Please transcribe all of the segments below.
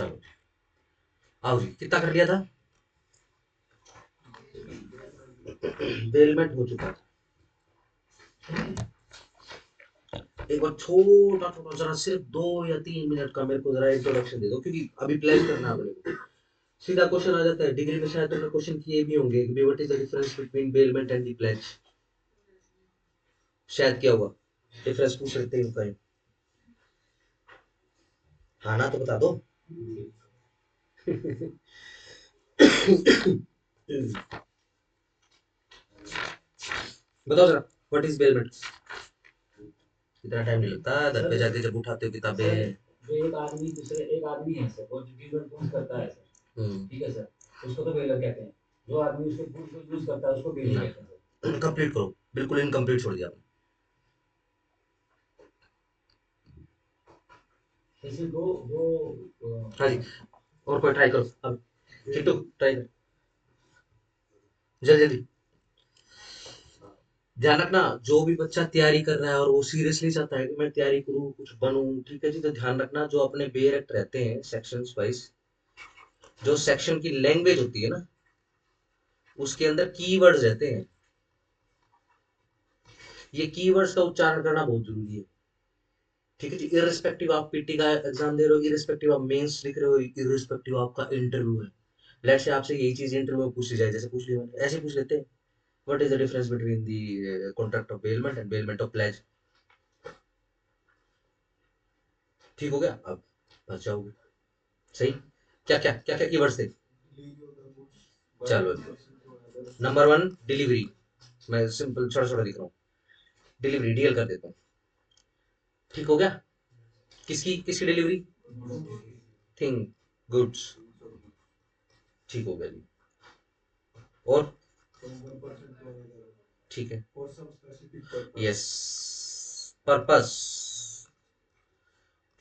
चलो आओ जी, कितना कर लिया था? बेलमेंट हो चुका था। एक बार छोटा छोटा जरा सिर्फ 2 या 3 मिनट का मेरे को जरा इंट्रोडक्शन दे दो, क्योंकि अभी प्लान करना है अपने को। सीधा क्वेश्चन आ जाता है, डिग्री में शायद तुमने क्वेश्चन किए भी होंगे कि what is the difference between bailment and the pledge. शायद क्या हुआ, डिफरेंस पूछ लेते हैं कहीं। हाँ ना, तो बता दो। बताओ जरा, व्हाट इज बेलमेंट। इतना टाइम नहीं लगता घर पे जाके जब उठाते हो किताबें। जो एक आदमी दूसरे एक आदमी है सर, वो यूज करता है सर, ठीक है सर, उसको तो बेलर कहते हैं। जो आदमी उसको फूड को यूज करता है उसको बेलर कहते हैं सर। कंप्लीट करो, बिल्कुल इनकम्प्लीट छोड़ दिया आपने। जैसे वो हाँ जी, और कोई ट्राई करो अब। किट्टू ट्राई कर, जल्दी जल्दी। ध्यान रखना, जो भी बच्चा तैयारी कर रहा है और वो सीरियसली चाहता है कि मैं तैयारी करूँ कुछ बनूं, ठीक है जी, तो ध्यान रखना जो अपने बेरेक्ट रहते हैं सेक्शंस वाइज, जो सेक्शन की लैंग्वेज होती है ना, उसके अंदर कीवर्ड्स रहते हैं। ये कीवर्ड्स का उच्चारण करना बहुत जरूरी है, ठीक है जी। इररिस्पेक्टिव आप पीटी का एग्जाम दे रहे हो, इररिस्पेक्टिव आप मेंस लिख रहे हो, इररिस्पेक्टिव आपका इंटरव्यू है, लेट्स से आपसे यही चीज इंटरव्यू में पूछी जाए, जैसे पूछ लिया मैंने, ऐसे पूछ लेते हैं, what is the difference between the contract of bailment and bailment of pledge. ठीक हो गया, अब बच जाओगे। सही। क्या क्या क्या क्या कीवर्ड्स थे? चलो, नंबर वन डिलीवरी, मैं सिंपल छोटा छोटा लिख रहा हूँ, डिलीवरी डीएल कर देता हूँ। ठीक हो गया, किसकी किसकी डिलीवरी? Thing, goods. ठीक हो गया जी। और ठीक है, यस, पर्पस,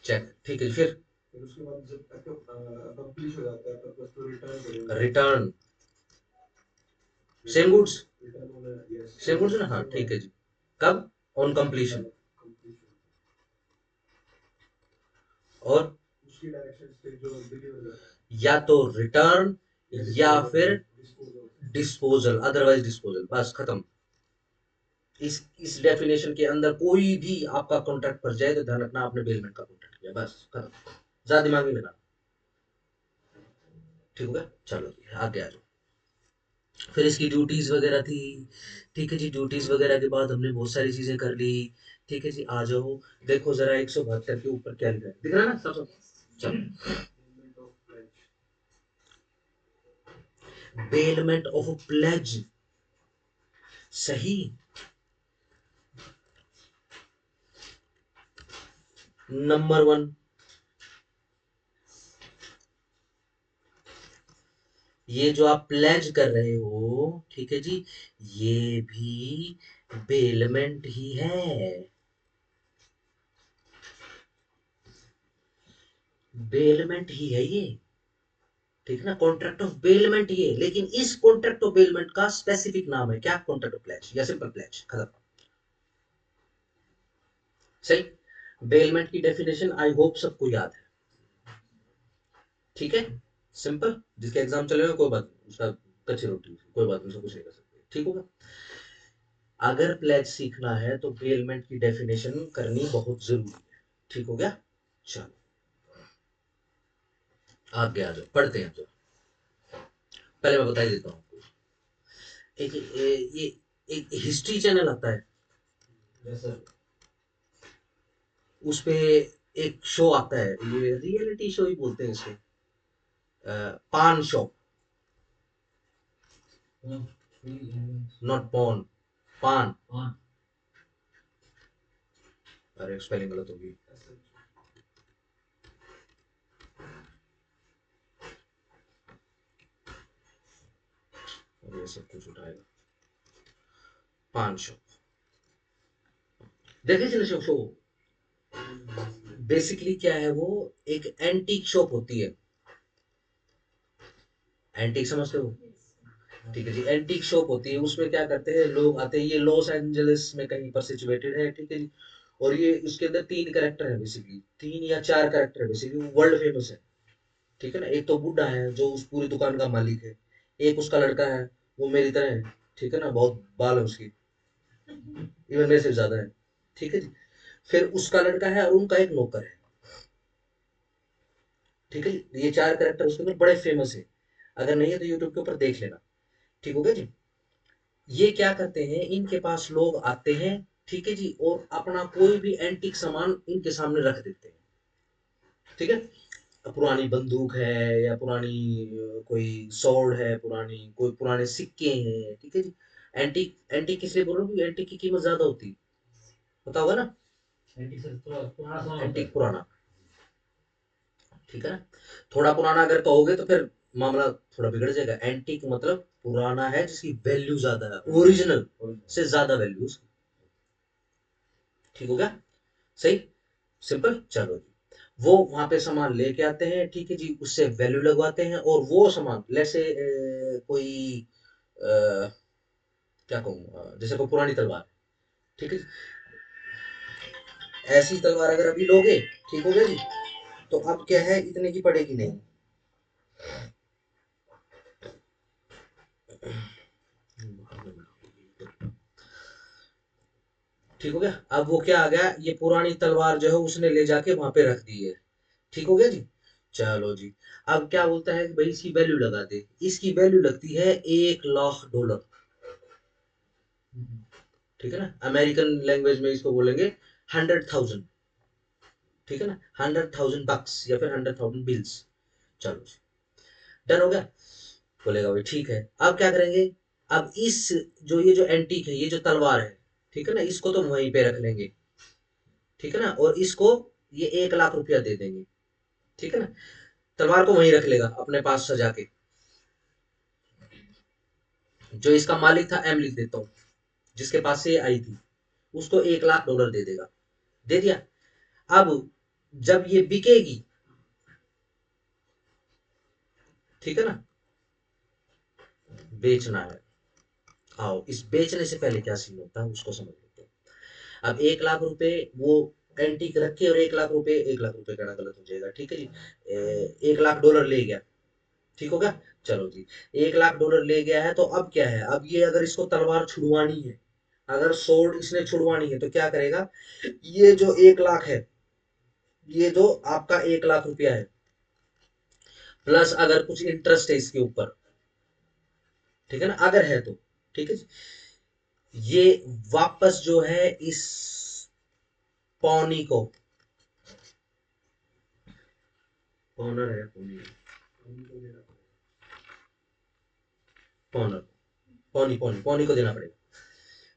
चेक, ठीक है। फिर उसके बाद जब अकम्प्लिश हो जाता है पर्पस, तो रिटर्न करेंगे, return same goods, same goods ना, हाँ ठीक है जी। कब? On completion. और उसकी डायरेक्शन से जो डिलीवर, या तो रिटर्न या फिर डिस्पोजल, अदरवाइज डिस्पोजल, बस खत्म। इस डेफिनेशन के अंदर कोई भी आपका कॉन्ट्रैक्ट पर जाए तो ध्यान रखना आपने बेलमेंट का कॉन्ट्रैक्ट किया, बस खत्म, ज्यादा दिमाग नहीं लगाना। ठीक हो गया, चलो आगे आ जाओ। फिर इसकी ड्यूटीज वगैरह थी, ठीक है जी। ड्यूटीज वगैरह के बाद हमने बहुत सारी चीजें कर ली, ठीक है जी। आ जाओ, देखो जरा 172 के ऊपर क्या लिखा है, दिख रहा है ना सब सब? चलो, बेलमेंट ऑफ प्लेज, सही। नंबर वन, ये जो आप प्लेज कर रहे हो, ठीक है जी, ये भी बेलमेंट ही है, बेलमेंट ही है ये, ठीक है ना। कॉन्ट्रैक्ट ऑफ बेलमेंट ही है, लेकिन इस कॉन्ट्रैक्ट ऑफ बेलमेंट का स्पेसिफिक नाम है क्या? कॉन्ट्रैक्ट ऑफ प्लेज या सिंपल प्लेज, खत्म। सही। बेलमेंट की डेफिनेशन आई होप सबको याद है, ठीक है। सिंपल, जिसके एग्जाम चले हुए कोई बात नहीं, उसका कच्ची रोटी, कोई बात नहीं, उसका कुछ नहीं कर सकते, ठीक होगा। अगर प्लेज सीखना है तो बेलमेंट की डेफिनेशन करनी बहुत जरूरी है, ठीक हो गया। चलो आगे आ जाओ, पढ़ते हैं। जो पहले मैं बता ही देता हूँ, एक ये एक हिस्ट्री चैनल आता है, जैसे उस पे एक शो आता है, ये रियलिटी शो ही बोलते हैं इसको, पान शॉप, नॉट पॉन, पान। अरे स्पेलिंग गलत होगी, ये सब कुछ उठाएगा, पान शॉप। देखे चले शो, बेसिकली क्या है वो, एक एंटीक शॉप होती है। एंटीक समझते हो? ठीक है जी, एंटीक शॉप होती है, उसमें क्या करते हैं लोग आते हैं, ये लॉस एंजलिस में कहीं पर सिचुएटेड है, ठीक है जी। और ये इसके अंदर 3 कैरेक्टर है बेसिकली, 3 या 4 कैरेक्टर है बेसिकली, वर्ल्ड फेमस है। ठीक है ना। एक तो बुढ़ा है जो उस पूरी दुकान का मालिक है, एक उसका लड़का है, वो मेरी तरह है, ठीक है ना, बहुत बाल है उसकी, इवन मेरे से ज्यादा है, ठीक है जी। फिर उसका लड़का है और उनका एक नौकर है, ठीक है जी। ये चार कैरेक्टर उसके अंदर बड़े फेमस है, अगर नहीं है तो यूट्यूब के ऊपर देख लेना, ठीक हो गया जी। ये क्या करते हैं, इनके पास लोग आते हैं, ठीक है जी, और अपना कोई भी एंटीक सामान इनके सामने रख देते हैं, ठीक है। पुरानी बंदूक है, या पुरानी कोई सॉर्ड है, पुरानी कोई पुराने सिक्के हैं, ठीक है जी। एंटीक, एंटीक किस लिए बोल रहा हूँ, एंटीक की कीमत ज्यादा होती है, पता होगा ना, एंटीक से थोड़ा पुराना सामान, एंटीक पुराना, ठीक है ना। थोड़ा पुराना अगर कहोगे तो फिर मामला थोड़ा बिगड़ जाएगा। एंटीक मतलब पुराना है जिसकी वैल्यू ज्यादा है, ओरिजिनल से ज्यादा वैल्यू, ठीक हो गया, सही, सिंपल। चलो जी, वो वहां पे सामान लेके आते हैं, ठीक है जी, उससे वैल्यू लगवाते हैं, और वो सामान जैसे कोई क्या कहूँ, जैसे कोई पुरानी तलवार, ठीक है, ऐसी तलवार अगर अभी लोगे, ठीक हो गया जी, तो अब क्या है, इतने की पड़ेगी नहीं, ठीक हो गया। अब वो क्या आ गया, ये पुरानी तलवार जो है उसने ले जाके वहां पे रख दी है, ठीक हो गया जी। चलो जी, अब क्या बोलता है कि भाई इसकी वैल्यू लगा दे, इसकी वैल्यू लगती है $1,00,000, ठीक है ना। अमेरिकन लैंग्वेज में इसको बोलेंगे 100,000, ठीक है ना, 100,000 बक्स या फिर 100,000 बिल्स। चलो जी, डन हो गया। बोलेगा भाई ठीक है, अब क्या करेंगे, अब इस जो ये जो एंटीक है, ये जो तलवार है, ठीक है ना, इसको तो वहीं पे रख लेंगे, ठीक है ना, और इसको ये $1,00,000 दे देंगे, ठीक है ना। तलवार को वहीं रख लेगा अपने पास सजा के, जो इसका मालिक था, एम लिख देता हूँ, जिसके पास से ये आई थी, उसको $1,00,000 दे देगा, दे दिया। अब जब ये बिकेगी, ठीक है ना, बेचना है, आओ इस बेचने से पहले क्या सीन होता है उसको समझ लेते हैं। अब $1,00,000 वो एंटीक रखे, और $1,00,000 कहना गलत हो जाएगा, ठीक है जी, $1,00,000 ले गया, ठीक होगा। चलो जी, $1,00,000 ले गया है, तो अब क्या है, अब ये अगर इसको तलवार छुड़वानी है, अगर सोर्ड इसने छुड़वानी है, तो क्या करेगा, ये जो 1,00,000 है, ये जो आपका $1,00,000 है, प्लस अगर कुछ इंटरेस्ट है इसके ऊपर, ठीक है ना, अगर है तो, ठीक है जी, ये वापस जो है इस पौनी को, पौनर है, पौनर, पौनी पौनी पौनी को देना पड़ेगा,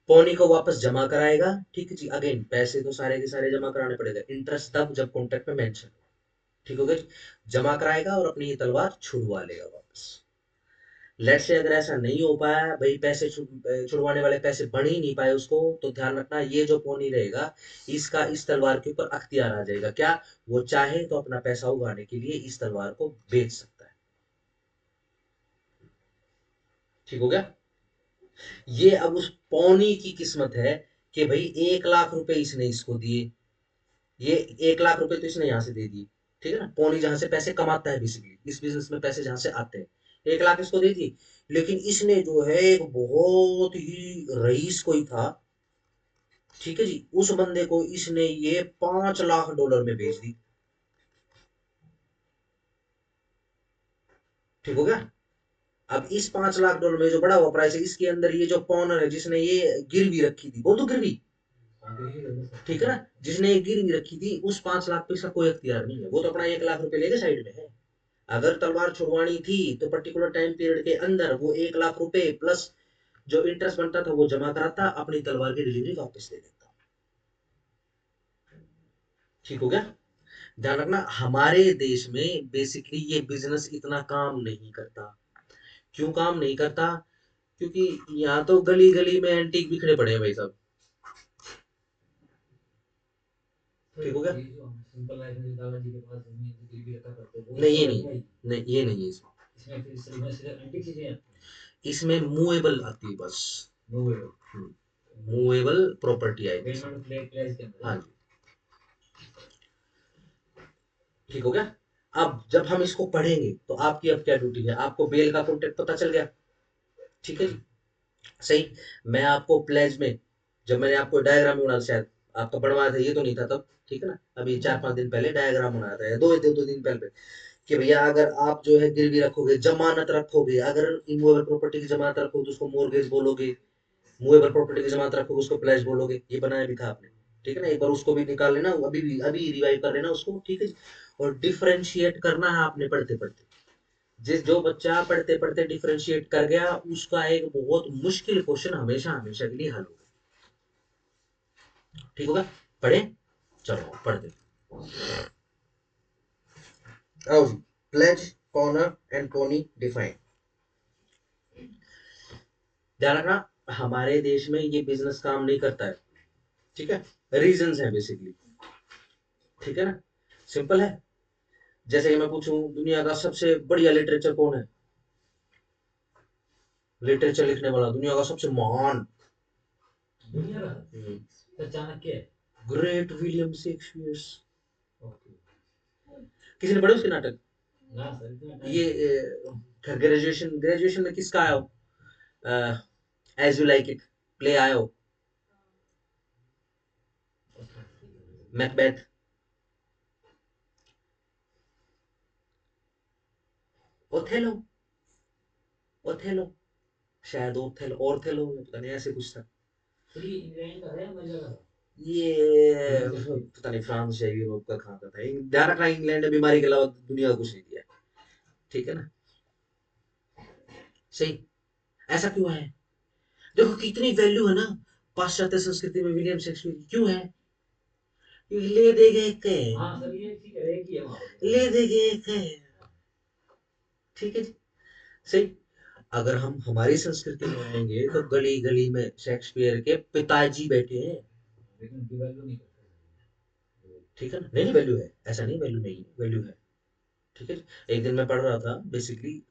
पौनी को वापस जमा कराएगा, ठीक है जी। अगेन पैसे तो सारे के सारे जमा कराने पड़ेगा, इंटरेस्ट तब जब कॉन्ट्रैक्ट में मेंशन, ठीक हो गया जी? जमा कराएगा और अपनी ये तलवार छुड़वा लेगा वापस। लेट से अगर ऐसा नहीं हो पाया भाई, पैसे छुड़वाने वाले पैसे बन ही नहीं पाए उसको, तो ध्यान रखना ये जो पौनी रहेगा, इसका इस तलवार के ऊपर अख्तियार आ जाएगा, क्या, वो चाहे तो अपना पैसा उगाने के लिए इस तलवार को बेच सकता है, ठीक हो गया। ये अब उस पौनी की किस्मत है कि भाई $1,00,000 इसने इसको दिए, ये $1,00,000 तो इसने यहाँ से दे दिए, ठीक है ना। पौनी जहां से पैसे कमाता है, बेसिकली इस बिजनेस में पैसे जहां से आते हैं, 1,00,000 इसको दे दिए, लेकिन इसने जो है एक बहुत ही रईस कोई था, ठीक है जी, उस बंदे को इसने ये $5,00,000 में बेच दी, ठीक हो गया। अब इस $5,00,000 में जो बड़ा हुआ प्राइस है, इसके अंदर ये जो पॉनर है जिसने ये गिरवी रखी थी, बोल दो गिरवी, ठीक है ना, जिसने ये गिरवी रखी थी, उस 5,00,000 पे इसका कोई अख्तियार नहीं है, वो तो अपना $1,00,000 लेके साइड में है। अगर तलवार छुड़वानी थी तो पर्टिकुलर टाइम पीरियड के अंदर वो $1,00,000 प्लस जो इंटरेस्ट बनता था वो जमा कराता, अपनी तलवार की डिलीवरी वापस दे देता, ठीक हो गया। ध्यान रखना, हमारे देश में बेसिकली ये बिजनेस इतना काम नहीं करता। क्यों काम नहीं करता, क्योंकि यहाँ तो गली गली में एंटीक बिखरे पड़े हैं भाई साहब, ठीक हो गया। सिंपल लाइफ में जो दादाजी के पास जमीन थी, गिरवी रखा करते थे, नहीं ये नहीं, नहीं ये नहीं है इसमें, इसमें फिर सिर्फ एंटीक चीजें आती हैं, इसमें मूवेबल आती है बस, मूवेबल, मूवेबल प्रॉपर्टी आई थी, हाँ जी, ठीक हो गया। अब जब हम इसको पढ़ेंगे तो आपकी अब क्या ड्यूटी है, आपको बेल का कॉन्टेक्ट पता चल गया, ठीक है जी, सही। मैं आपको प्लेज में, जब मैंने आपको डायग्राम भी बनाया था, शायद आपका बनवाया था, ये तो नहीं था तब, ठीक है ना, अभी 4-5 दिन पहले डायग्राम बनाया था, या दो दिन पहले, कि भैया अगर आप जो है गिरवी रखोगे, जमानत रखोगे, अगर इमूवेबल प्रॉपर्टी की जमानत रखोगे तो उसको मोर्गेज बोलोगे, मूवेबल प्रॉपर्टी की जमानत रखोगे उसको प्लेज बोलोगे, ये बनाया भी था आपने, ठीक है ना, एक बार उसको भी निकाल लेना, अभी रिवाइव कर लेना उसको, ठीक है जी। और डिफरेंशिएट करना है आपने पढ़ते पढ़ते, जिस जो बच्चा पढ़ते पढ़ते डिफरेंशिएट कर गया, उसका एक बहुत मुश्किल क्वेश्चन हमेशा हमेशा के लिए हल होगा, ठीक होगा। पढ़े, चलो पढ़ दे, आओ जी। Pledge, pawnor and pawnee define. ध्यान रखना, हमारे देश में ये बिजनेस काम नहीं करता है, ठीक है, रीजंस है बेसिकली, ठीक है ना, सिंपल है। जैसे कि मैं पूछूं दुनिया का सबसे बढ़िया लिटरेचर कौन है, लिटरेचर लिखने वाला दुनिया का सबसे महान, दुनिया का चाणक्य, ग्रेट विलियम शेक्सपियर। किसी ने पढ़े उसके नाटक? ना सर, ये ग्रेजुएशन ग्रेजुएशन में किसका आया हो, as you like it play आया हो, मैकबेथ, ओथेलो, ओथेलो, शायद ओथेलो, ओर्थेलो, पता नहीं ऐसे कुछ था। ये इंग्लैंड का है, अमेरिका का था? ये पता नहीं, फ्रांस या यूरोप का कहाँ का था, ध्यान रखना इंग्लैंड ने बीमारी के अलावा दुनिया को कुछ नहीं दिया, ठीक है ना, सही। ऐसा क्यों है, देखो कितनी वैल्यू है ना पाश्चात्य संस्कृति में विलियम शेक्सपियर की, क्यों है, ले दे गए के, हाँ सर ये ठीक है, एक ही है वहाँ पे, ले दे गए के, ठीक है जी, सही। अगर हम हमारी संस्कृति में आएंगे तो गली गली में शेक्सपियर के पिताजी बैठे हैं, लेकिन उनकी वैल्यू नहीं करते, ठीक है ना, नहीं वैल्यू है, ऐसा नहीं वैल्यू नहीं, वैल्यू है, ठीक है। एक दिन मैं पढ़ रहा था बेसिकली,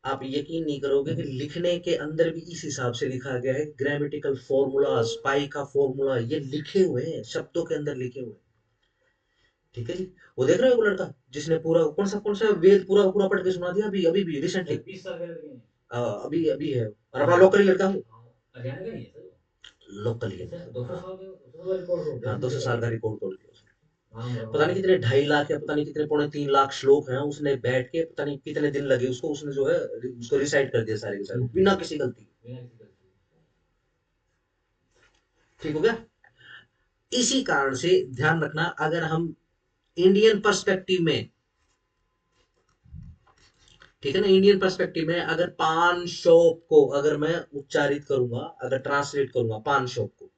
आप यकीन नहीं करोगे कि लिखने के अंदर भी इस हिसाब से लिखा गया है, ग्रामेटिकल फॉर्मूला, पाई का फॉर्मूला, ये लिखे हुए हैं, शब्दों के अंदर लिखे हुए हैं, ठीक है जी। वो देख रहे हो वो लड़का जिसने पूरा कौन सा वेद पूरा पूरा पढ़ के सुना दिया, अभी अभी भी रिसेंटली 20 साल के लड़के हैं, अभी अभी है, और अपना लोकल ही लड़का है, हरियाणा का नहीं है सर, लोकल ही है, 200 साल का, 200 रिकॉर्ड तोड़ दिया, हाँ 200 साल का रिकॉर्ड तोड़ दिया उसने, पता नहीं कितने 2.5 लाख या पता नहीं कितने 2.25 लाख श्लोक हैं, उसने बैठ के पता नहीं कितने दिन लगे उसको, उसने जो है उसको रिसाइट कर दिया सारे के सारे बिना किसी गलती, ठीक हो गया। इसी कारण से ध्यान रखना, अगर हम इंडियन पर्सपेक्टिव में, ठीक है ना, इंडियन पर्सपेक्टिव में अगर पान शॉप को अगर मैं उच्चारित करूंगा, अगर ट्रांसलेट करूंगा पान शॉप को,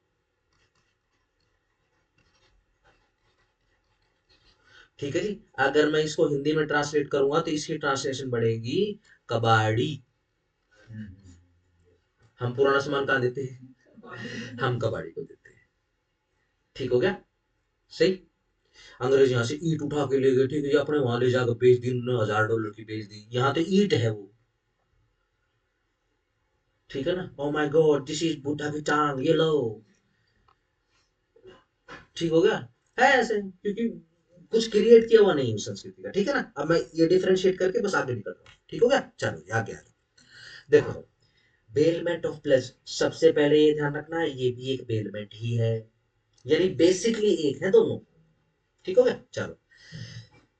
ठीक है जी, अगर मैं इसको हिंदी में ट्रांसलेट करूंगा तो इसकी ट्रांसलेशन बढ़ेगी कबाड़ी। हम पुराना सामान कहाँ देते हैं, हम कबाड़ी को देते हैं, ठीक हो गया, सही। अंग्रेज यहाँ से ईट उठा के ले गए, ठीक है जी, अपने वहां ले जाकर बेच दी उन्होंने, $1000 की बेच दी, यहाँ तो ईट है वो, ठीक है ना, oh my God this is Buddha की टांग, ये लो, ठीक हो गया, है ऐसे, क्योंकि कुछ क्रिएट किया हुआ नहीं है उस संस्कृति का, ठीक है ना। अब मैं ये डिफरेंशिएट करके बस आगे निकल रहा हूँ, ठीक हो गया, चलो आगे आगे देखो, बेलमेंट ऑफ प्लेज, सबसे पहले ये ध्यान रखना ये भी एक बेलमेंट ही है, यानी बेसिकली एक है दोनों, ठीक हो गया, चलो।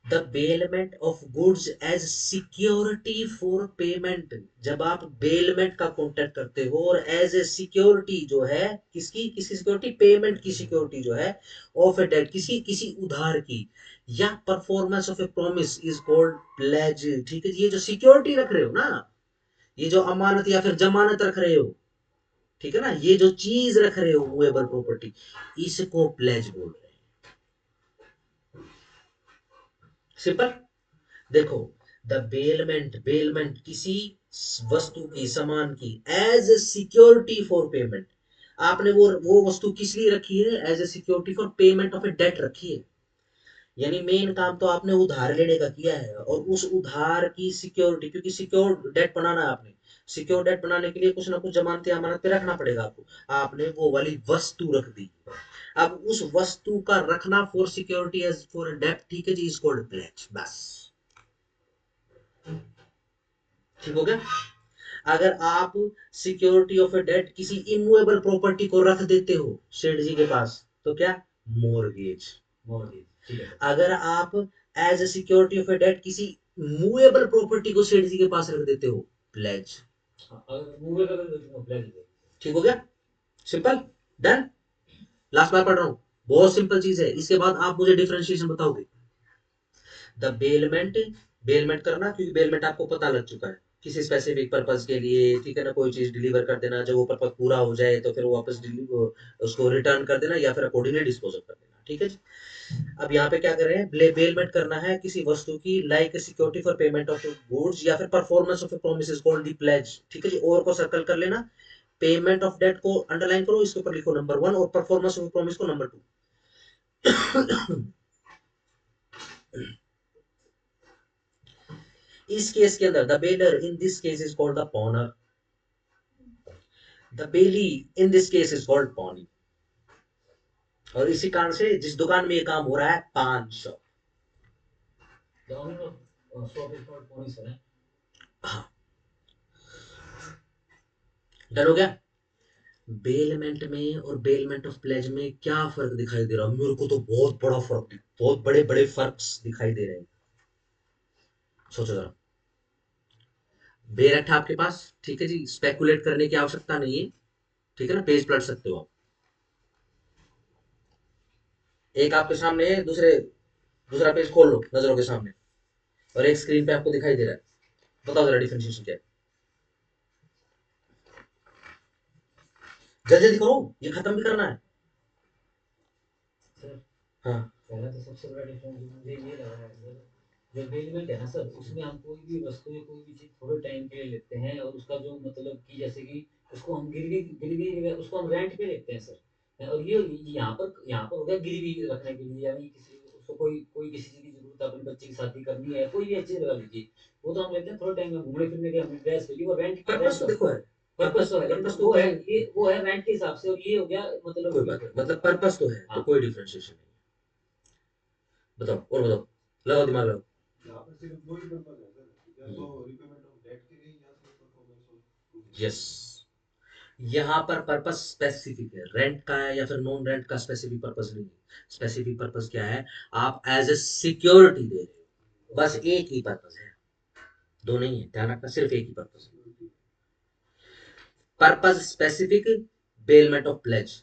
The bailment of goods as security for payment, जब आप बेलमेंट का कॉन्टेक्ट करते हो और एज ए सिक्योरिटी जो है, किसकी किसकी सिक्योरिटी, पेमेंट की सिक्योरिटी जो है, ऑफ ए डेट, किसी किसी उधार की, या performance of a promise is called pledge, ठीक है, ये जो सिक्योरिटी रख रहे हो ना, ये जो अमानत या फिर जमानत रख रहे हो, ठीक है ना, ये जो चीज रख रहे हो मूवेबल प्रॉपर्टी, इसको प्लेज बोल रहे हैं, सिंपल। देखो, द बेलमेंट, बेलमेंट किसी वस्तु की, सामान की, as a security for payment, आपने वो वस्तु किस लिए रखी है, as a security for payment of a debt रखी है, यानी मेन काम तो आपने उधार लेने का किया है, और उस उधार की सिक्योरिटी, क्योंकि सिक्योर डेट बनाना है आपने, सिक्योर डेट बनाने के लिए कुछ ना कुछ जमानती अमानत पे रखना पड़ेगा आपको, आपने वो वाली वस्तु रख दी, अब उस वस्तु का रखना for security as for debt, ठीक है जी, इज कॉल्ड प्लेज, बस, ठीक हो गया। अगर आप सिक्योरिटी ऑफ ए डेट किसी इमूवेबल प्रॉपर्टी को रख देते हो सेठ जी के पास तो क्या, मोर्गेज। मोर्गेज, ठीक है। अगर आप as a security of a debt किसी मूवेबल प्रॉपर्टी को सेठ जी के पास रख देते हो, प्लेज। अगर मूवेबल तो प्लेज, ठीक हो गया, सिंपल, डन। लास्ट बार पढ़ रहा हूं, बहुत सिंपल चीज है, इसके बाद आप मुझे डिफरेंशिएशन बताओगे। द बेलमेंट, बेलमेंट करना, क्योंकि बेलमेंट आपको पता लग चुका है, किसी स्पेसिफिक पर्पस के लिए, ठीक है ना, कोई चीज डिलीवर कर देना, जब वो पर्पस पूरा हो जाए तो फिर वो वापस उसको रिटर्न कर देना या फिर अकॉर्डिंगली डिस्पोज कर देना, ठीक है जी। अब यहाँ पे क्या कर रहे हैं, बेलमेंट करना है किसी वस्तु की, like security for payment of goods या फिर performance of promise is called the pledge, ठीक है जी। और को सर्कल कर लेना, पेमेंट ऑफ डेट को अंडरलाइन करो, इसके ऊपर लिखो नंबर 1 और परफॉर्मेंस ऑफ प्रॉमिस को नंबर 2। इस केस के अंदर the bailor in this case is called the pawnor, the bailee in this case is called pawnee. और इसी कारण से जिस दुकान में ये काम हो रहा है, पान शॉप, हाँ, डर हो गया। बेलमेंट में और बेलमेंट ऑफ प्लेज में क्या फर्क दिखाई दे रहा है, मेरे को तो बहुत बड़ा फर्क, बहुत बड़े बड़े फर्क दिखाई दे रहे हैं। सोचो जरा, बे रखा आपके पास, ठीक है जी, स्पेकुलेट करने की आवश्यकता नहीं है, ठीक है ना, पेज पलट सकते हो आप। एक आपके सामने है, दूसरा पेज खोल लो नजरों के सामने, और एक स्क्रीन पे आपको दिखाई दे रहा है, बताओ जरा डिफरेंशिएशन क्या है। जल्दी जल्दी करो, ये खत्म भी करना है। सर, हाँ, पहला तो सबसे बड़ा डिफरेंस मुझे ये लगा है सर, जो बेलमेंट है ना सर, उसमें हम कोई भी वस्तु या कोई भी चीज थोड़े टाइम के लिए लेते हैं, और उसका जो मतलब कि जैसे कि उसको हम गिरवी उसको हम रेंट पे लेते हैं सर। और ये यहाँ पर हो गया गिरवी रखने के लिए, यानी किसी उसको कोई किसी चीज की जरूरत है, अपने बच्चे की शादी करनी है, कोई भी अच्छी लगा लीजिए, वो तो हम लेते हैं थोड़े टाइम में, घूमने फिरने के, हमने ड्रेस ले ली, वो रेंट पर्पस तो देखो है, पर्पस तो है, लेकिन वो है, ये वो है रेंट के हिसाब से, और ये हो गया मतलब कोई बात नहीं, मतलब पर्पस तो है, तो कोई डिफरेंशिएशन नहीं। बताओ और बताओ, लगाओ दिमाग लगाओ। यहाँ पर सिर्फ दो ही पर्पस है सर, या तो रिपेमेंट ऑफ डेट के लिए या फिर परफॉर्मेंस ऑफ, यस, यहाँ पर पर्पस स्पेसिफिक है, रेंट का है या फिर नॉन रेंट का स्पेसिफिक पर्पस नहीं है। स्पेसिफिक पर्पस क्या है, आप एज ए सिक्योरिटी दे रहे हो, बस एक ही पर्पस है, दो नहीं है, ध्यान रखना, सिर्फ एक ही पर्पस है। Purpose specific, bailment of pledge.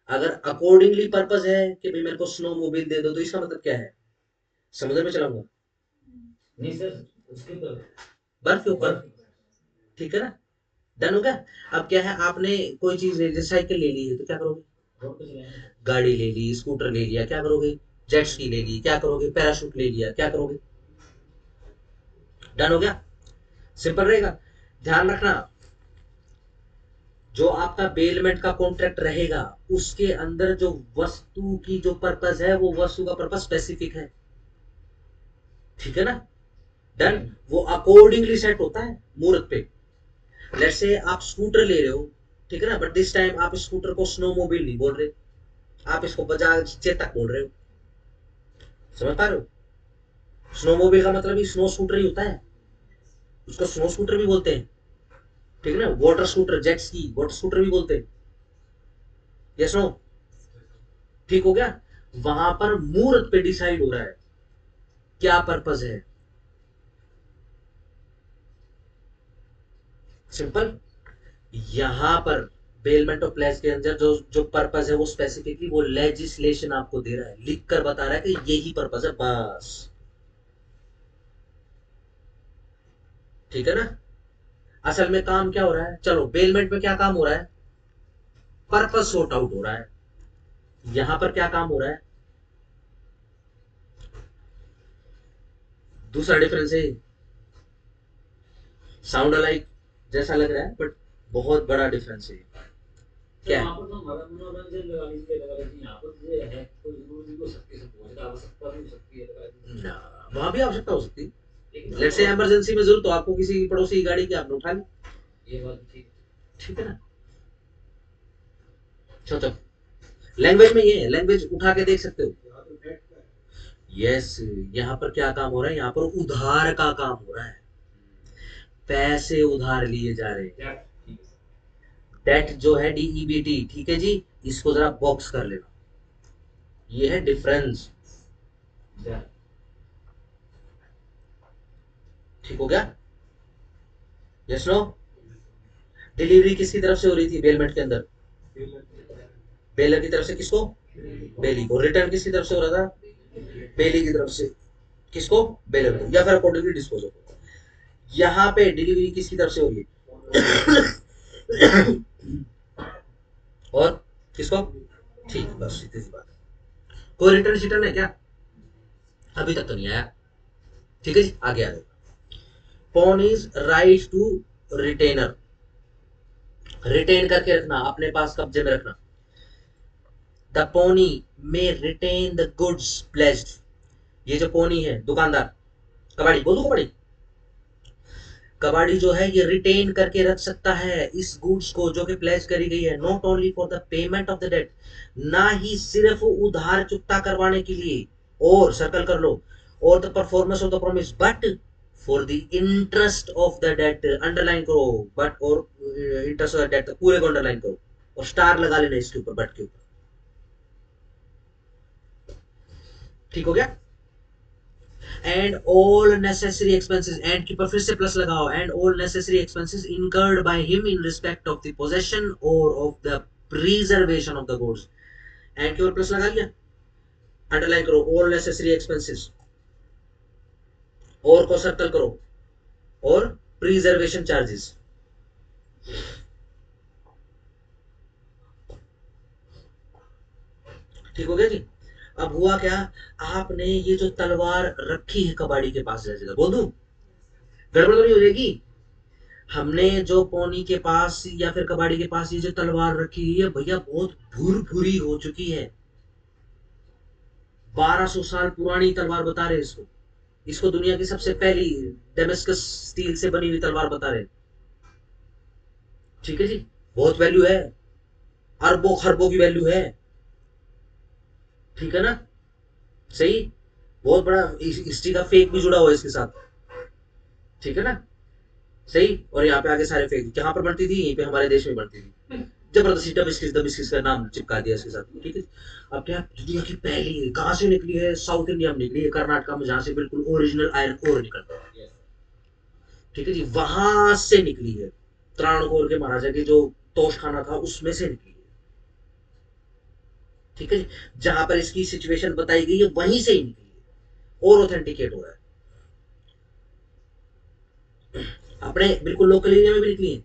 अगर अकॉर्डिंगली पर्पस है कि भाई मेरे को स्नो मोबाइल दे दो, तो इसका मतलब क्या है, समुद्र में चलाऊंगा, नहीं सर, उसके ऊपर, बर्फ के ऊपर, ठीक है ना, डन हो गया। अब क्या है, आपने कोई चीज ले ली, साइकिल ले ली है, तो क्या करोगे, गाड़ी ले ली, स्कूटर ले लिया, क्या करोगे, जेट स्की ले ली, क्या करोगे, पैराशूट ले लिया, क्या करोगे, डन हो गया, सिंपल रहेगा। ध्यान रखना, जो आपका बेलमेंट का कॉन्ट्रैक्ट रहेगा, उसके अंदर जो वस्तु की जो पर्पस है, वो वस्तु का पर्पस स्पेसिफिक है, ठीक है ना, डन। वो अकॉर्डिंगली सेट होता है मुहूर्त पे। लेट्स से आप स्कूटर ले रहे हो, ठीक है ना, बट दिस टाइम आप स्कूटर को स्नोमोबाइल नहीं बोल रहे, आप इसको बजाज चेतक बोल रहे हो, समझ पा रहे हो। स्नोमोबाइल का मतलब ही स्नो स्कूटर ही होता है, उसको स्नो स्कूटर भी बोलते हैं, ठीक है ना, water scooter, jet ski water scooter भी बोलते हैं, यस नो, ठीक हो गया। वहां पर मुहूर्त पे डिसाइड हो रहा है क्या पर्पस है, सिंपल। यहां पर बेलमेंट ऑफ प्लेस के अंदर जो जो पर्पस है, वो स्पेसिफिकली वो लेजिस्लेशन आपको दे रहा है, लिख कर बता रहा है कि यही पर्पस है, बस, ठीक है ना। असल में काम क्या हो रहा है, चलो बेलमेंट में क्या काम हो रहा है, पर्पस सॉर्ट आउट हो रहा है। यहां पर क्या काम हो रहा है, दूसरा डिफरेंस है, साउंड अलाइक जैसा लग रहा है, बट बहुत बड़ा डिफरेंस है, क्या है, तो हमारा मनोरंजन लगा लीजिए, यहाँ पर ये है, कोई जरूरी भी हो सकती है, पहुंचने आवश्यकता भी हो सकती है ना, वहां भी आवश्यकता हो सकती है, लेट्स से इमरजेंसी में जरूरत हो आपको किसी पड़ोसी की गाड़ी की, आपने उठा ली, ये बात ठीक है, ठीक है ना। चलो, लैंग्वेज में ये है, लैंग्वेज उठा के देख सकते हो, यस। यहाँ पर क्या काम हो रहा है, यहाँ पर उधार का काम हो रहा है, पैसे उधार लिए जा रहे हैं। डेट जो है DEBT, ठीक है जी, इसको जरा बॉक्स कर लेना, ये है डिफरेंस। ठीक हो गया? Yes no? डिलीवरी किसकी तरफ से हो रही थी बेलमेंट के अंदर? बेलर की तरफ से। किसको? बेली को। रिटर्न किसकी तरफ से हो रहा था? बेली की तरफ से। किसको? बेलर को, या फिर अकॉर्डिंगली डिस्पोजल को। यहाँ पे डिलीवरी किसकी तरफ से हो रही है? और किसको? ठीक, बस इतनी सी बात है। कोई रिटर्न शिटर्न है क्या? अभी तक तो नहीं आया। ठीक है जी, आगे आ जाए। Pawn is right to retainer, retain करके रखना, अपने पास कब्जे में रखना। The pawnee may retain the goods placed, ये जो पोनी है दुकानदार, कबाड़ी बोल दो, कबाड़ी, कबाड़ी जो है ये रिटेन करके रख सकता है इस गुड्स को जो कि प्लेस करी गई है, not only for the payment of the debt, ना ही सिर्फ उधार चुकता करवाने के लिए, और सर्कल कर लो, और the performance of the promise, but for the interest of the debt, underline करो, बट और इंटरेस्ट ऑफ द डेट पूरे को अंडरलाइन करो और स्टार लगा लेना इसके ऊपर, बट के ऊपर। ठीक हो गया? And all necessary expenses, and के ऊपर फिर से प्लस लगाओ, and all necessary expenses incurred by him in respect of the possession और of the preservation of the goods. And के ऊपर प्लस लगा लिया, अंडरलाइन करो ऑल नेसेसरी एक्सपेंसेस, और को सर्कल करो, और प्रिजर्वेशन चार्जेस। ठीक हो गया जी? अब हुआ क्या, आपने ये जो तलवार रखी है कबाड़ी के पास जगह, बोल दूं गड़बड़ तो नहीं हो जाएगी? हमने जो पौनी के पास या फिर कबाड़ी के पास ये जो तलवार रखी है भैया, बहुत भूर भूरी हो चुकी है, 1200 साल पुरानी तलवार बता रहे इसको, इसको दुनिया की सबसे पहली डेमेस्कस स्टील से बनी हुई तलवार बता रहे। ठीक है जी, बहुत वैल्यू है, अरबों खरबों की वैल्यू है। ठीक है ना? सही, बहुत बड़ा हिस्ट्री का फेक भी जुड़ा हुआ है इसके साथ। ठीक है ना? सही, और यहाँ पे आगे सारे फेक कहाँ पर बनती थी, यहीं पे हमारे देश में बनती थी, जबरदस्ती डबिस्किस का नाम चिपका दिया इसके साथ। ठीक है, अब क्या, दुनिया की पहली कहाँ से निकली है, साउथ इंडिया में निकली है, कर्नाटका में, जहाँ से बिल्कुल ओरिजिनल आयरन ओर निकलता है। ठीक है जी, वहां से निकली है, त्रावणकोर के महाराजा के जो तोश खाना था उसमें से निकली है। ठीक है जी, जहां पर इसकी सिचुएशन बताई गई है वहीं से ही निकली है, और ऑथेंटिकेट हो रहा है। अपने बिल्कुल लोकल एरिया में भी निकली है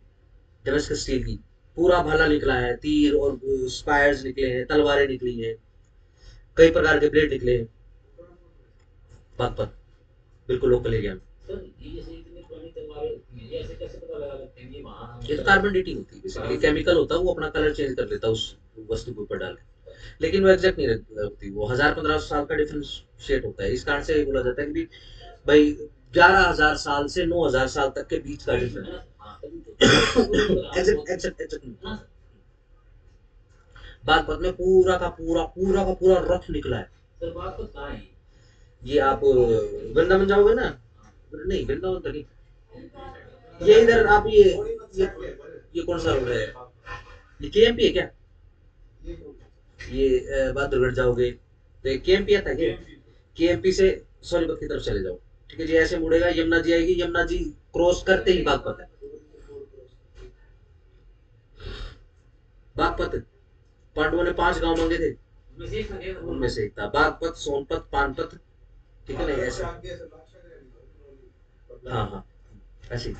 डेमस्कस स्टील की, पूरा भाला निकला है, तीर और स्पायर्स निकले हैं, तलवारें निकली हैं, कई प्रकार के ब्लेड निकले हैं बागपत, बिल्कुल लोकल एरिया में। ये तो कार्बन डेटिंग होती है, बेसिकली केमिकल होता है, वो अपना कलर चेंज कर लेता है उस वस्तु के ऊपर डाल के, लेकिन वो एग्जैक्ट नहीं होती, वो 1000-1500 साल का डिफरेंशिएट होता है। इस कारण से बोला जाता है कि भाई 11,000 साल से 9,000 साल तक के बीच का डिफरेंस। बागपत में पूरा का पूरा रथ निकला है। सर बागपत कहाँ है? ये आप वृंदावन जाओगे ना, नहीं वृंदावन तक नहीं, ये इधर आप ये कौन सा रोड है, ये KMP है क्या? ये बहादुरगढ़ जाओगे तो एक KMP आता है, KMP से सोनीपत की तरफ चले जाओ। ठीक है जी, ऐसे मुड़ेगा, यमुना जी आएगी, यमुना जी क्रॉस करते ही बागपत है। बागपत, पांडवों ने 5 गांव मांगे थे, उनमें से एक था बागपत, सोनपत, पानपत। ठीक है ना, ऐसे। हाँ हाँ, ऐसे।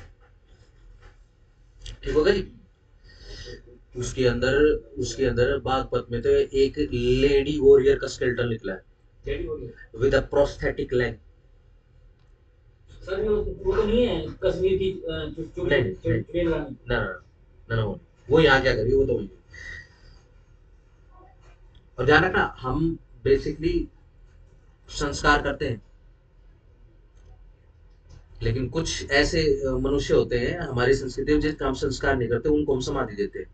ठीक होगा जी? उसके अंदर उसके अंदर बागपत में तो एक लेडी वॉरियर का स्केलेटन निकला है with a prosthetic leg. Sir वो तो नहीं है कश्मीर की चुड़ैल रानी? ना ना ना ना, वो यहाँ क्या करिए, वो तो वही। और ध्यान रखना, हम बेसिकली संस्कार करते हैं, लेकिन कुछ ऐसे मनुष्य होते हैं हमारी संस्कृति में जिनका हम संस्कार नहीं करते, उनको हम समाधि देते हैं।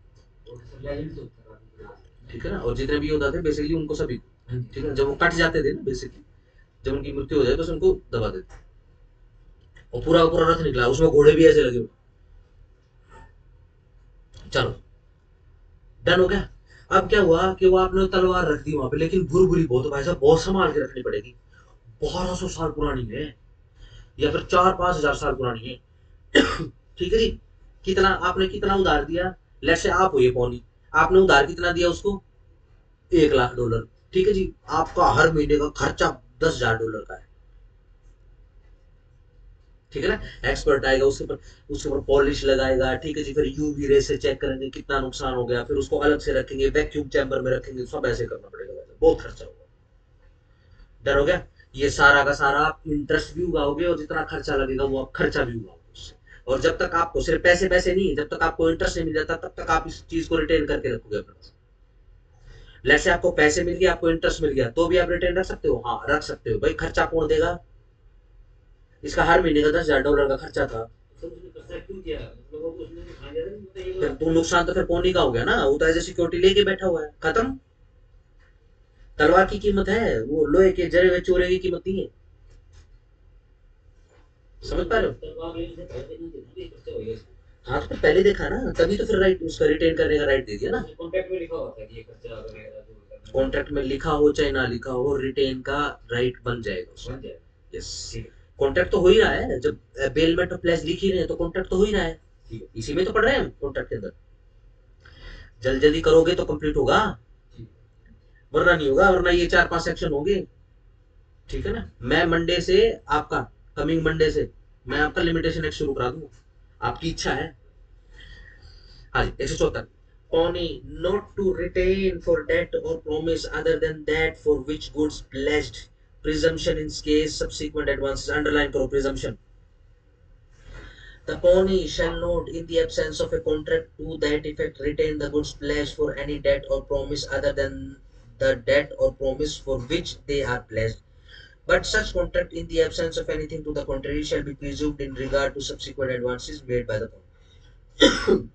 ठीक है ना, और जितने भी योद्धा थे बेसिकली उनको सभी, ठीक है, जब वो कट जाते थे ना बेसिकली, जब उनकी मृत्यु हो जाए तो उनको दबा देते। और पूरा का पूरा रथ निकला, उसमें घोड़े भी ऐसे लगे हुए। चलो डन हो गया। अब क्या हुआ कि वो आपने तलवार रख दी वहां पे, लेकिन बुरबुरी बहुत है भाई साहब, बहुत संभाल के रखनी पड़ेगी। 1200 साल पुरानी है, या फिर 4-5 हजार साल पुरानी है। ठीक है जी। कितना आपने कितना उधार दिया? लेट्स से आप हो ये पौनी, आपने उधार कितना दिया उसको? $1 लाख। ठीक है जी। आपका हर महीने का खर्चा $10,000 का है। ठीक है ना। एक्सपर्ट आएगा उसके ऊपर पॉलिश लगाएगा। ठीक है जी। फिर यूवी रे से चेक करेंगे कितना नुकसान हो गया, फिर उसको अलग से रखेंगे, वैक्यूम चैम्बर में रखेंगे, सब ऐसे करना पड़ेगा, बहुत खर्चा होगा। डर हो गया। ये सारा का सारा आप इंटरेस्ट भी उगाओगे, और जितना खर्चा लगेगा वो आप खर्चा भी उगाओगे उससे। और जब तक आपको सिर्फ पैसे पैसे नहीं, जब तक आपको इंटरेस्ट नहीं मिल जाता, तब तक आप इस चीज को रिटेन करके रखोगे अपने पास। जैसे आपको पैसे मिल गए, आपको इंटरेस्ट मिल गया, तो भी आप रिटेन रख सकते हो, हाँ रख सकते हो भाई। खर्चा कौन देगा? इसका हर महीने का $10,000 का खर्चा था। फिर तो नुकसान तो फिर पोनी का हो गया ना, वो तो एज ए सिक्योरिटी लेके बैठा हुआ है, खत्म। तलवार की कीमत है, वो लोहे के जरे हुए चूरे की कीमत नहीं है। समझ पा रहे हो? हाँ तो फिर पहले देखा ना, तभी तो फिर राइट उसका रिटेन करने का राइट दे दिया ना। कॉन्ट्रैक्ट में लिखा होता है कि ये खर्चा वगैरह, कॉन्ट्रैक्ट में लिखा हो चाहे ना लिखा हो, रिटेन का राइट बन जाएगा उसमें। यस। कॉन्ट्रैक्ट तो हो ही रहा है, जब बेलमेंट ऑफ प्लेस लिख ही रहे हैं तो कॉन्ट्रैक्ट तो हो ही रहा है। इसी में तो पढ़ रहे हैं हम कॉन्ट्रैक्ट के अंदर। जल्दी जल्दी करोगे तो कंप्लीट होगा, वरना नहीं होगा, वरना ये 4-5 सेक्शन होंगे। ठीक है ना। मैं मंडे से आपका, कमिंग मंडे से मैं आपका लिमिटेशन एक्ट शुरू करा दूंगा, आपकी इच्छा है। हाँ जी। 174। Pony not to retain for debt or promise other than that for which goods pledged, presumption in case subsequent advances, underline करो presumption। The pawnee shall not, in the absence of a contract to that effect, retain the goods pledged for any debt or promise other than the debt or promise for which they are pledged. But such contract, in the absence of anything to the contrary, shall be presumed in regard to subsequent advances made by the pawnee।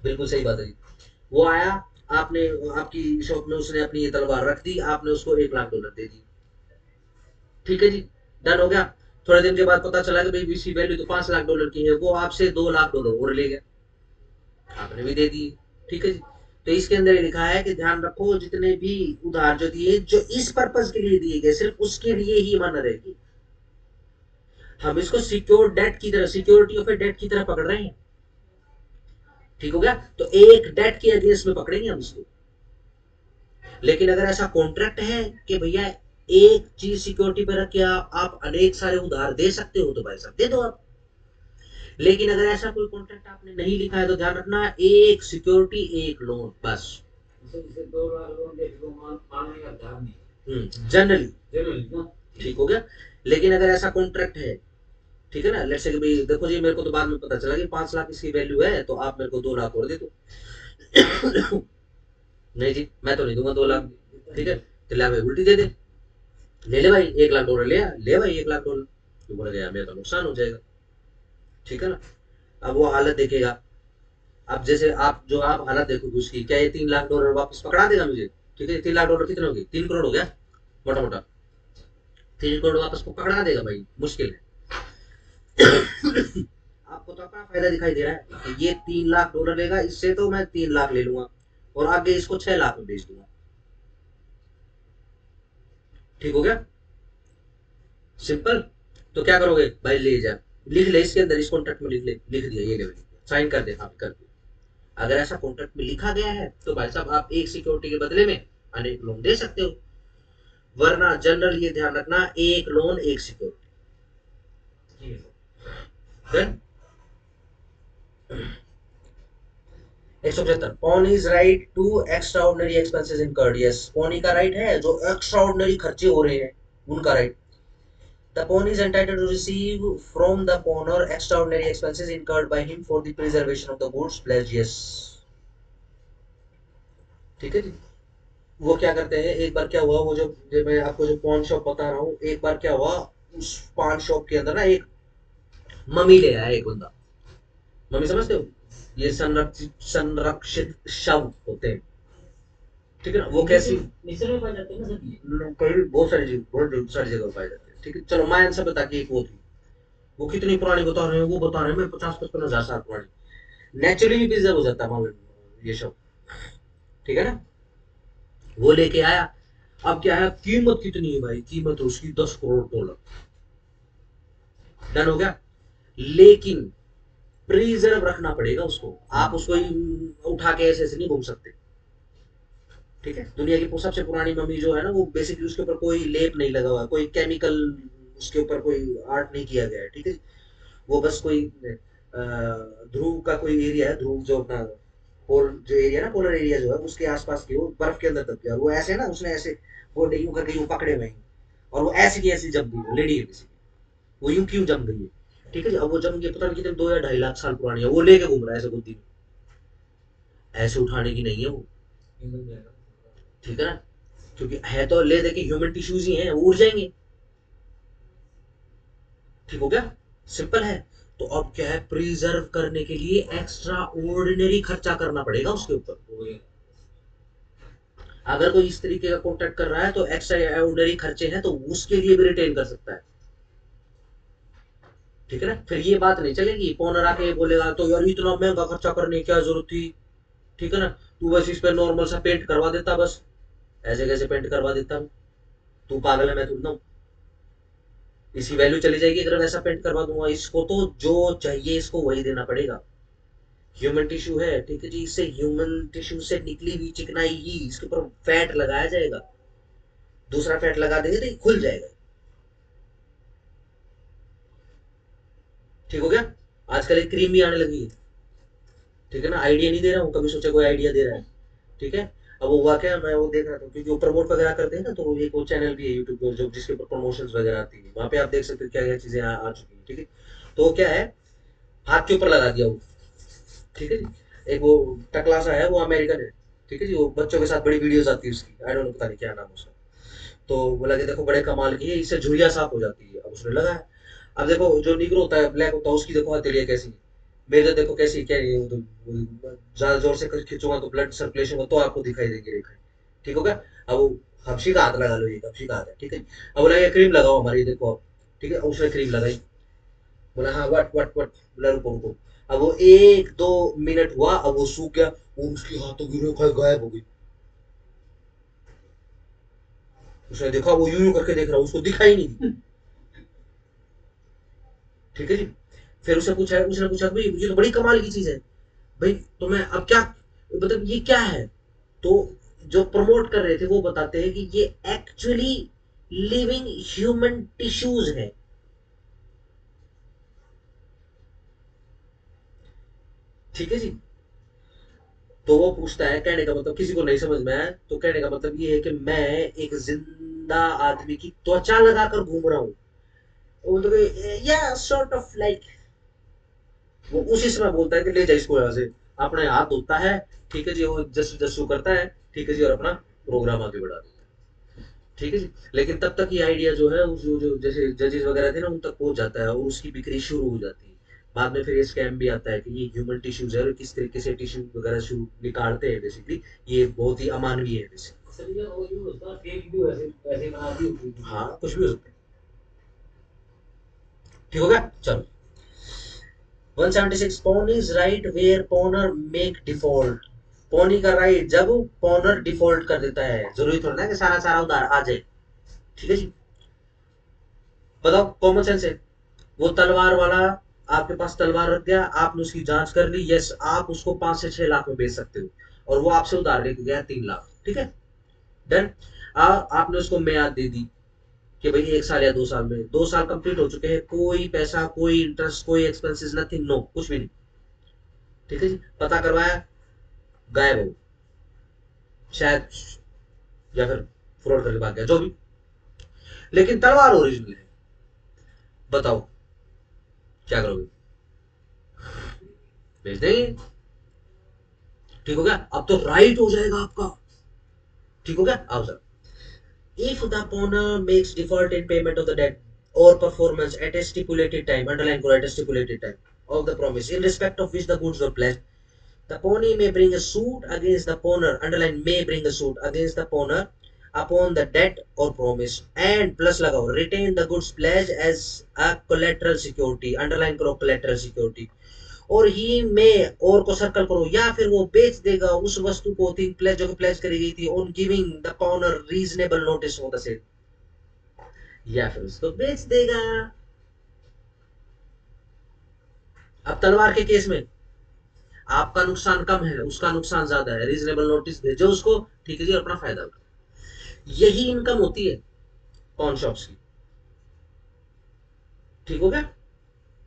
बिल्कुल सही बात है जी। वो आया, आपने आपकी shop में उसने अपनी ये तलवार रख दी, आपने उसको $1 लाख दे दी। ठीक है जी। डन हो गया। थोड़े दिन के बाद पता चला कि भाई इसकी वैल्यू तो $5 लाख की है, वो आपसे $2 लाख और ले गया, आपने भी दे दी। ठीक है जी। तो इसके अंदर लिखा है कि ध्यान रखो, जितने भी उधार जो दिए, जो इस पर्पज के लिए दिए गए, सिर्फ उसके लिए ही माना रहेगी। हम इसको सिक्योर डेट की तरह, सिक्योरिटी ऑफ ए डेट की तरह पकड़ रहे हैं। ठीक हो गया। तो एक डेट के अगेंस्ट में पकड़ेंगे हम इसको। लेकिन अगर ऐसा कॉन्ट्रैक्ट है कि भैया एक चीज सिक्योरिटी पे रख के आप अनेक सारे उधार दे सकते हो, तो भाई साहब दे दो आप। लेकिन अगर ऐसा कोई कॉन्ट्रैक्ट आपने नहीं लिखा है, तो ध्यान रखना, एक सिक्योरिटी एक लोन बस। जनरली। ठीक हो गया। लेकिन अगर ऐसा कॉन्ट्रैक्ट है, ठीक है ना, लेट्स से कि भाई देखो जी, मेरे को तो बाद में पता चला कि 5 लाख इसकी वैल्यू है, तो आप मेरे को 2 लाख और दे दो। नहीं जी, मैं तो नहीं दूंगा 2 लाख। ठीक है। तो ले भाई उल्टी दे दे, ले ले भाई $1 लाख ले ले भाई $1 लाख। तो बोला गया मेरा तो नुकसान हो जाएगा। ठीक है ना। अब वो हालत देखेगा। अब जैसे आप जो आप हालत देखोगे उसकी, क्या ये $3 लाख वापस पकड़ा देगा मुझे? ठीक है। $3 लाख कितने हो गए? 3 करोड़ हो गया, मोटा मोटा। 3 करोड़ वापस को पकड़ा देगा भाई, मुश्किल है। आपको तो अपना फायदा दिखाई दे रहा है कि ये $3 लाख लेगा, इससे तो मैं 3 लाख ले लूंगा, और आगे इसको 6 लाख में बेच दूंगा। ठीक हो गया। सिंपल। तो क्या करोगे भाई, ले जा, लिख ले इसके अंदर, इस कॉन्ट्रैक्ट में लिख ले, लिख दिया ये लेवल, साइन कर दे, हाँ कर दे। अगर ऐसा कॉन्ट्रैक्ट में लिखा गया है, तो भाई साहब आप एक सिक्योरिटी के बदले में अनेक लोन दे सकते हो। वरना जनरल ये ध्यान रखना, एक लोन एक security. 175। Pawn is right to extraordinary expenses incurred. Yes, pawnee का राइट है, जो एक्स्ट्रा ऑर्डिनरी खर्चे हो रहे हैं उनका right. The pawn is entitled to receive from the pawner extraordinary expenses incurred by him for the preservation of the goods pledged. Yes। ठीक है जी। वो क्या करते हैं, एक बार क्या हुआ, वो जो मैं आपको जो पॉन शॉप बता रहा हूँ, एक बार क्या हुआ, उस पान शॉप के अंदर ना एक मम्मी ले आया एक बंदा। मम्मी समझते हो, ये संरक्षित शव होते हैं। ठीक है ना। वो कैसी मिस्र में पाए जाते हैं ना सर, कहीं बहुत सारी जगह, बहुत सारी जगह पाए जाते हैं। ठीक है। चलो मायन सभ्यता की एक वो थी, वो कितनी पुरानी बता रहे हैं, वो बता रहे हैं मैं 50-55 हजार साल पुरानी, नेचुरली प्रिजर्व हो जाता है मान लो ये सब, ठीक है ना। वो लेके आया, अब क्या है, कीमत कितनी है भाई, कीमत उसकी 10 करोड़ डॉलर, डन हो गया। लेकिन प्रिजर्व रखना पड़ेगा उसको, आप उसको उठा के ऐसे ऐसे नहीं घूम सकते, ठीक है। दुनिया की सबसे पुरानी मम्मी जो है ना, वो बेसिकली उसके ऊपर कोई लेप नहीं लगा हुआ, कोई केमिकल उसके ऊपर कोई आर्ट नहीं किया गया है, ठीक है। वो बस कोई ध्रुव का कोई एरिया है, ध्रुव जो अपना पोल जो एरिया ना, पोलर एरिया जो है उसके आसपास की, वो बर्फ के अंदर तक गया, वो ऐसे ना उसने ऐसे वो यूं करके यूं पकड़े हुए हैं, और वो ऐसी की ऐसी जम गई लेडी है किसी की, वो यूं क्यों जम गई है, ठीक है जी। अब वो जम गई पता नहीं कितने 2 या 2.5 लाख साल पुरानी है, वो लेके घूम रहा है ऐसे बुद्धि में, ऐसे उठाने की नहीं है वो, ठीक है ना। क्योंकि है तो ले दे के ह्यूमन टिश्यूज ही हैं, वो उड़ जाएंगे, ठीक हो गया, सिंपल है। तो अब क्या है, प्रिजर्व करने के लिए एक्स्ट्रा ऑर्डिनरी खर्चा करना पड़ेगा उसके ऊपर, अगर कोई इस तरीके का कॉन्ट्रैक्ट कर रहा है तो एक्स्ट्रा ऑर्डिनरी खर्चे हैं तो उसके लिए भी रिटेन कर सकता है, ठीक है ना। फिर ये बात नहीं चलेगी, पॉनर आके बोलेगा तो यार इतना महंगा खर्चा करने की क्या जरूरत थी, ठीक है ना, तू बस इस पे नॉर्मल सा पेंट करवा देता बस, ऐसे कैसे पेंट करवा देता हूँ, तू पागल है मैं थोड़ी ना, इसकी वैल्यू चली जाएगी अगर वैसा पेंट करवा दूंगा, इसको तो जो चाहिए इसको वही देना पड़ेगा। ह्यूमन टिश्यू है, ठीक है जी, इससे ह्यूमन टिश्यू से निकली हुई चिकनाई ही इसके ऊपर फैट लगाया जाएगा, दूसरा फैट लगा देंगे तो ये खुल जाएगा, ठीक हो गया। आजकल एक क्रीम भी आने लगी है, ठीक है ना, आइडिया नहीं दे रहा हूँ, कभी सोचा कोई आइडिया दे रहा है, ठीक है। अब वो हुआ क्या, मैं वो देख रहा था क्योंकि वो प्रमोट वगैरह करते हैं ना, तो एक वो चैनल भी है यूट्यूब पर जो जिसके ऊपर प्रमोशंस वगैरह आती है, वहां पे आप देख सकते हो क्या क्या चीजें आ चुकी है, ठीक है। तो क्या है, हाथ के ऊपर लगा दिया वो, ठीक है जी। एक वो टकला सा है, वो अमेरिकन है, ठीक है जी, वो बच्चों के साथ बड़ी वीडियोस आती है उसकी, आई डोंट नो पता नहीं क्या नाम है उसका। तो बोला कि देखो बड़े कमाल की है, इससे झुर्रियाँ साफ हो जाती है, अब उसने लगाया। अब देखो जो निग्रो होता है, ब्लैक होता है, उसकी देखो हथेलियाँ कैसी है, मेरे तो देखो कैसी क्या है, ज्यादा जोर से खींचूंगा तो ब्लड सर्कुलेशन हो तो आपको दिखाई देंगे रेखा, ठीक होगा। अब वो हफ्शी का हाथ लगा लो, ये हफ्शी का हाथ है, ठीक है। अब बोला ये क्रीम लगाओ हमारी, देखो अब, ठीक है, उसने क्रीम लगाई, बोला हाँ वट वट वट, बोला रुको रुको। अब वो 1-2 मिनट हुआ, अब वो सूख गया, वो उसके हाथों की रेखा गायब हो गई, उसने देखा, वो यूं यूं करके देख रहा, उसको दिखाई नहीं दी, ठीक है जी। फिर उसने पूछा भाई ये तो बड़ी कमाल की चीज है भाई, तो मैं अब क्या, मतलब ये क्या है, तो जो प्रमोट कर रहे थे वो बताते हैं कि ये एक्चुअली लिविंग ह्यूमन टिश्यूज है, ठीक है जी। तो वो पूछता है, कहने का मतलब किसी को नहीं समझ में आया, तो कहने का मतलब ये है कि मैं एक जिंदा आदमी की त्वचा लगाकर घूम रहा हूँ, वो तो या सॉर्ट ऑफ लाइक, वो उसी समय बोलता है कि ले जा इसको यहाँ से, अपने हाथ धोता है, ठीक है जी, वो जस्सू जस्सू करता है, ठीक है जी, और अपना प्रोग्राम आगे बढ़ा देता है, ठीक है जी। लेकिन तब तक ये आइडिया जो है जो जैसे जजेस वगैरह थे ना उन तक पहुंच जाता है और उसकी बिक्री शुरू हो जाती है। बाद में फिर ये स्कैम भी आता है कि ये ह्यूमन टिश्यूज है और किस तरीके से टिश्यू वगैरह शुरू निकालते हैं, बेसिकली ये बहुत ही अमानवीय है बेसिकली। हाँ कुछ भी हो सकता है, ठीक हो गया, चलो। 176 pawn is right where pawner make default, पौनी का राइट जब पॉनर डिफॉल्ट कर देता है, जरूरी थोड़ा ना कि सारा सारा उधार आ जाए, ठीक है जी। बताओ, कॉमन सेंस है, वो तलवार वाला आपके पास तलवार रख गया, आपने उसकी जांच कर ली, यस आप उसको 5 से 6 लाख में बेच सकते हो, और वो आपसे उधार लेके गया 3 लाख, ठीक है, डन। आपने उसको म्याद दे दी कि भाई 1 साल या 2 साल में, 2 साल कंप्लीट हो चुके हैं, कोई पैसा कोई इंटरेस्ट कोई एक्सपेंसिस नथिंग, नो कुछ भी नहीं, ठीक है जी। पता करवाया, गायब हो, शायद, या फिर फ्रॉड करके भाग गया, जो भी, लेकिन तलवार ओरिजिनल है, बताओ क्या करोगे, भेज देंगे, ठीक हो गया। अब तो राइट हो जाएगा आपका, ठीक हो गया, आओ sir. If the pawnbroker makes default in payment of the debt or performance at a stipulated time, underline karo at a stipulated time of the promise, in respect of which the goods were pledged, the pawnee may bring a suit against the pawner, underline may bring a suit against the pawner upon the debt or promise and plus लगाओ retain the goods pledge as a collateral security, underline करो collateral security, और ही में और को circle करो, या फिर वो बेच देगा उस वस्तु को थी प्लेज जो प्लेज करी गई थी on giving the pawnor reasonable notice of the sale, या फिर उसको बेच देगा। अब तलवार के केस में आपका नुकसान कम है, उसका नुकसान ज्यादा है, रीजनेबल नोटिस भेजो उसको, ठीक है जी, अपना फायदा उठाओ। यही इनकम होती है पॉन शॉप्स की। ठीक हो गया,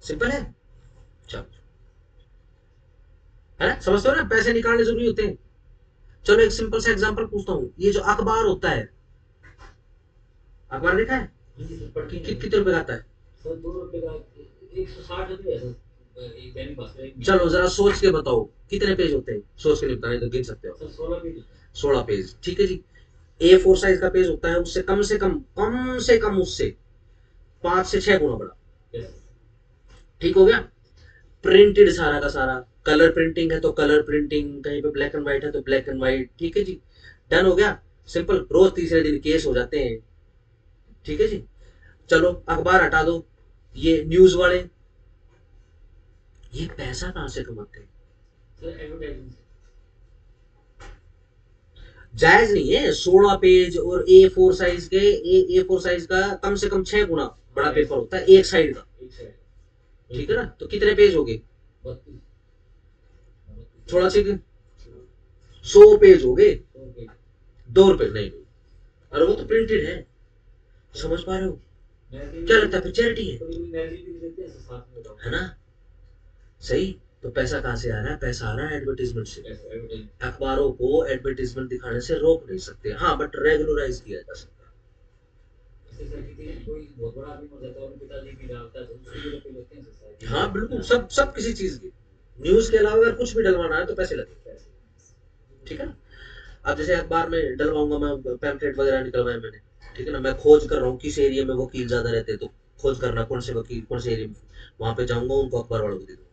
सिंपल है। चलो, है ना, समझते हो ना, पैसे निकालने जरूरी होते हैं। चलो एक सिंपल सा एग्जांपल पूछता हूँ, ये जो अखबार होता है, अखबार देखा है कितने रुपए का आता है? सर 2 रुपए का 160 रुपए है एक दैनिक भास्कर। चलो जरा सोच के बताओ कितने पेज होते हैं, सोच के नहीं बताने तो गिन सकते हो। 16 पेज। 16 पेज, ठीक है जी। A4 साइज का पेज होता है, उससे कम उससे 5 से 6 गुना बड़ा। ठीक हो गया, प्रिंटेड सारा का सारा, कलर प्रिंटिंग है तो कलर प्रिंटिंग, कहीं पे ब्लैक एंड व्हाइट है तो ब्लैक एंड व्हाइट, ठीक है जी, डन हो गया, सिंपल। रोज तीसरे दिन केस हो जाते हैं, ठीक है जी। चलो अखबार हटा दो, ये न्यूज वाले, ये पैसा कहां से कमाते हैं? सर एडवर्टाइजमेंट जायज नहीं है। 16 पेज और A4 साइज के, A4 साइज का कम से कम 6 गुना बड़ा पेपर होता है एक साइड का, ठीक है ना, तो कितने पेज हो गए? थोड़ा सी 100 पेज हो गए, 2 रुपए नहीं, अरे वो तो प्रिंटेड है, समझ पा रहे हो? क्या लगता है फिर चैरिटी है ना? सही। तो पैसा कहां से आ रहा है? पैसा आ रहा है एडवर्टीजमेंट से। अखबारों को एडवर्टीजमेंट दिखाने से रोक नहीं सकते, हाँ, बट रेगुलराइज किया जा सकता है। हाँ बिल्कुल, सब सब किसी चीज की, न्यूज के अलावा अगर कुछ भी डलवाना है तो पैसे लगते, ठीक है ना। अब जैसे अखबार में डलवाऊंगा मैं, पैम्पलेट वगैरह निकलवाए मैंने, ठीक है ना, मैं खोज कर रहा हूँ किस एरिया में वकील ज्यादा रहते हैं, तो खोज करना कौन से वकील कौन से एरिया में, वहां पे जाऊंगा, उनको अखबार वालों को दे दूंगा।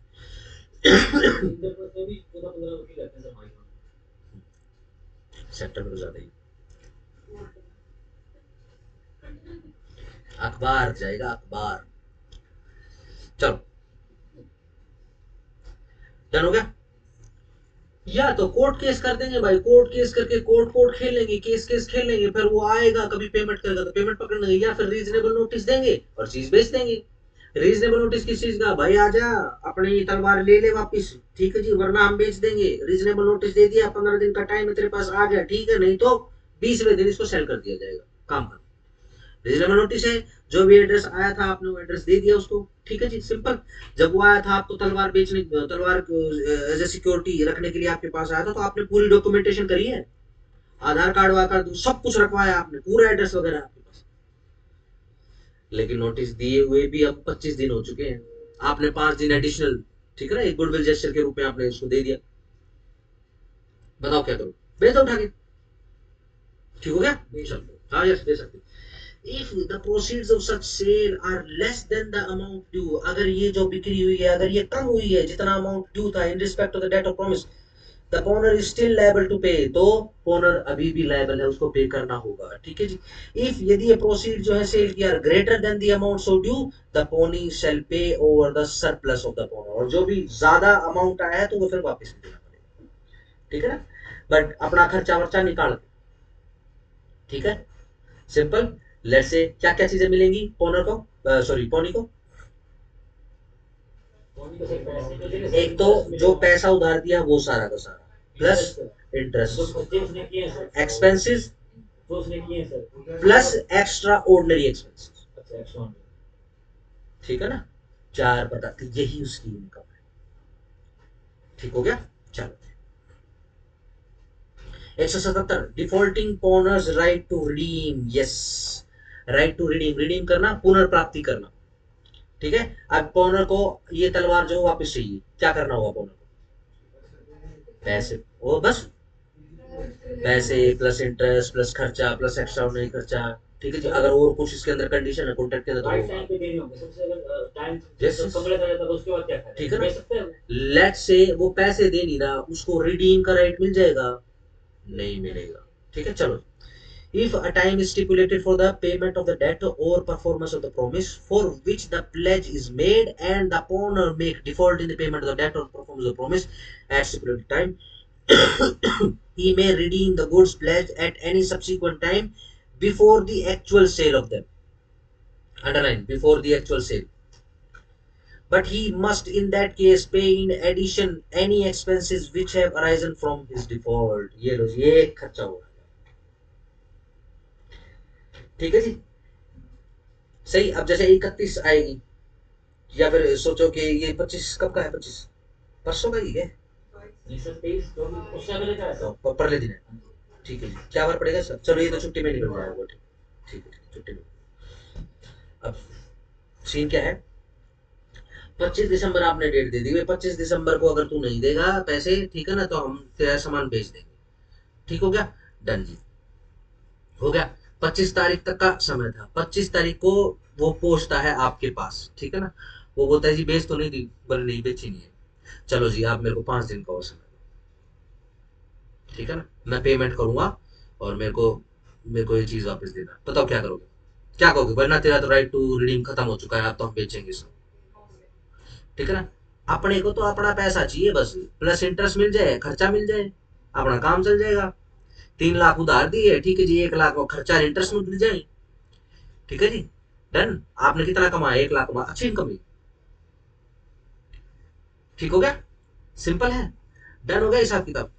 सेक्टर में ज्यादा ही अखबार जाएगा, अखबार। चलो डन हो गया। या तो कोर्ट केस कर देंगे भाई, कोर्ट केस करके कोर्ट कोर्ट खेलेंगे, केस केस खेलेंगे, फिर वो आएगा कभी पेमेंट करेगा तो पेमेंट पकड़ लेंगे, या फिर रीजनेबल नोटिस देंगे और चीज बेच देंगे। रीजनेबल नोटिस किस चीज का? भाई आजा अपनी तलवार ले ले वापिस, ठीक है जी, वरना हम बेच देंगे। रीजनेबल नोटिस दे दिया, 15 दिन का टाइम है तेरे पास, आ गया ठीक है, नहीं तो 20वें दिन इसको सेल कर दिया जाएगा, काम कर। रीजनेबल नोटिस है, जो भी एड्रेस आया था आपने वो एड्रेस दे दिया उसको, ठीक है जी, सिंपल। जब वो आया था आपको तलवार बेचने, तलवार एज ए सिक्योरिटी रखने के लिए आपके पास आया था, तो आपने पूरी डॉक्यूमेंटेशन करी है, आधार कार्ड वाकर सब कुछ रखवाया आपने, पूरा एड्रेस वगैरह आपके पास। लेकिन नोटिस दिए हुए भी अब 25 दिन हो चुके हैं, आपने 5 दिन एडिशनल, ठीक है ना, एक गुडविल जेस्चर के रूप में आपने उसको दे दिया। बताओ क्या करो? भेज दो उठा के, ठीक हो गया। चलो हाँ यस दे सकते। If the proceeds of such sale are less than the amount due, अगर ये जो बिक्री हुई है अगर ये कम हुई है जितना अमाउंट ड्यू था in respect of the debt of promise, the owner is still liable to pay, तो ओनर अभी भी लायबल है, उसको पे करना होगा, ठीक है जी। इफ यदि ये प्रोसीड जो है सेल की are greater than the amount so due, the pawnee shall pay over the surplus of the pawnor, और जो भी ज्यादा अमाउंट आया है तो वो फिर वापस देना पड़ेगा, ठीक है ना, बट अपना खर्चा वर्चा निकाल, ठीक है, सिंपल। लेट्स से क्या क्या चीजें मिलेंगी पोनर को, सॉरी पोनी को? एक तो जो पैसा उधार दिया वो सारा का सारा, plus interest, expenses, plus extra ordinary expenses, ठीक है ना, 4 बता, यही उसकी इनकम है, ठीक हो गया। चलो 177, defaulting pawnor's right to redeem, yes, right to redeem, redeem करना, पुनर्प्राप्ति करना, ठीक है। अब पोनर को ये तलवार जो वापस चाहिए, क्या करना होगा पोनर को? पैसे, वो बस पैसे प्लस इंटरेस्ट प्लस खर्चा प्लस एक्स्ट्रा ऑर्डिनरी खर्चा, ठीक है जी। अगर और कुछ इसके अंदर कंडीशन है कॉन्ट्रैक्ट के अंदर तो ठीक है ना, लेट से वो पैसे दे नहीं रहा, उसको रिडीम का राइट मिल जाएगा? नहीं मिलेगा, ठीक है। चलो if a time is stipulated for the payment of the debt or performance of the promise for which the pledge is made and the pawnbroker make default in the payment of the debt or performance of the promise at stipulated time, he may redeem the goods pledged at any subsequent time before the actual sale of them. Underline, before the actual sale. But he must in that case pay in addition any expenses which have arisen from his default. ये लो जी, ये खर्चा हुआ। ठीक है जी, सही। अब जैसे 31 आएगी, या फिर सोचो कि ये 25 कब का है, 25 परसों का ही है, परले दिन है। ठीक है जी, क्या बार पड़ेगा सर? चलो ये तो छुट्टी में निकल जाएगा। ठीक है, छुट्टी में। अब सीन क्या है, 25 दिसंबर आपने डेट दे दी, 25 दिसंबर को अगर तू नहीं देगा पैसे, ठीक है ना, तो हम तेरा सामान बेच देंगे। ठीक हो गया, डन जी, हो गया। 25 तारीख तक का समय था, 25 तारीख को वो पहुंचता है आपके पास, ठीक है ना। वो बोलता है जी बेच तो नहीं दी, बोले नहीं बेची नहीं है। चलो जी, आप मेरे को 5 दिन का और समय दो, ठीक है ना, मैं पेमेंट करूंगा और मेरे को ये चीज वापस देना। बताओ क्या करोगे, क्या कहोगे? वरना तेरा तो राइट टू रिडीम खत्म हो चुका है, अब तो हम बेचेंगे सब, ठीक है ना। अपने को तो अपना पैसा चाहिए बस, प्लस इंटरेस्ट मिल जाए, खर्चा मिल जाए, अपना काम चल जाएगा। 3 लाख उधार दिए, ठीक है जी, 1 लाख वो खर्चा इंटरेस्ट में मिल जाए, ठीक है जी, डन। आपने कितना कमाया? 1 लाख कमाया, अच्छी इनकम है। ठीक हो गया, सिंपल है, डन हो गया हिसाब किताब।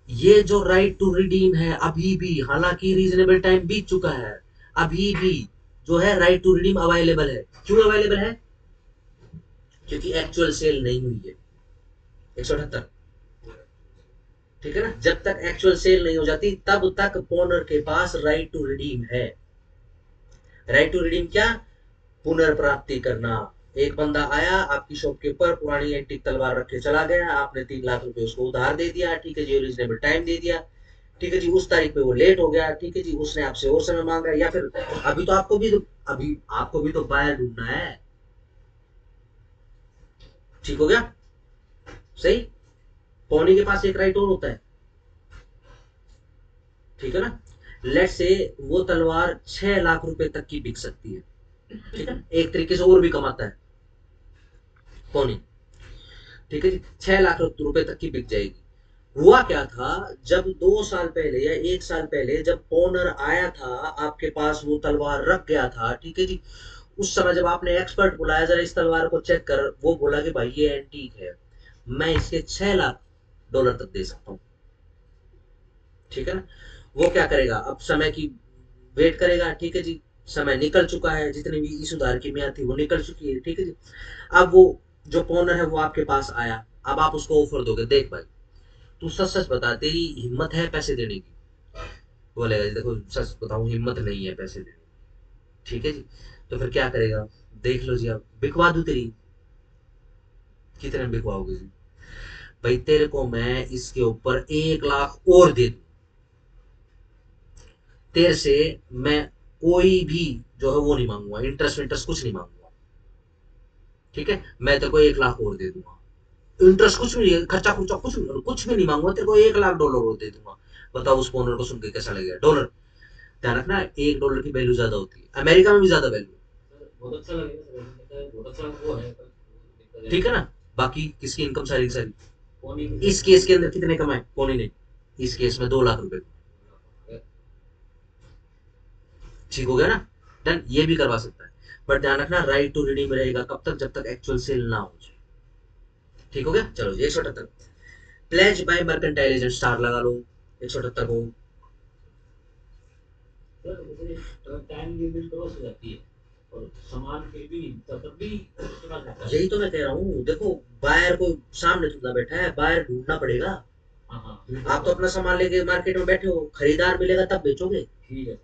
ये जो राइट टू रिडीम है अभी भी, हालांकि रीजनेबल टाइम बीत चुका है, अभी भी जो है राइट टू रिडीम अवेलेबल है। क्यों अवेलेबल है? क्योंकि एक्चुअल सेल नहीं हुई है। 178, ठीक है ना। जब तक एक्चुअल सेल नहीं हो जाती तब तक ओनर के पास राइट टू रिडीम है। राइट टू रिडीम क्या? पुनर्प्राप्ति करना। एक बंदा आया आपकी शॉप के ऊपर, पुरानी एंटीक तलवार रख के चला गया, आपने 3 लाख रुपए उसको उधार दे दिया, ठीक है जी, रीजनेबल टाइम दे दिया, ठीक है जी, उस तारीख पे वो लेट हो गया, ठीक है जी, उसने आपसे और समय मांगा, या फिर अभी आपको भी तो बायर ढूंढना है। ठीक हो गया, सही। पौनी के पास एक राइट और होता है, ठीक है ना। लेट से वो तलवार 6 लाख रुपए तक की बिक सकती है, ठीक है, एक तरीके से और भी कमाता है पौनी, ठीक है जी, 6 लाख रुपए तक की बिक जाएगी। हुआ क्या था, जब 2 साल पहले या 1 साल पहले जब ओनर आया था आपके पास, वो तलवार रख गया था, ठीक है जी, उस समय जब आपने एक्सपर्ट बुलाया, जरा इस तलवार को चेक कर, वो बोला कि भाई ये एंटीक है, मैं इसके $6 लाख तक दे सकता हूँ, ठीक है ना। वो क्या करेगा, अब समय की वेट करेगा, ठीक है जी, समय निकल चुका है, जितनी भी इस उधार की म्याद थी वो निकल चुकी है, ठीक है जी। अब वो जो ओनर है वो आपके पास आया, अब आप उसको ऑफर दोगे, देख भाई तू सच सच बता, तेरी हिम्मत है पैसे देने की? बोलेगा जी देखो सच बताऊं, हिम्मत नहीं है पैसे देने की, ठीक है जी। तो फिर क्या करेगा, देख लो जी, आप बिकवा दू तेरी। कितने में बिकवाओगे जी? भाई तेरे को मैं इसके ऊपर 1 लाख और दे दूं, तेरे से मैं कोई भी जो है वो नहीं मांगूंगा, इंटरेस्ट इंटरेस्ट कुछ नहीं मांगूंगा, ठीक है, मैं तेरे को 1 लाख और दे दूंगा, इंटरेस्ट कुछ भी नहीं, खर्चा खुर्चा कुछ भी नहीं मांगूंगा, तेरे को $1 लाख और दे दूंगा। बताओ उस ओनर को सुन के कैसा लगेगा? डॉलर, ध्यान रखना, $1 की वैल्यू ज्यादा होती है, अमेरिका में भी ज्यादा वैल्यू है, बहुत अच्छा लगेगा सर, बहुत अच्छा वो है, ठीक है ना। बाकी किसकी इनकम सारी की सारी, इस केस के अंदर कितने कमाए पोनी ने? इस केस में 2 लाख रुपए, ठीक हो गया ना, डन। ये भी करवा सकता है, बट ध्यान रखना राइट टू रिडीम रहेगा कब तक? जब तक एक्चुअल सेल ना हो जाए, ठीक हो गया। चलो जी, 178, pledge by mercantile agent, star लगा लो 178 को। टाइम लिमिट क्रॉस हो जाती है और सामान फिर भी तब भी यही तो मैं कह रहा हूँ, देखो बायर को सामने धुंधला बैठा है, बायर ढूंढना पड़ेगा। आप तो अपना सामान लेके मार्केट में बैठे हो, खरीदार मिलेगा तब बेचोगे, ठीक है,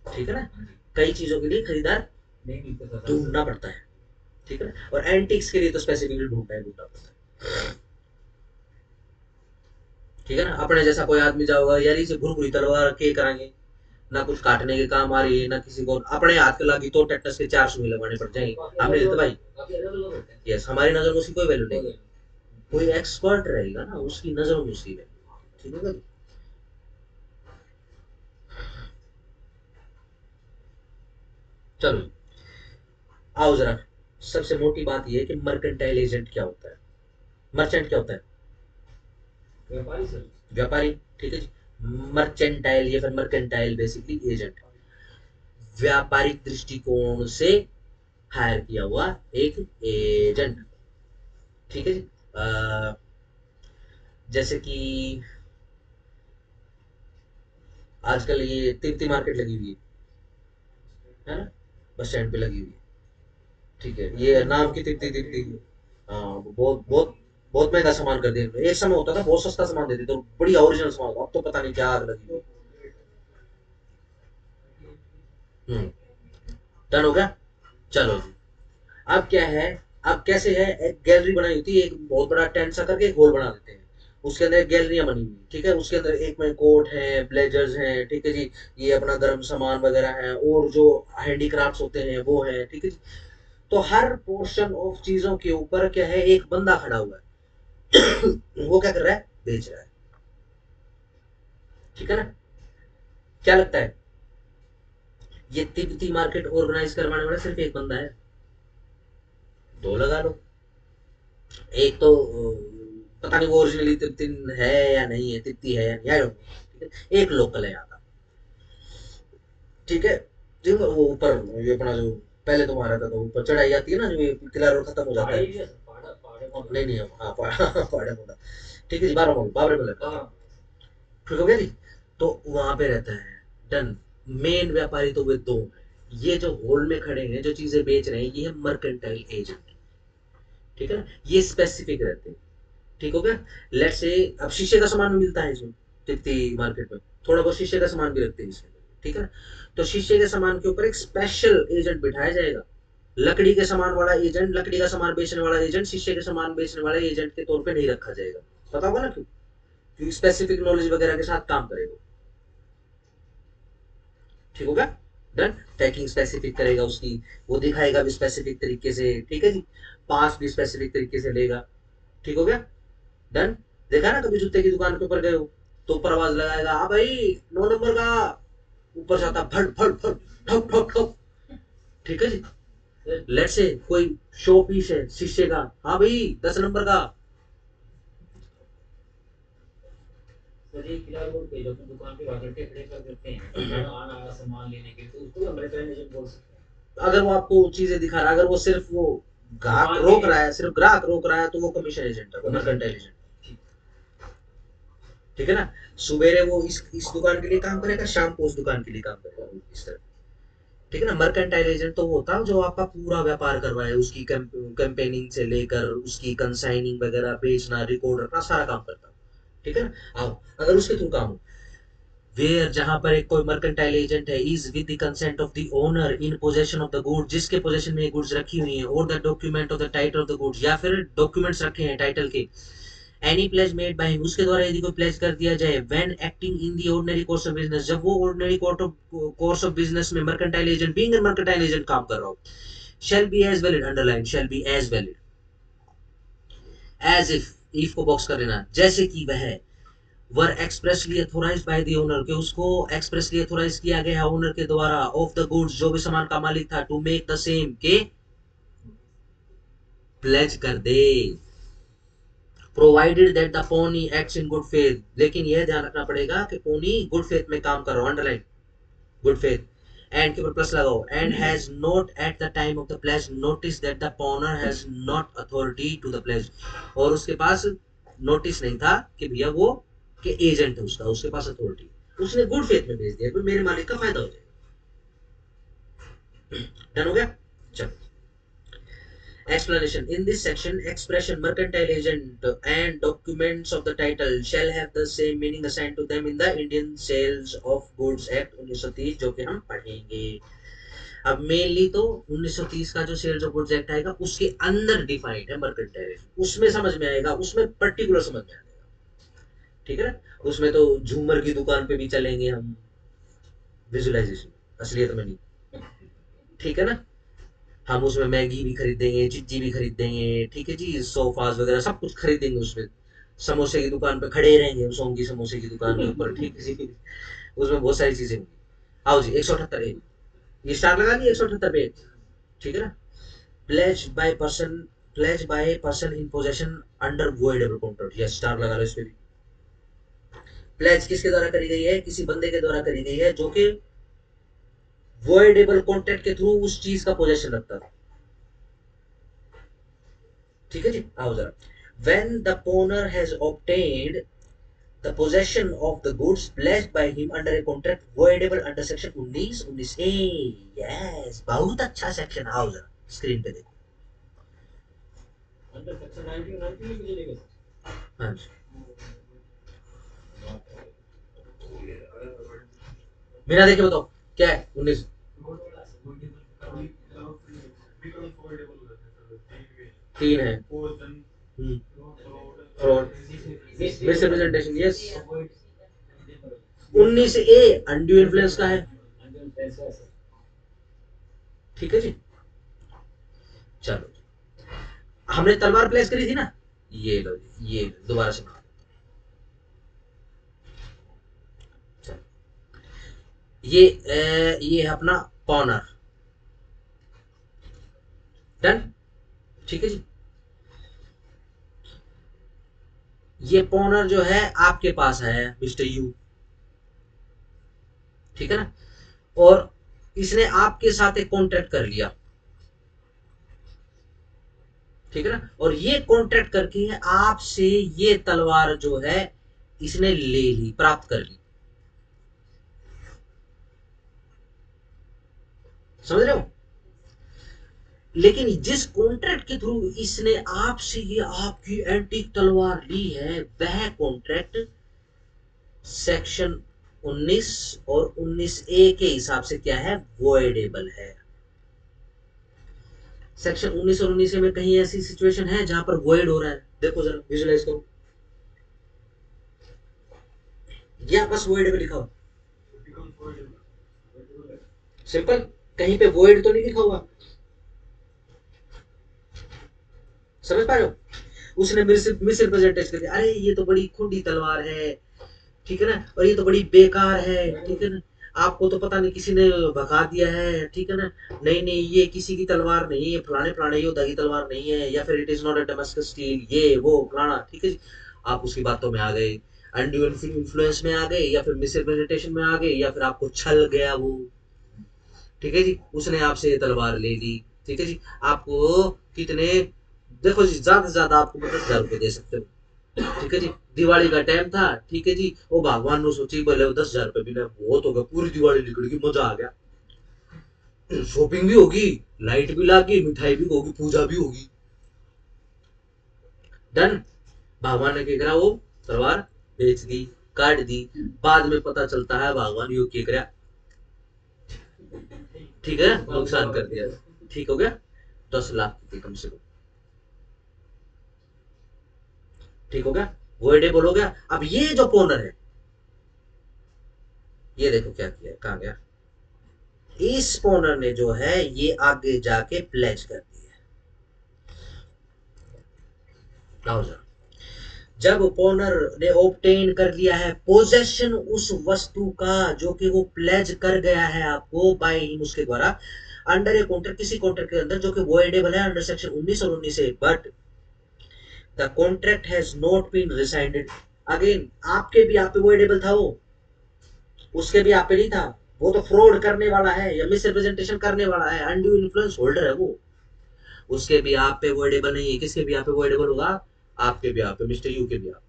ठीक है ना। कई चीजों के लिए खरीदार ढूंढना पड़ता है, ठीक है ना, और एंटिक्स के लिए तो स्पेसिफिकली ढूंढना पड़ता है, ठीक है ना। अपने जैसा कोई आदमी जाओगा यार इसे भुरभुरी तलवार के कराएंगे, ना कुछ काटने के काम आ रही है, ना किसी को अपने हाथ के लगी तो टेटस के 4 सुई लगवाने पड़ जाएंगे, हमने देते भाई। यस, हमारी नजर में उसकी कोई वैल्यू नहीं है, कोई एक्सपर्ट रहेगा ना उसकी नजरों में उसकी वैल्यू, ठीक है। चलो आओ जरा, सबसे मोटी बात यह है कि मर्केंटाइल एजेंट क्या होता है। मर्चेंट क्या होता है? व्यापारी सर। व्यापारी, ठीक है जी। मर्चेंटाइल या फिर मर्केंटाइल बेसिकली एजेंट, व्यापारिक दृष्टिकोण से हायर किया हुआ एक एजेंट, ठीक है जी। जैसे कि आजकल ये तिब्बती मार्केट लगी हुई है ना, बस स्टैंड पे लगी हुई है, ठीक है, ये नाम की तिब्बती तिब्बती। हाँ, वो बहुत बहुत बहुत महंगा सामान कर दिया। एक समय होता था बहुत सस्ता सामान देते थे, तो बढ़िया ओरिजिनल सामान होता, अब तो पता नहीं क्या आग लगी हुई। हम्म, डन हो गया। चलो जी, अब क्या है, अब कैसे है, एक गैलरी बनाई होती है, एक बहुत बड़ा टेंट सा करके एक हॉल बना देते हैं, उसके अंदर गैलरियां बनी हुई, ठीक है, उसके अंदर एक में कोट है, ब्लेजर्स हैं, ठीक है जी, ये अपना गर्म सामान वगैरह है, और जो हैंडीक्राफ्ट्स होते हैं वो है, ठीक है जी। तो हर पोर्शन ऑफ चीजों के ऊपर क्या है, एक बंदा खड़ा हुआ है वो क्या कर रहा है, बेच रहा है, ठीक है ना। क्या लगता है, ये तिब्बती मार्केट ऑर्गेनाइज करवाने वाला सिर्फ एक बंदा है? दो लगा लो। एक तो पता नहीं वो ओरिजिनली तिब्बती है या नहीं है, तिब्बती है या नहीं, I don't know, ठीक है? एक लोकल है यहाँ का, ठीक है जी। वो ऊपर ये अपना जो पहले तो वहां रहता था, ऊपर चढ़ाई आती है ना, जो ये किला रोड खत्म हो जाता है। नहीं नहीं, हाँ पहाड़ा मोड़ा, ठीक है जी, बारह मोड़ बाबरे में लगता है, ठीक हो गया जी। तो वहां पे रहता है, डन। मेन व्यापारी तो वे दो हैं, ये जो हॉल में खड़े हैं जो चीजें बेच रहे हैं ये है मर्केंटाइल एजेंट, ठीक है ना, ये स्पेसिफिक रहते हैं, ठीक हो गया। लेट से अब शीशे का सामान भी मिलता है इसमें, तिब्बती मार्केट में थोड़ा बहुत शीशे का सामान भी रखते हैं इसमें, ठीक है ना। तो शीशे के सामान के ऊपर एक स्पेशल एजेंट बिठाया जाएगा, लकड़ी के सामान वाला एजेंट, लकड़ी का सामान बेचने वाला एजेंट शीशे के सामान बेचने वाले एजेंट के तौर पे नहीं रखा जाएगा। पता होगा ना क्यों, क्योंकि स्पेसिफिक नॉलेज वगैरह के साथ काम करेगा, ठीक होगा, डन। पैकिंग स्पेसिफिक करेगा उसकी, वो दिखाएगा भी स्पेसिफिक तरीके से, ठीक है जी, पास भी स्पेसिफिक तरीके से लेगा, ठीक हो गया, डन। देखा ना कभी जूते की दुकान के ऊपर गए हो तो ऊपर आवाज लगाएगा, हाँ भाई 9 नंबर का, ऊपर से आता फट फट फट, ठप ठप ठप, ठीक है जी। लेट से कोई शो पीस है शीशे का, हाँ भाई 10 नंबर का। सर ये किला रोड पे जो अपनी दुकान पे आकर के खड़े कर देते हैं आना सामान लेने के लिए, तो उसको हम रिटर्न बोल सकते हैं। अगर वो आपको चीजें दिखा रहा है, अगर वो सिर्फ वो ग्राहक रोक रहा है, सिर्फ ग्राहक रोक रहा है, तो वो कमीशन एजेंट है, वो मर्केंटाइल एजेंट, ठीक है ना। सुबेरे वो इस दुकान के लिए काम करेगा, शाम को उस दुकान के लिए काम करेगा, इस तरह, ठीक है ना। मर्केंटाइल एजेंट तो वो होता है जो आपका पूरा व्यापार करवाए, उसकी कैंपेनिंग से लेकर उसकी कंसाइनिंग वगैरह, बेचना, रिकॉर्ड रखना, सारा काम करता है, ठीक है ना। आओ, अगर उसके थ्रू काम हो, वेयर जहां पर एक कोई मर्केंटाइल एजेंट है, is with the consent of the owner in possession of the goods, जिसके पोजेशन में ये गुड्स रखी हुई हैं, और the document of the title of the goods, या फिर डॉक्यूमेंट्स रखे हैं टाइटल के, any pledge made by him, उसके द्वारा यदि कोई प्लेज कर दिया जाए, when acting in the ordinary course of business, जब वो ऑर्डिनरी कोर्स ऑफ बिजनेस में mercantile agent, being a mercantile agent काम कर रहा हो, shall be as valid, underline shall be as valid as if को बॉक्स कर लेना, जैसे कि वह were expressly authorised by the owner, के उसको एक्सप्रेसली अथोराइज किया गया है ओनर के द्वारा, ऑफ द गुड्स, जो भी सामान का मालिक था, टू मेक द सेम, के प्लेज कर दे, provided that the pawnee acts in good faith, लेकिन यह ध्यान रखना पड़ेगा कि पोनी गुड फेथ में काम कर रहा हो, अंडरलाइन गुड फेथ, एंड के ऊपर प्लस लगाओ, and has not at the time of the pledge notice that the pawnor has not authority to the pledge, और उसके पास नोटिस नहीं था कि भैया वो के एजेंट है उसका, उसके पास अथॉरिटी, उसने गुड फेथ में भेज दिया, तो मेरे मालिक का फायदा हो जाएगा, डन हो गया। चलो explanation in this section, expression mercantile agent and documents of the title shall have the same meaning assigned to them in the Indian Sales of Goods Act 1930, जो कि हम पढ़ेंगे। अब मेनली तो 1930 का जो सेल्स ऑफ गुड्स एक्ट आएगा उसके अंदर डिफाइंड है मर्केंटाइल, उसमें समझ में आएगा, उसमें पर्टिकुलर समझ में आएगा, ठीक है ना। उसमें तो झूमर की दुकान पे भी चलेंगे हम, विजुअलाइजेशन, असलियत में नहीं, ठीक है ना। हम उसमें मैगी भी खरीदेंगे, चिज्जी भी खरीदेंगे, ठीक है जी, सोफाज वगैरह सब कुछ खरीदेंगे उसमें, समोसे की दुकान पे खड़े रहेंगे, सोंगी समोसे की दुकान के ऊपर, ठीक है जी, उसमें बहुत सारी चीजें होंगी। आओ जी 178 है, ये स्टार लगा दिया 178 पे, ठीक है ना। Pledge by person, pledge by person in possession under voidable contract, yes star लगा लो इस पे भी। प्लेज किसके द्वारा करी गई है, किसी बंदे के द्वारा करी गई है जो कि वोइडेबल कॉन्ट्रैक्ट के थ्रू उस चीज का पोजेशन रखता था, ठीक है जी। आओ जरा, when the owner has obtained the possession of the goods pledged by him under a contract voidable under section 19 A, yes बहुत अच्छा सेक्शन। आओ जरा स्क्रीन पे देखो, अंडर सेक्शन 19 में मिलेगा। हाँ जी, बिना देखे बताओ क्या है 19, तीन है, फ्रॉड, मिसरिप्रेजेंटेशन, यस। 19 ए अनड्यू इन्फ्लुएंस का है, ठीक है जी। चलो, हमने तलवार प्लेस करी थी ना, ये लो ये दोबारा से बना, ये है अपना पॉनर, डन, ठीक है जी। ये पॉनर जो है आपके पास है मिस्टर यू, ठीक है ना, और इसने आपके साथ एक कॉन्ट्रैक्ट कर लिया, ठीक है ना, और ये कॉन्ट्रैक्ट करके आपसे ये तलवार जो है इसने ले ली, प्राप्त कर ली, समझ रहे हो। लेकिन जिस कॉन्ट्रैक्ट के थ्रू इसने आपसे ये आपकी एंटीक तलवार ली है, वह कॉन्ट्रैक्ट सेक्शन 19 और 19 ए के हिसाब से क्या है, वॉइडेबल है। सेक्शन 19 और 19 में कहीं ऐसी सिचुएशन है जहां पर वॉइड हो रहा है, देखो जरा विजुलाइज करो, या बस वॉइडेबल लिखा हुआ, सिंपल, कहीं पे वॉइड तो नहीं लिखा हुआ, समझ पा रहे हो। उसने मिस रिप्रेजेंटेशन कर दिया, अरे ये तो बड़ी खुंडी तलवार है, ठीक है ना, और ये तो बड़ी बेकार है, ठीक है ना, आपको तो पता नहीं किसी ने भगा दिया है, ठीक है ना, नहीं नहीं ये किसी की तलवार नहीं है, फलाने फलाने योद्धा की तलवार नहीं है, या फिर it is not a Damascus steel, ये वो फलाना, ठीक है जी। आप उसकी बातों में आ गए, अनड्यू इन्फ्लुएंस में आ गए, या फिर मिस रिप्रेजेंटेशन में आ गए, या फिर आपको छल गया वो, ठीक है जी, उसने आपसे तलवार ले ली, ठीक है जी। आपको कितने, देखो जी, ज्यादा से ज्यादा आपको 10,000 रुपए दे सकते हो, ठीक है जी। दिवाली का टाइम था, ठीक है जी, वो भगवान ने सोची बोले 10,000 रुपए मिले, बहुत हो गया, पूरी दिवाली निकल गई, मजा आ गया, शॉपिंग भी होगी, लाइट भी लागी, मिठाई भी होगी, पूजा भी होगी, डन। भगवान ने क्या करा, वो तलवार बेच दी, काट दी, बाद में पता चलता है भगवान यू क्या करा, ठीक है, नुकसान कर दिया, ठीक हो गया, 10 लाख की कम से कम, ठीक हो गया, वोइडेबल हो गया। अब ये जो पोनर है, ये देखो क्या किया, कहां गया, इस पोनर ने जो है ये आगे जाके प्लेज कर दिया, आओ जरा, जब ओनर ने ऑब्टेन कर लिया है पोजेशन उस वस्तु का जो कि वो प्लेज कर गया है आपको बाय हिम, उसके द्वारा, अंडर ए कॉन्ट्रैक्ट, किसी कॉन्ट्रैक्ट के अंदर जो कि वॉइडेबल है अंडर सेक्शन 19 और 19 ए, but the contract has not been rescinded, again आपके भी आप पे वॉइडेबल था वो, उसके भी आप पे नहीं था, वो तो फ्रॉड करने वाला है या मिस रिप्रेजेंटेशन करने वाला है, अनड्यू इन्फ्लुएंस होल्डर है वो, उसके भी आप पे वॉइडेबल नहीं है, किसके भी आप पे वॉइडेबल होगा, आपके भी आप पे, मिस्टर यू के भी आप,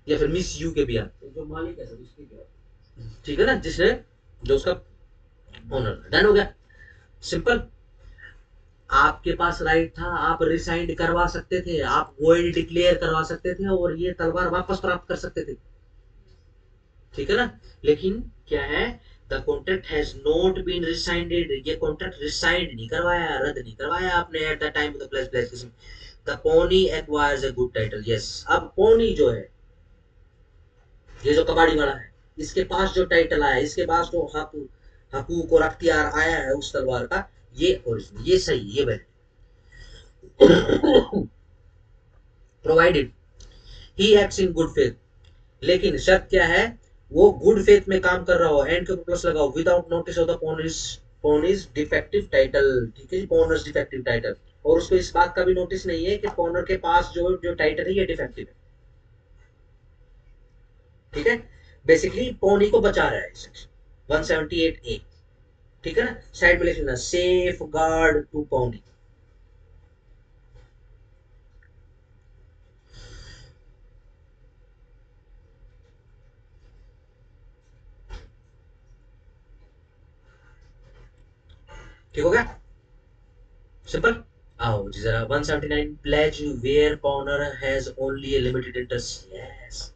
या फिर मिस यू के भी आप, जो मालिक है सब उसके भी आप, ठीक है ना, जिसने, जो उसका ओनर, डन हो गया, सिंपल। आपके पास राइट था, आप रिसाइंड करवा सकते थे, आप वॉइड डिक्लेयर करवा सकते थे और ये तलवार वापस प्राप्त कर सकते थे, ठीक है ना। लेकिन क्या है, the contract has not been rescinded, ये कॉन्ट्रैक्ट रिसाइंड नहीं करवाया, रद्द नहीं करवाया आपने at the time of the pledge, the pawnee acquires a good title, yes. अब पोनी जो है, ये जो कबाड़ी वाला है, इसके पास जो टाइटल आया, इसके पास जो हक, हकूक और अख्तियार आया है उस तलवार का, ये ओरिजिनल, ये सही, ये valid, provided he acts in good faith, लेकिन शर्त क्या है, वो गुड फेथ में काम कर रहा हो, एंड के ऊपर प्लस लगाओ, without notice of the pawnee's pawn is defective title, ठीक है जी, पॉनर्स डिफेक्टिव टाइटल। और उसको इस बात का भी नोटिस नहीं है कि पॉनर के पास जो जो टाइटल है ये डिफेक्टिव है, ठीक है। बेसिकली पॉनी को बचा रहा है सेक्शन 178 ए, ठीक है ना। साइड में लिख लेना सेफ गार्ड टू पॉनी। ठीक हो गया, सिंपल। आओ जी जरा 179 pledge where pawnor has only a limited interest, yes.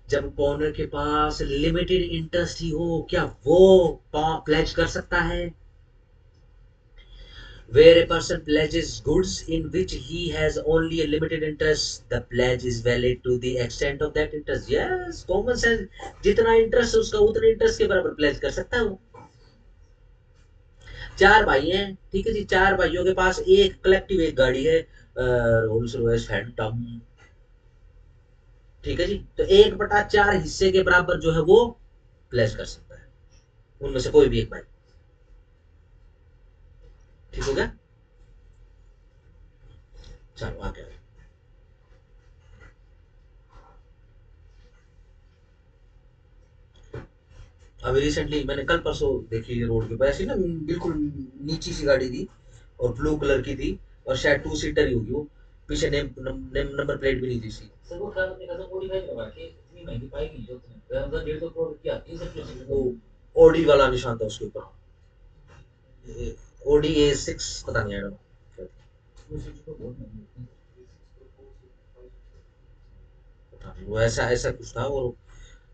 जब पॉनर के पास लिमिटेड इंटरेस्ट ही हो, क्या वो प्लेज कर सकता है? Where a person pledges goods in which he has only a limited interest, the pledge is valid to the extent of that interest. Yes, common sense। जितना interest है उसका उतने इंटरेस्ट के बराबर प्लेज कर सकता है वो। चार भाई हैं, ठीक है जी, चार भाइयों के पास एक कलेक्टिव एक गाड़ी है, रोल्स रॉयस फैंटम, ठीक है जी। तो 1/4 हिस्से के बराबर जो है वो प्लेज कर सकता है उनमें से कोई भी एक भाई। ठीक हो गया, चलो आगे। अभी रिसेंटली मैंने कल परसों देखी रोड के ऊपर ऐसी ना, बिल्कुल नीची सी गाड़ी थी और ब्लू कलर की थी, और शायद 2 सीटर ही होगी वो। पीछे नंबर प्लेट भी नहीं थी इसकी। सर वो क्या आपने कहा मॉडिफाई करवा के इतनी महंगी पाएगी जो तुमने मतलब 1.5 करोड़ की आती है सर प्लेस्टिक वो ओडी वाला निशान था उसके ऊपर, ओडी A6 पता नहीं आया। वो चीज तो बहुत महंगी होती है। पता नहीं वो ऐसा ऐसा कुछ था। और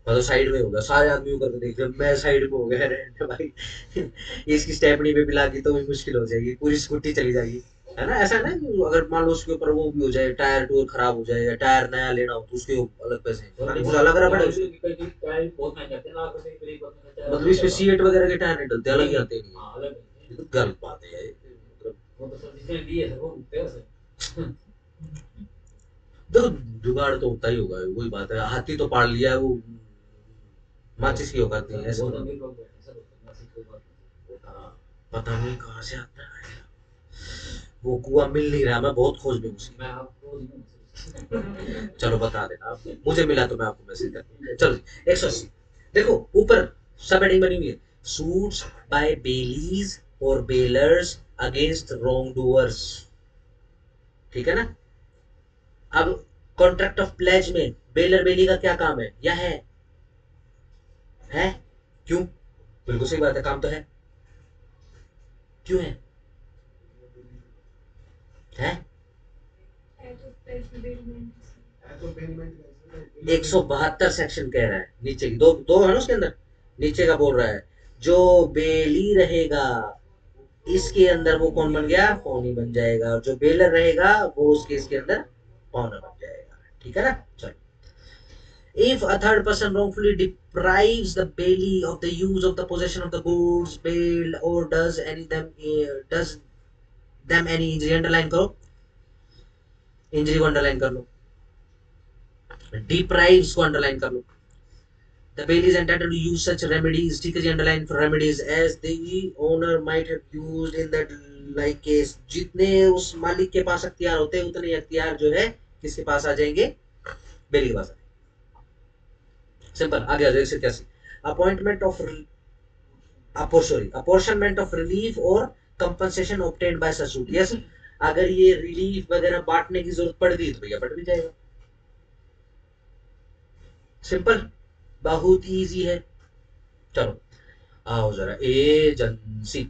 मतलब साइड में हो गया, सारे आदमी ऊपर करके देख रहे, मैं साइड में हो गया अरे भाई इसकी स्टेपनी पे भी लागी तो भी मुश्किल हो जाएगी, पूरी स्कूटी चली जाएगी, है ना। ऐसा है ना कि अगर मान लो उसके ऊपर वो भी हो जाए, टायर टूर खराब हो जाए या टायर नया लेना हो तो उसके अलग पैसे हैं। पता नहीं कुछ अलग करा पड़ा है उसको। टायर बहुत महंगे आते हैं लाख रुपए के करीब अपने टायर मतलब अलग इसमें चलवा। सीट वगैरह के टायर नहीं डलते, अलग ही आते हैं ये। हाँ अलग है। ये तो गलत बात है ये, मतलब वो तो सर जिसने ली है सर वो भुगतेगा सर। देखो जुगाड़ तो होता ही होगा, वही बात है, हाथी तो पाल लिया है वो, माचिस की औकात नहीं है ऐसे बहुत तो। अमीर लोग बैठे सर उसमें ऐसी कोई बात नहीं। हाँ, पता नहीं कहाँ से आता है वो कुआं, मिल नहीं रहा, मैं बहुत खोज में हूँ। मैं आपको नहीं सर। चलो बता देना आप, मुझे मिला तो मैं आपको मैसेज कर। चलो 180, देखो ऊपर सब हेडिंग बनी हुई है, सूट्स बाय बेलीज और बेलर्स अगेंस्ट रॉन्ग डूअर्स, ठीक है ना। अब कॉन्ट्रैक्ट ऑफ प्लेज में बेलर बेली का क्या काम है, या है क्यों? बिल्कुल सही बात है, काम तो है, क्यों है 172 सेक्शन कह रहा है, नीचे की दो दो है ना उसके अंदर, नीचे का बोल रहा है जो बेली रहेगा इसके अंदर वो कौन बन गया, पौनी बन जाएगा, और जो बेलर रहेगा वो उसके इसके अंदर पौना बन जाएगा, ठीक है ना। चलो, if a third person wrongfully deprives the bailee of the use of the possession of the goods bailed or does them any injury, underline करो, इंजरी को अंडरलाइन कर लो, deprives को अंडरलाइन कर लो। The bail is entitled to use such remedies, ठीक है जी, underline for remedies as the owner might have used in that like case। जितने उस मालिक के पास अख्तियार होते हैं उतने अख्तियार जो है किसके पास आ जाएंगे, बेली के पास। सिंपल, आगे आ जाए 181, appointment of apportionment of relief और compensation obtained by such suit, yes. अगर ये रिलीफ वगैरह बांटने की जरूरत पड़ गई तो भैया बट भी जाएगा, सिंपल, बहुत इजी है। चलो आओ जरा एजेंसी,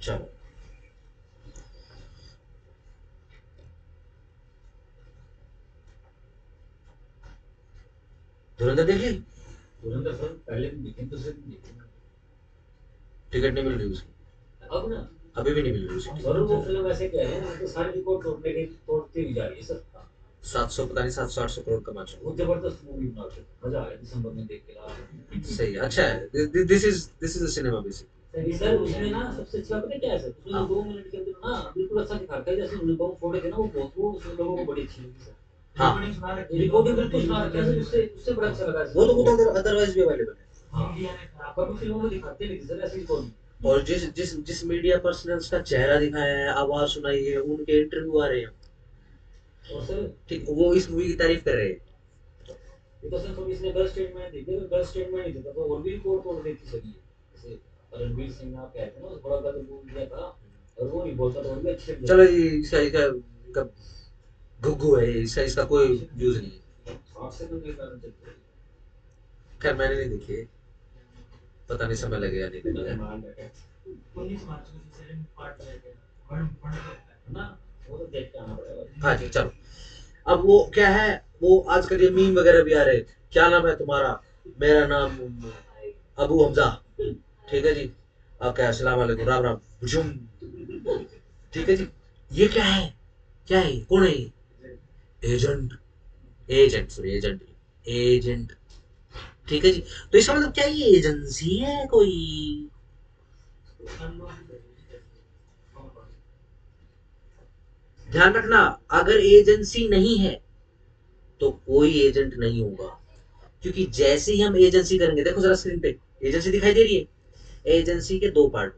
चलो धुरंधर देख ली, धुरंधर सर पहले भी देखे दूसरे भी देखे। टिकट नहीं मिल रही उसकी, अब ना अभी भी नहीं मिल रही उसकी सर टिकट। वो फिल्म ऐसे कह रहे हैं तो सारे रिकॉर्ड तोड़ती हुई जा रही है सर। 700 पता नहीं 700 800 करोड़ कमा चुका। बहुत जबरदस्त मूवी बना के मजा आ गया दिसंबर में देख के रहा। सही है, अच्छा है, this is cinema basic. Sir उसमें ना सबसे अच्छा पता है क्या है सर, उसमें हाँ 2 मिनट के अंदर ना बिल्कुल अच्छा दिखा रखा है, जैसे उन्होंने बम फोड़े थे ना वो बहुत वो उसमें लोगों को बड़ी अच्छी लगी सर। हाँ रिकॉर्डिंग बिल्कुल सुना रखा है, उससे उससे बड़ा अच्छा लगा। वो तो अदरवाइज भी अवेलेबल है। हाँ, कभी फिल्मों में दिखाते नहीं सर ऐसी रिकॉर्डिंग। और जिस जिस जिस मीडिया पर्सनल्स का चेहरा दिखाया है, आवाज सुनाई है, उनके इंटरव्यू आ रहे हैं, और सर ठीक, वो इस मूवी की तारीफ कर रहे हैं। ये तो सर थोड़ी इसने गलत स्टेटमेंट दी थी, अगर गलत स्टेटमेंट नहीं देता तो और भी रिकॉर्ड तोड़ देती सर ये। जैसे रणवीर सिंह आप कहते हैं ना, उस बड़ा गलत बोल दिया था, और वो नहीं बोलता तो और भी अच्छे लग चलो जाते। ये इसका गुग्गू है, इसका इसका कोई यूज नहीं है। 8 सेकंड के कारण चलते हैं। खैर मैंने नहीं देखी, पता नहीं समय लगेगा नहीं लगेगा। मान बैठे 19 मार्च को सेकंड पार्ट रहेगा, है ना, वो तो देख के आना पड़ेगा। हाँ जी चलो। अब वो क्या है, वो आजकल ये मीम वगैरह भी आ रहे हैं, क्या नाम है तुम्हारा, मेरा नाम अबू हमजा, ठीक है जी, क्या अस्सलाम वालेकुम, राम राम, हुजूम, ठीक है जी। ये क्या है, क्या है, कौन है ये, agent, agent sorry agent, agent, ठीक है जी। तो इसका मतलब क्या, ये एजेंसी है कोई। ध्यान रखना, अगर एजेंसी नहीं है तो कोई एजेंट नहीं होगा, क्योंकि जैसे ही हम एजेंसी करेंगे, देखो जरा स्क्रीन पे एजेंसी दिखाई दे रही है, एजेंसी के दो पार्ट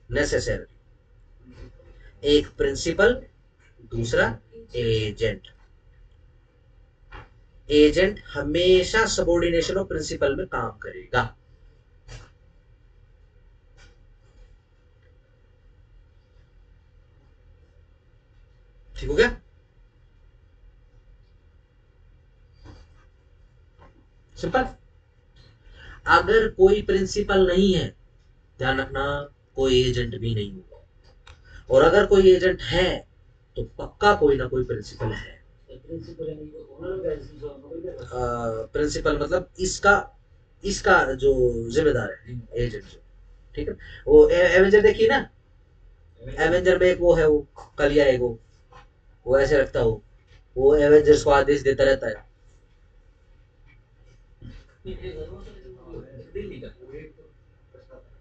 नेसेसरी, एक प्रिंसिपल, दूसरा एजेंट। एजेंट हमेशा सबोर्डिनेशन ऑफ प्रिंसिपल में काम करेगा। ठीक हो गया, सिंपल। अगर कोई प्रिंसिपल नहीं है, ध्यान रखना, कोई एजेंट भी नहीं होगा, और अगर कोई एजेंट है तो पक्का कोई ना कोई प्रिंसिपल है। प्रिंसिपल मतलब इसका इसका जो जिम्मेदार है, एजेंट जो, ठीक है। वो एवेंजर देखिए ना, एवेंजर में एक वो है, वो कलिया है, वो ऐसे रखता हो, वो एवेंजर्स को आदेश देता रहता है।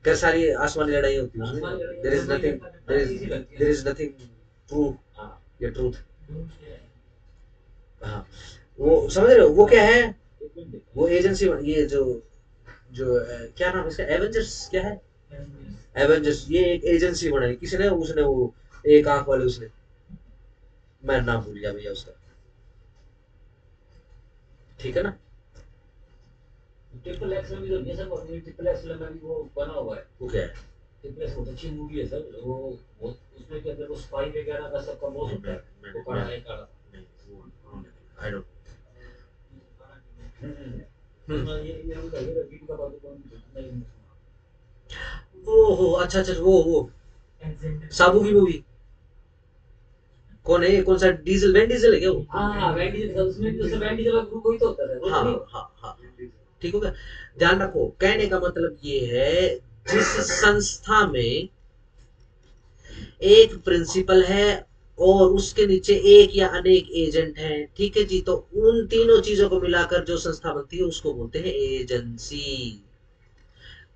कर सारी आसमानी लड़ाई होती है उसमें, देयर इज नथिंग ट्रू, ये ट्रूथ। हाँ, वो समझ रहे हो, वो क्या है, वो एजेंसी, ये जो जो क्या नाम है इसका, एवेंजर्स क्या है, एवेंजर्स, ये एक एजेंसी बनाई किसने, उसने वो एक आंख वाले उसने, मैं नाम भूल गया भैया उसका, ठीक है ना। ट्रिपल एक्स में भी तो ये सब ट्रिपल एक्स में भी वो बना हुआ है। वो क्या है, ट्रिपल एक्स बहुत अच्छी मूवी है सर, वो उसमें के अंदर वो स्पाई वगैरह का सबका बहुत होता है, वो काड़ा है काड़ा। I don't. ये बताइए रवि का बात कौन नहीं ओहो अच्छा अच्छा, वो साबू की मूवी, कौन है, कौन सा, डीजल, वैन डीजल है क्या वो। हाँ वैन डीजल, उसमें भी तो वैन डीजल का ग्रुप वही तो होता है वो हाँ नहीं। हाँ हाँ, ठीक हो गया। ध्यान रखो, कहने का मतलब ये है, जिस संस्था में एक प्रिंसिपल है और उसके नीचे एक या अनेक एजेंट हैं, ठीक है जी, तो उन तीनों चीजों को मिलाकर जो संस्था बनती है उसको बोलते हैं एजेंसी।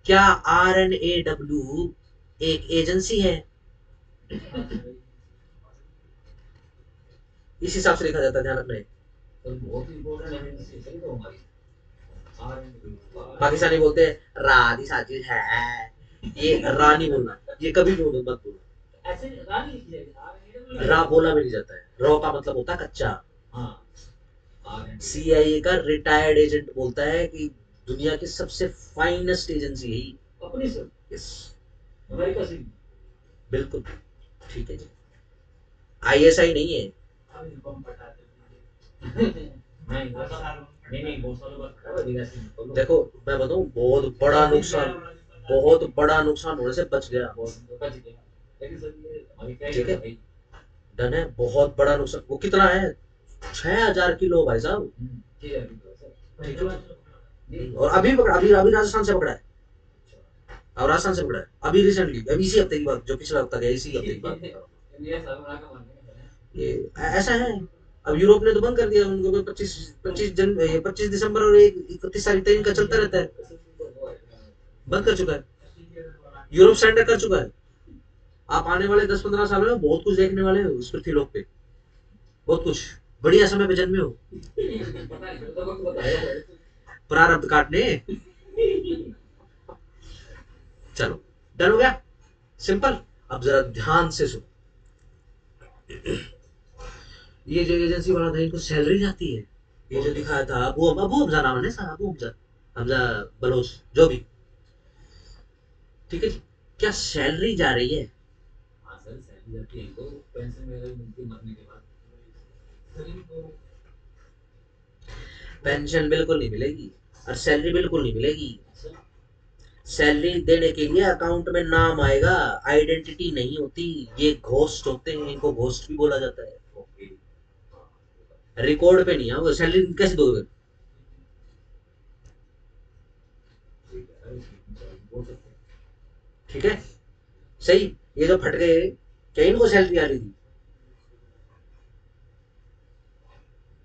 क्या RNAW एक एजेंसी है, इस हिसाब से लिखा जाता है, ध्यान रखना है। तो बहुत इंपॉर्टेंट एजेंसी है तो हमारी पाकिस्तानी बोलते हैं राधी साजिद है, ये रानी बोलना, ये कभी भी मत बोलना, ऐसे रानी लिखी जाएगी, रा बोला भी नहीं जाता है, रॉ का मतलब होता है कच्चा। हाँ CIA का रिटायर्ड एजेंट बोलता है कि दुनिया की सबसे फाइनेस्ट एजेंसी है ये। अपनी सर यस, अमेरिका से बिल्कुल, ठीक है जी, ISI नहीं है। अभी कम पटाते नहीं बहुत सालों बाद खड़ा हुआ दिखा सी देखो मैं बताऊं, बहुत बड़ा नुकसान होने से बच गया, बहुत बच गया, लेकिन सर ये हमारी ठीक है, भाई डन है, बहुत बड़ा नुकसान, वो कितना है, 6000 किलो भाई साहब, ठीक है सर ठीक है। और अभी पकड़ा, अभी अभी राजस्थान से पकड़ा है, अब राजस्थान से पकड़ा है, अभी रिसेंटली, अभी इसी हफ्ते की बात, जो पिछला हफ्ता गया, इसी हफ्ते की बात बता रहा हूं। ये साल बना का मानने ये ऐसा है, अब यूरोप ने तो बंद कर दिया उनको, 25 दिसंबर और 31 तारीख तक इनका चलता रहता है, बंद कर चुका है, यूरोप सरेंडर कर चुका है। आप आने वाले 10-15 साल में बहुत कुछ देखने वाले हैं उस पृथ्वी लोक पे, बहुत कुछ, बढ़िया समय पे जन्मे हो, पता नहीं चलता, वक्त बताएगा। प्रारब्ध काटने। चलो डन हो गया, सिंपल। अब जरा ध्यान से सुनो, ये जो एजेंसी वाला था इनको सैलरी जाती है। ये जो दिखाया था अबू हमजा नाम है ना, अबू हमजा, हमजा बलोच जो भी, ठीक है जी, क्या सैलरी जा रही है? हाँ सर, सैलरी जाती है इनको, पेंशन वगैरह मिलती है मरने के बाद। सर इनको पेंशन बिल्कुल नहीं मिलेगी और सैलरी बिल्कुल नहीं मिलेगी। अच्छा, सैलरी देने के लिए अकाउंट में नाम आएगा, आइडेंटिटी नहीं होती। ये घोस्ट होते हैं, इनको घोस्ट भी बोला जाता है। ओके। रिकॉर्ड पे नहीं है वो, सैलरी कैसे दोगे? ठीक है सर, बोल सकते हैं। ठीक है, सही। ये जो फट गए, क्या इनको सैलरी आ रही थी?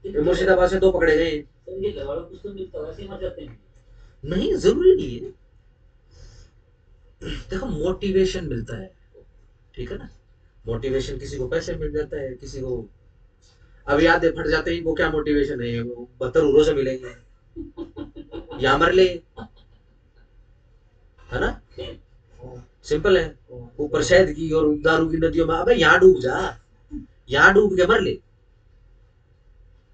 ये मुर्शिदाबाद से दो पकड़े गए। सर ये घर वालों को कुछ तो मिलता है, ऐसे मर जाते हैं। नहीं, जरूरी नहीं है। देखो मोटिवेशन मिलता है, ठीक है ना। मोटिवेशन किसी को पैसे मिल जाता है, किसी को अब याद है फट जाते हैं, इनको क्या मोटिवेशन है, वो 72 से मिलेंगे या मर ले, है ना। सिंपल है। ऊपर शहद की और दारू की नदियों में, अबे यहाँ डूब जा, यहाँ डूब के मर ले,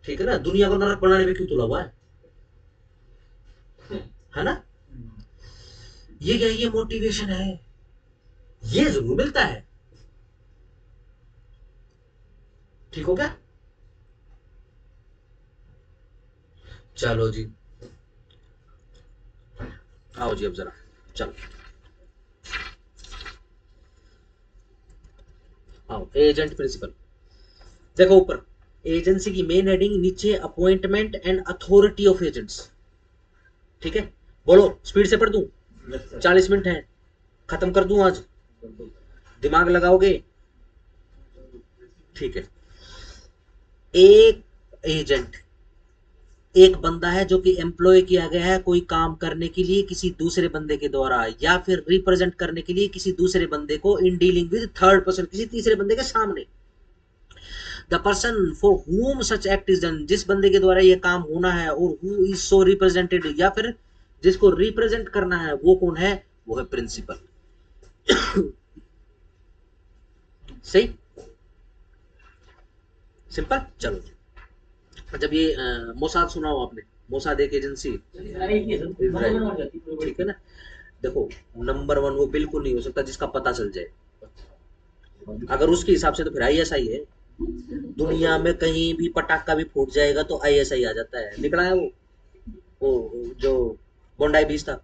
ठीक है ना। दुनिया को नरक बनाने में क्यों तुला हुआ है ना। ये क्या, ये मोटिवेशन है, ये जरूर मिलता है। ठीक हो क्या? चलो जी, आओ जी अब जरा, चलो आओ, एजेंट प्रिंसिपल। देखो ऊपर एजेंसी की मेन हेडिंग, नीचे appointment and authority of agents, ठीक है। बोलो स्पीड से पढ़ दूं, 40 मिनट है, खत्म कर दूं आज, दिमाग लगाओगे? ठीक है। एक एजेंट एक बंदा है जो कि एम्प्लॉय किया गया है कोई काम करने के लिए किसी दूसरे बंदे के द्वारा, या फिर रिप्रेजेंट करने के लिए किसी दूसरे बंदे को in dealing with third person, किसी तीसरे बंदे के सामने। द पर्सन फॉर हुम सच एक्ट इज डन, जिस बंदे के द्वारा ये काम होना है, और हु इज सो रिप्रेजेंटेड, या फिर जिसको रिप्रेजेंट करना है, वो कौन है? वो है प्रिंसिपल। सही, सिंपल। चलो, जब ये मोसाद सुना हो आपने, मोसाद एक एजेंसी, ठीक है ना। देखो नंबर 1 वो बिल्कुल नहीं हो सकता जिसका पता चल जाए, अगर उसके हिसाब से तो फिर आईएसआई है। दुनिया में कहीं भी पटाखा भी फूट जाएगा तो आईएसआई आ जाता है, निकला है वो जो बोंडाई बीच था,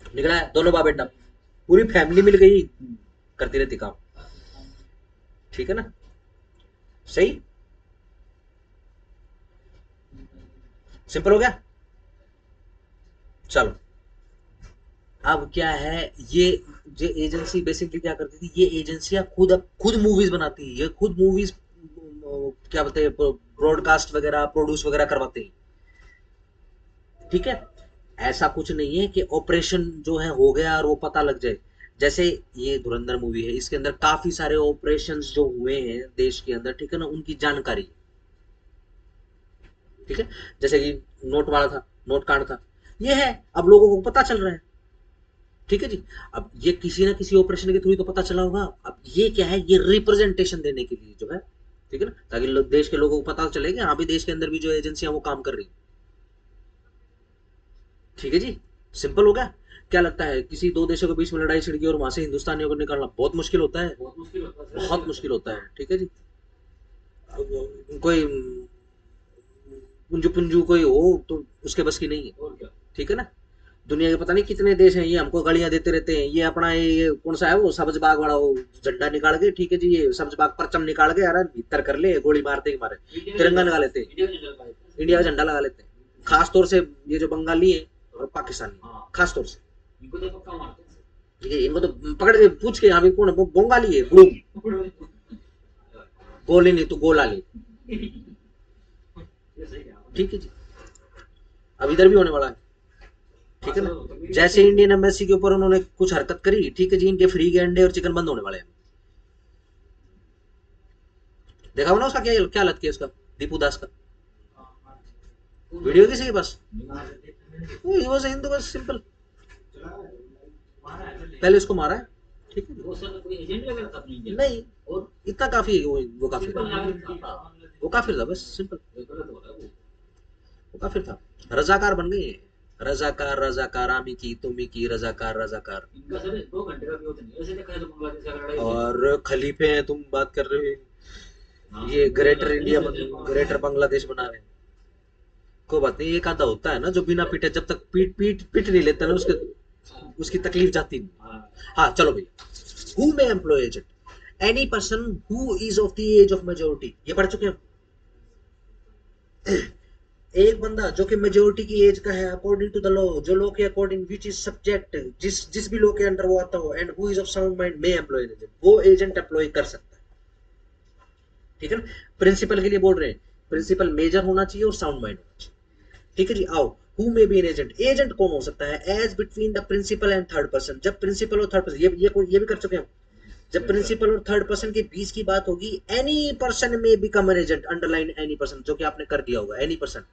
निकला है, दोनों बाप बेटा, पूरी फैमिली मिल गई, करती रहती काम, ठीक है ना। सही, सिंपल हो गया। चलो अब क्या है, ये जो एजेंसी बेसिकली क्या करती थी, ये एजेंसियां खुद मूवीज बनाती है, ये खुद मूवीज क्या बोलते हैं, ब्रॉडकास्ट वगैरह प्रोड्यूस वगैरह करवाते हैं, ठीक है। ऐसा कुछ नहीं है कि ऑपरेशन जो है हो गया और वो पता लग जाए। जैसे ये धुरंधर मूवी है, इसके अंदर काफी सारे ऑपरेशंस जो हुए हैं देश के अंदर, ठीक है ना, उनकी जानकारी, ठीक है। जैसे कि नोट वाला था, नोट कांड था, ये है, अब लोगों को पता चल रहा है, ठीक है जी। अब ये किसी ना किसी ऑपरेशन के थ्रू तो पता चला होगा। अब ये क्या है, ये रिप्रेजेंटेशन देने के लिए जो है, ठीक है ना, ताकि देश के लोगों को पता चले कि हाँ भी देश के अंदर भी जो एजेंसियां वो काम कर रही, ठीक है जी। सिंपल हो गया। क्या लगता है किसी दो देशों के बीच में लड़ाई छिड़ गई और वहां से हिंदुस्तानियों को निकालना बहुत मुश्किल होता है? बहुत मुश्किल होता है सर, बहुत मुश्किल होता है, ठीक है जी। अब कोई पुंजू पुंजू कोई हो तो उसके बस की नहीं है, और क्या। ठीक है ना। दुनिया के पता नहीं कितने देश हैं, ये हमको गालियां देते रहते हैं, ये अपना ये कौन सा है वो सब्ज बाग वाला, वो झंडा निकाल के, ठीक है जी, ये सब्ज बाग परचम निकाल के यार भीतर कर ले, गोली मारते ही मारे, तिरंगा लगा लेते हैं, इंडिया का झंडा लगा लेते हैं। खास तौर से ये जो बंगाली है और पाकिस्तानी, हाँ, खास तौर से, इनको तो पक्का मारते हैं ठीक है। इनको तो पकड़ के पूछ के यहाँ भी कौन है, वो बंगाली है, बुड़ू, सर। गोली नहीं तो गोला ले, ये सही है। ठीक है जी। अब इधर भी होने वाला है, ठीक है ना। जैसे इंडियन एम्बेसी के ऊपर उन्होंने कुछ हरकत करी, ठीक है जी, इनके फ्री के अंडे और चिकन बंद होने वाले हैं, देखा हो ना उसका क्या क्या हालत किया उसका, दीपू दास का वीडियो किसी के पास, ही वाज हिंदू बस सिंपल, पहले उसको मारा है, ठीक है। वो सर कोई एजेंट वगैरह था अपने इंडिया नहीं, और इतना काफी है कि वो काफिर सिंपल था, नागरिक था। वो काफिर था बस सिंपल, ये गलत हो रहा है वो काफिर था, रजाकार बन गई है, रजाकार रजाकार आमी की तुमी की रजाकार रजाकार। इनका सर 2 घंटे का भी होता नहीं, वैसे देखा है तो बांग्लादेश का लड़ाई हुई है। और खलीफे हैं तुम बात कर रहे हाँ हो, ये वो ग्रेटर लड़ते नहीं इंडिया सर ग्रेटर बांग्लादेश बना रहे हैं। कोई बात नहीं, एक आधा होता है ना जो बिना पीटे, जब तक पीट पीट पीट नहीं लेता ना उसके, उसकी तकलीफ जाती नहीं। हाँ हाँ चलो भैया, who may employ agent, any person who is of the age of majority, ये पढ़ चुके हैं। एक बंदा जो कि मेजोरिटी की एज का है अकॉर्डिंग टू द लॉ, जो लॉ के अकॉर्डिंग विच इज सब्जेक्ट, जिस जिस भी लॉ के अंडर वो आता हो, and who is of sound mind may employ agent, वो एजेंट एम्प्लॉय कर सकता है, ठीक है ना। प्रिंसिपल के लिए बोल रहे हैं, प्रिंसिपल मेजर होना चाहिए और साउंड माइंड होना चाहिए, ठीक है जी। आओ, who may be an agent, agent कौन हो सकता है, as between the principal and third person, जब प्रिंसिपल और थर्ड पर्सन, ये भी कर चुके हैं, जब प्रिंसिपल और थर्ड पर्सन के बीच की बात होगी, एनी पर्सन में become an agent, underline any person, जो कि आपने कर दिया होगा, एनी पर्सन,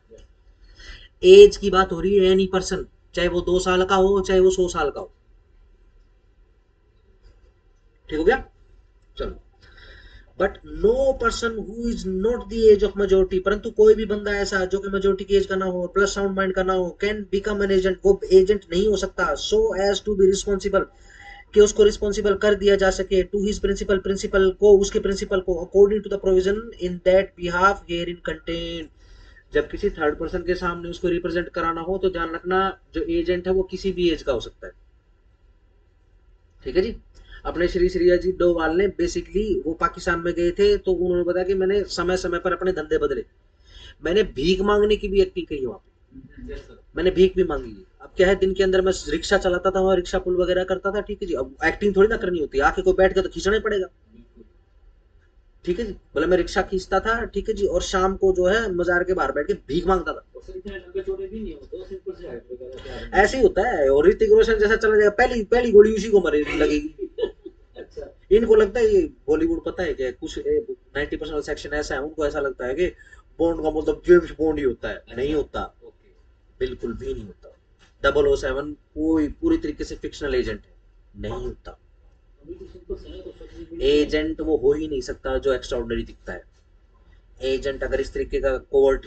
एज की बात हो रही है, एनी पर्सन, चाहे वो 2 साल का हो चाहे वो 100 साल का हो, ठीक हो गया, चलो। But no person who is not the age of majority, परंतु कोई भी बंदा ऐसा जो कि मेजोरिटी की एज का ना हो प्लस साउंड माइंड का ना हो, कैन बिकम एन एजेंट, वो एजेंट नहीं हो सकता, so as to be responsible, कि उसको रिस्पॉन्सिबल कर दिया जा सके, टू हिज प्रिंसिपल, प्रिंसिपल को, उसके प्रिंसिपल को, according to the provision in that behalf herein contain. जब किसी थर्ड पर्सन के सामने उसको रिप्रेजेंट कराना हो तो ध्यान रखना, जो एजेंट है वो किसी भी एज का हो सकता है, ठीक है जी। अपने श्री श्री अजीत डोभाल ने बेसिकली, वो पाकिस्तान में गए थे तो उन्होंने बताया कि मैंने समय समय पर अपने धंधे बदले, मैंने भीख मांगने की भी एक्टिंग करी वहां पे, मैंने भीख भी मांगी है। अब क्या है, दिन के अंदर मैं रिक्शा चलाता था वहां, रिक्शा पुल वगैरह करता था, ठीक है जी। अब एक्टिंग थोड़ी ना करनी होती है, आके कोई बैठ के तो खींचना ही पड़ेगा, ठीक है जी। बोले मैं रिक्शा खींचता था, ठीक है जी, और शाम को जो है मजार के बाहर बैठ के भीख मांगता था, और सर इतने लंबे चौड़े भी नहीं होते, सिंपल से हाइट वगैरह के आदमी ऐसे ही होता है। और ऋतिक रोशन जैसा चला जाएगा, पहली पहली गोली उसी को मरे लगेगी। अच्छा इनको लगता है ये बॉलीवुड, पता है क्या, कुछ 90% सेक्शन ऐसा है, उनको ऐसा लगता है कि बॉन्ड का मतलब जेम्स बॉन्ड ही होता है, नहीं होता, ओके बिल्कुल भी नहीं होता। 007 कोई पूरी तरीके से फिक्शनल एजेंट है, नहीं होता। अभी तो सिंपल से है तो सब्सिडी मिलती है। एजेंट वो हो ही नहीं सकता जो एक्स्ट्राऑर्डिनरी दिखता है। एजेंट अगर इस तरीके का कोवर्ट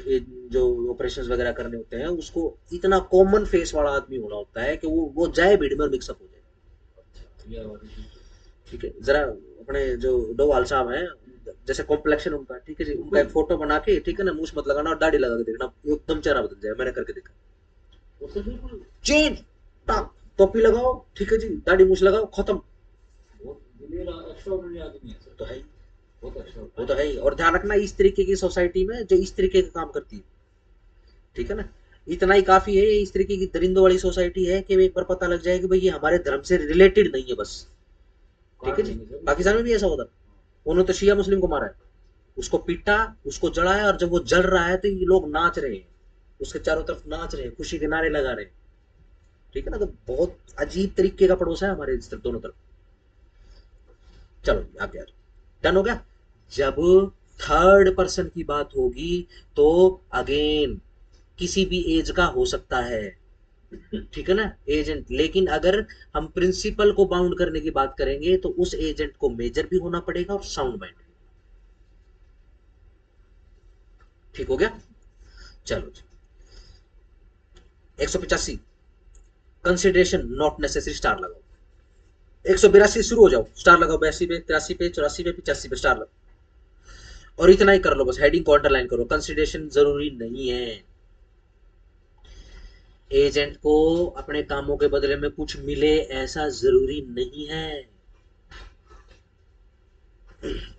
जो ऑपरेशंस वगैरह करने होते हैं, उसको इतना कॉमन फेस वाला आदमी होना होता है कि वो जाए भीड़ में और मिक्सअप हो जाए, ये वाली चीज़। ठीक है। जरा अपने जो डोवाल साहब हैं, जैसे कॉम्प्लेक्शन उनका, ठीक है जी, उनका एक फोटो बना के, ठीक है ना, मूछ मत लगाना और दाढ़ी लगा के देखना, एकदम चेहरा बदल जाए, मैंने करके देखा, वो सर बिल्कुल चेंज, टाक, टोपी लगाओ, ठीक है जी, दाढ़ी मूछ लगाओ, खत्म। बहुत दिलेर एक्स्ट्राऑर्डिनरी आदमी है सर, तो है ही, बहुत वो एक्स्ट्राऑर्डिनरी। तो है ही। और ध्यान रखना, इस तरीके की सोसाइटी में जो इस तरीके का काम करती है, ठीक है ना, इतना ही काफी है, इस तरीके की दरिंदों वाली सोसाइटी है कि एक बार पता लग जाए कि भाई ये हमारे धर्म से रिलेटेड नहीं है बस, ठीक काट है जी। देंगे सर पाकिस्तान में भी ऐसा होता, उन्होंने तो शिया मुस्लिम को मारा है, उसको पीटा, उसको जलाया, और जब वो जल रहा है तो ये लोग नाच रहे हैं, उसके चारों तरफ नाच रहे हैं, खुशी के नारे लगा रहे हैं, ठीक है ना। तो बहुत अजीब तरीके का पड़ोसा है हमारे इस तरफ, दोनों तरफ। चलो आगे यार, डन हो गया। जब थर्ड पर्सन की बात होगी तो अगेन किसी भी एज का हो सकता है, ठीक है ना, एजेंट। लेकिन अगर हम प्रिंसिपल को बाउंड करने की बात करेंगे तो उस एजेंट को मेजर भी होना पड़ेगा और साउंड माइंड भी, ठीक हो गया। चलो जी, 185, कंसिडरेशन नॉट नेसेसरी, स्टार लगाओ। 182 शुरू हो जाओ, स्टार लगाओ, 82 पे, 83 पे, 84 पे, 85 पे स्टार लगाओ। और इतना ही कर लो बस, हेडिंग को अंडरलाइन करो, कंसिडरेशन जरूरी नहीं है, एजेंट को अपने कामों के बदले में कुछ मिले ऐसा जरूरी नहीं है,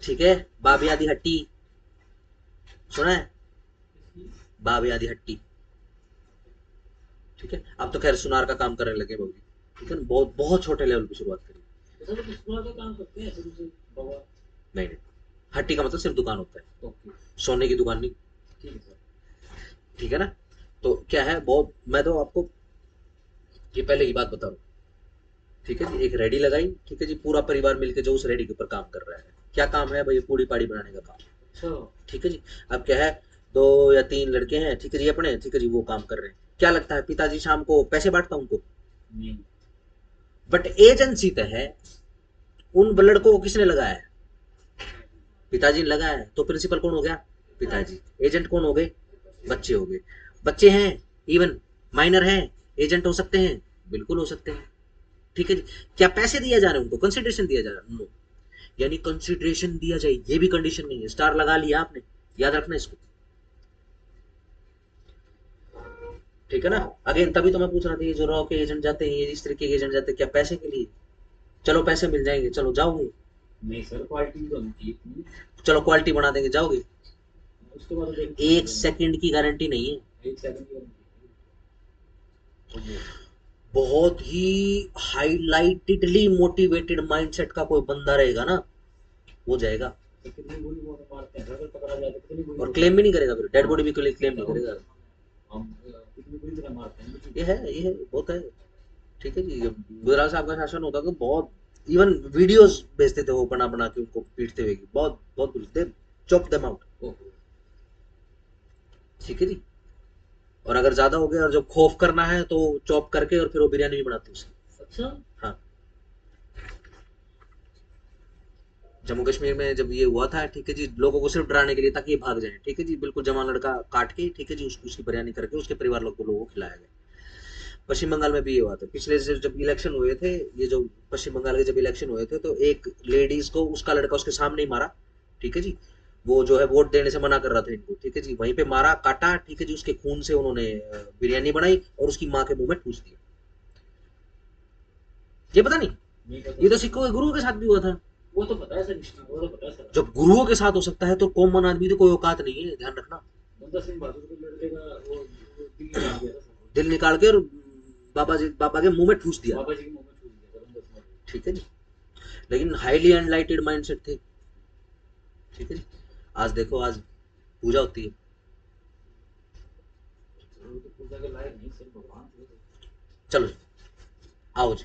ठीक है। बाबी आदि हट्टी सुना है, बाबी आदि हट्टी, ठीक है। अब तो खैर सुनार का काम करने लगे बबली, ठीक है ना, बहुत बहुत छोटे लेवल पे शुरुआत करी। तो सर किस तरह का काम करते हैं शुरू से बाबा। नहीं नहीं, हट्टी का मतलब सिर्फ दुकान होता है, ओके सोने की दुकान नहीं, ठीक है सर। ठीक है ना। तो क्या है, बहुत, मैं तो आपको ये पहले की बात बता रहा हूँ, ठीक है जी। एक रेडी लगाई, ठीक है जी, पूरा परिवार मिलकर जो उस रेडी के ऊपर काम कर रहा है, क्या काम है भाई, पूड़ी पाड़ी बनाने का काम, अच्छा। ठीक है जी। अब क्या है, 2 या 3 लड़के हैं, ठीक है जी, अपने, ठीक है जी, वो काम कर रहे हैं। क्या लगता है पिताजी शाम को पैसे बांटता उनको? नहीं। बट एजेंसी तो है, उन लड़कों को किसने लगाया है? पिताजी ने लगाया है। तो प्रिंसिपल कौन हो गया? पिताजी। एजेंट कौन हो गए? बच्चे हो गए। बच्चे हैं, इवन माइनर हैं, एजेंट हो सकते हैं, बिल्कुल हो सकते हैं। ठीक है जी। क्या पैसे दिया जा रहे हैं उनको, कंसिडरेशन दिया जा रहा है? नो। यानी कंसिडरेशन दिया जाए ये भी कंडीशन नहीं है। स्टार लगा लिया आपने, याद रखना इसको। ठीक है ना। अगेन तभी तो मैं पूछ रहा था, ये जो रॉ के एजेंट जाते हैं, ये इस तरीके के एजेंट जाते हैं, क्या पैसे के लिए? चलो पैसे मिल जाएंगे, चलो जाओगे। नहीं सर, क्वालिटी तो होनी चाहिए इतनी। चलो क्वालिटी बना देंगे, जाओगे। उसके बाद तो देखना एक पड़ेगा। सेकंड की गारंटी नहीं है। एक सेकंड की गारंटी तो वो। बहुत ही हाईलाइटेडली मोटिवेटेड माइंडसेट का कोई बंदा रहेगा ना, हो जाएगा। तो कितनी बुरी वो मारते हैं, अगर पकड़ा जाए तो कितनी बुरी और वो क्लेम भी नहीं मारते करेगा, फिर डेड हैं। बॉडी भी क्लेम नहीं बताओ, करेगा। हम कितनी बुरी तरह मारते हैं किसी ये को। है, ये है, बहुत है। ठीक है जी। जब गुजराल साहब का शासन होता तो बहुत, इवन वीडियोस भेजते थे वो बना बना के उनको पीटते हुए की, बहुत बहुत बुरी, चॉप देम आउट। ओहो। ठीक है जी। और अगर ज्यादा हो गया और जब खौफ करना है तो चॉप करके और फिर वो बिरयानी भी बनाते हैं उसकी। अच्छा। हाँ। जम्मू कश्मीर में जब ये हुआ था, ठीक है जी, लोगों को सिर्फ डराने के लिए ताकि ये भाग जाए, ठीक है जी, बिल्कुल जवान लड़का काट के, ठीक है जी, उसकी बिरयानी करके उसके परिवार लोगों को खिलाया गया। पश्चिम बंगाल में भी ये हुआ था पिछले से जब इलेक्शन हुए थे। ये जो पश्चिम बंगाल के जब इलेक्शन हुए थे, तो एक लेडीज को उसका लड़का उसके सामने ही मारा। ठीक है जी। वो जो है वोट देने से मना कर रहा था इनको, ठीक है जी, वहीं पे मारा, काटा, ठीक है जी, उसके खून से उन्होंने बिरयानी बनाई और उसकी माँ के मुंह में ठूस दिया। ये पता नहीं? नहीं पता ये तो सर। सिखों के गुरुओं के साथ भी हुआ था। वो तो पता है सर, हिस्ट्री वो तो पता है सर। जब गुरुओं के साथ हो सकता है तो कॉमन आदमी तो कोई औकात नहीं है, ध्यान रखना। बंदा सिंह बहादुर के लड़के का वो दिल निकाल दिया था सर। दिल निकाल के और बाबा के मुंह में ठूस दिया। बाबा जी के मुंह में छूट दिया था बंदा सिंह बहादुर। ठीक है जी। लेकिन हाईली अनलाइटेड माइंडसेट थे। ठीक है जी। आज देखो, आज पूजा होती है। वो तो पूजा के लायक नहीं सर, भगवान थे वो तो। चलो जी, आओ जी।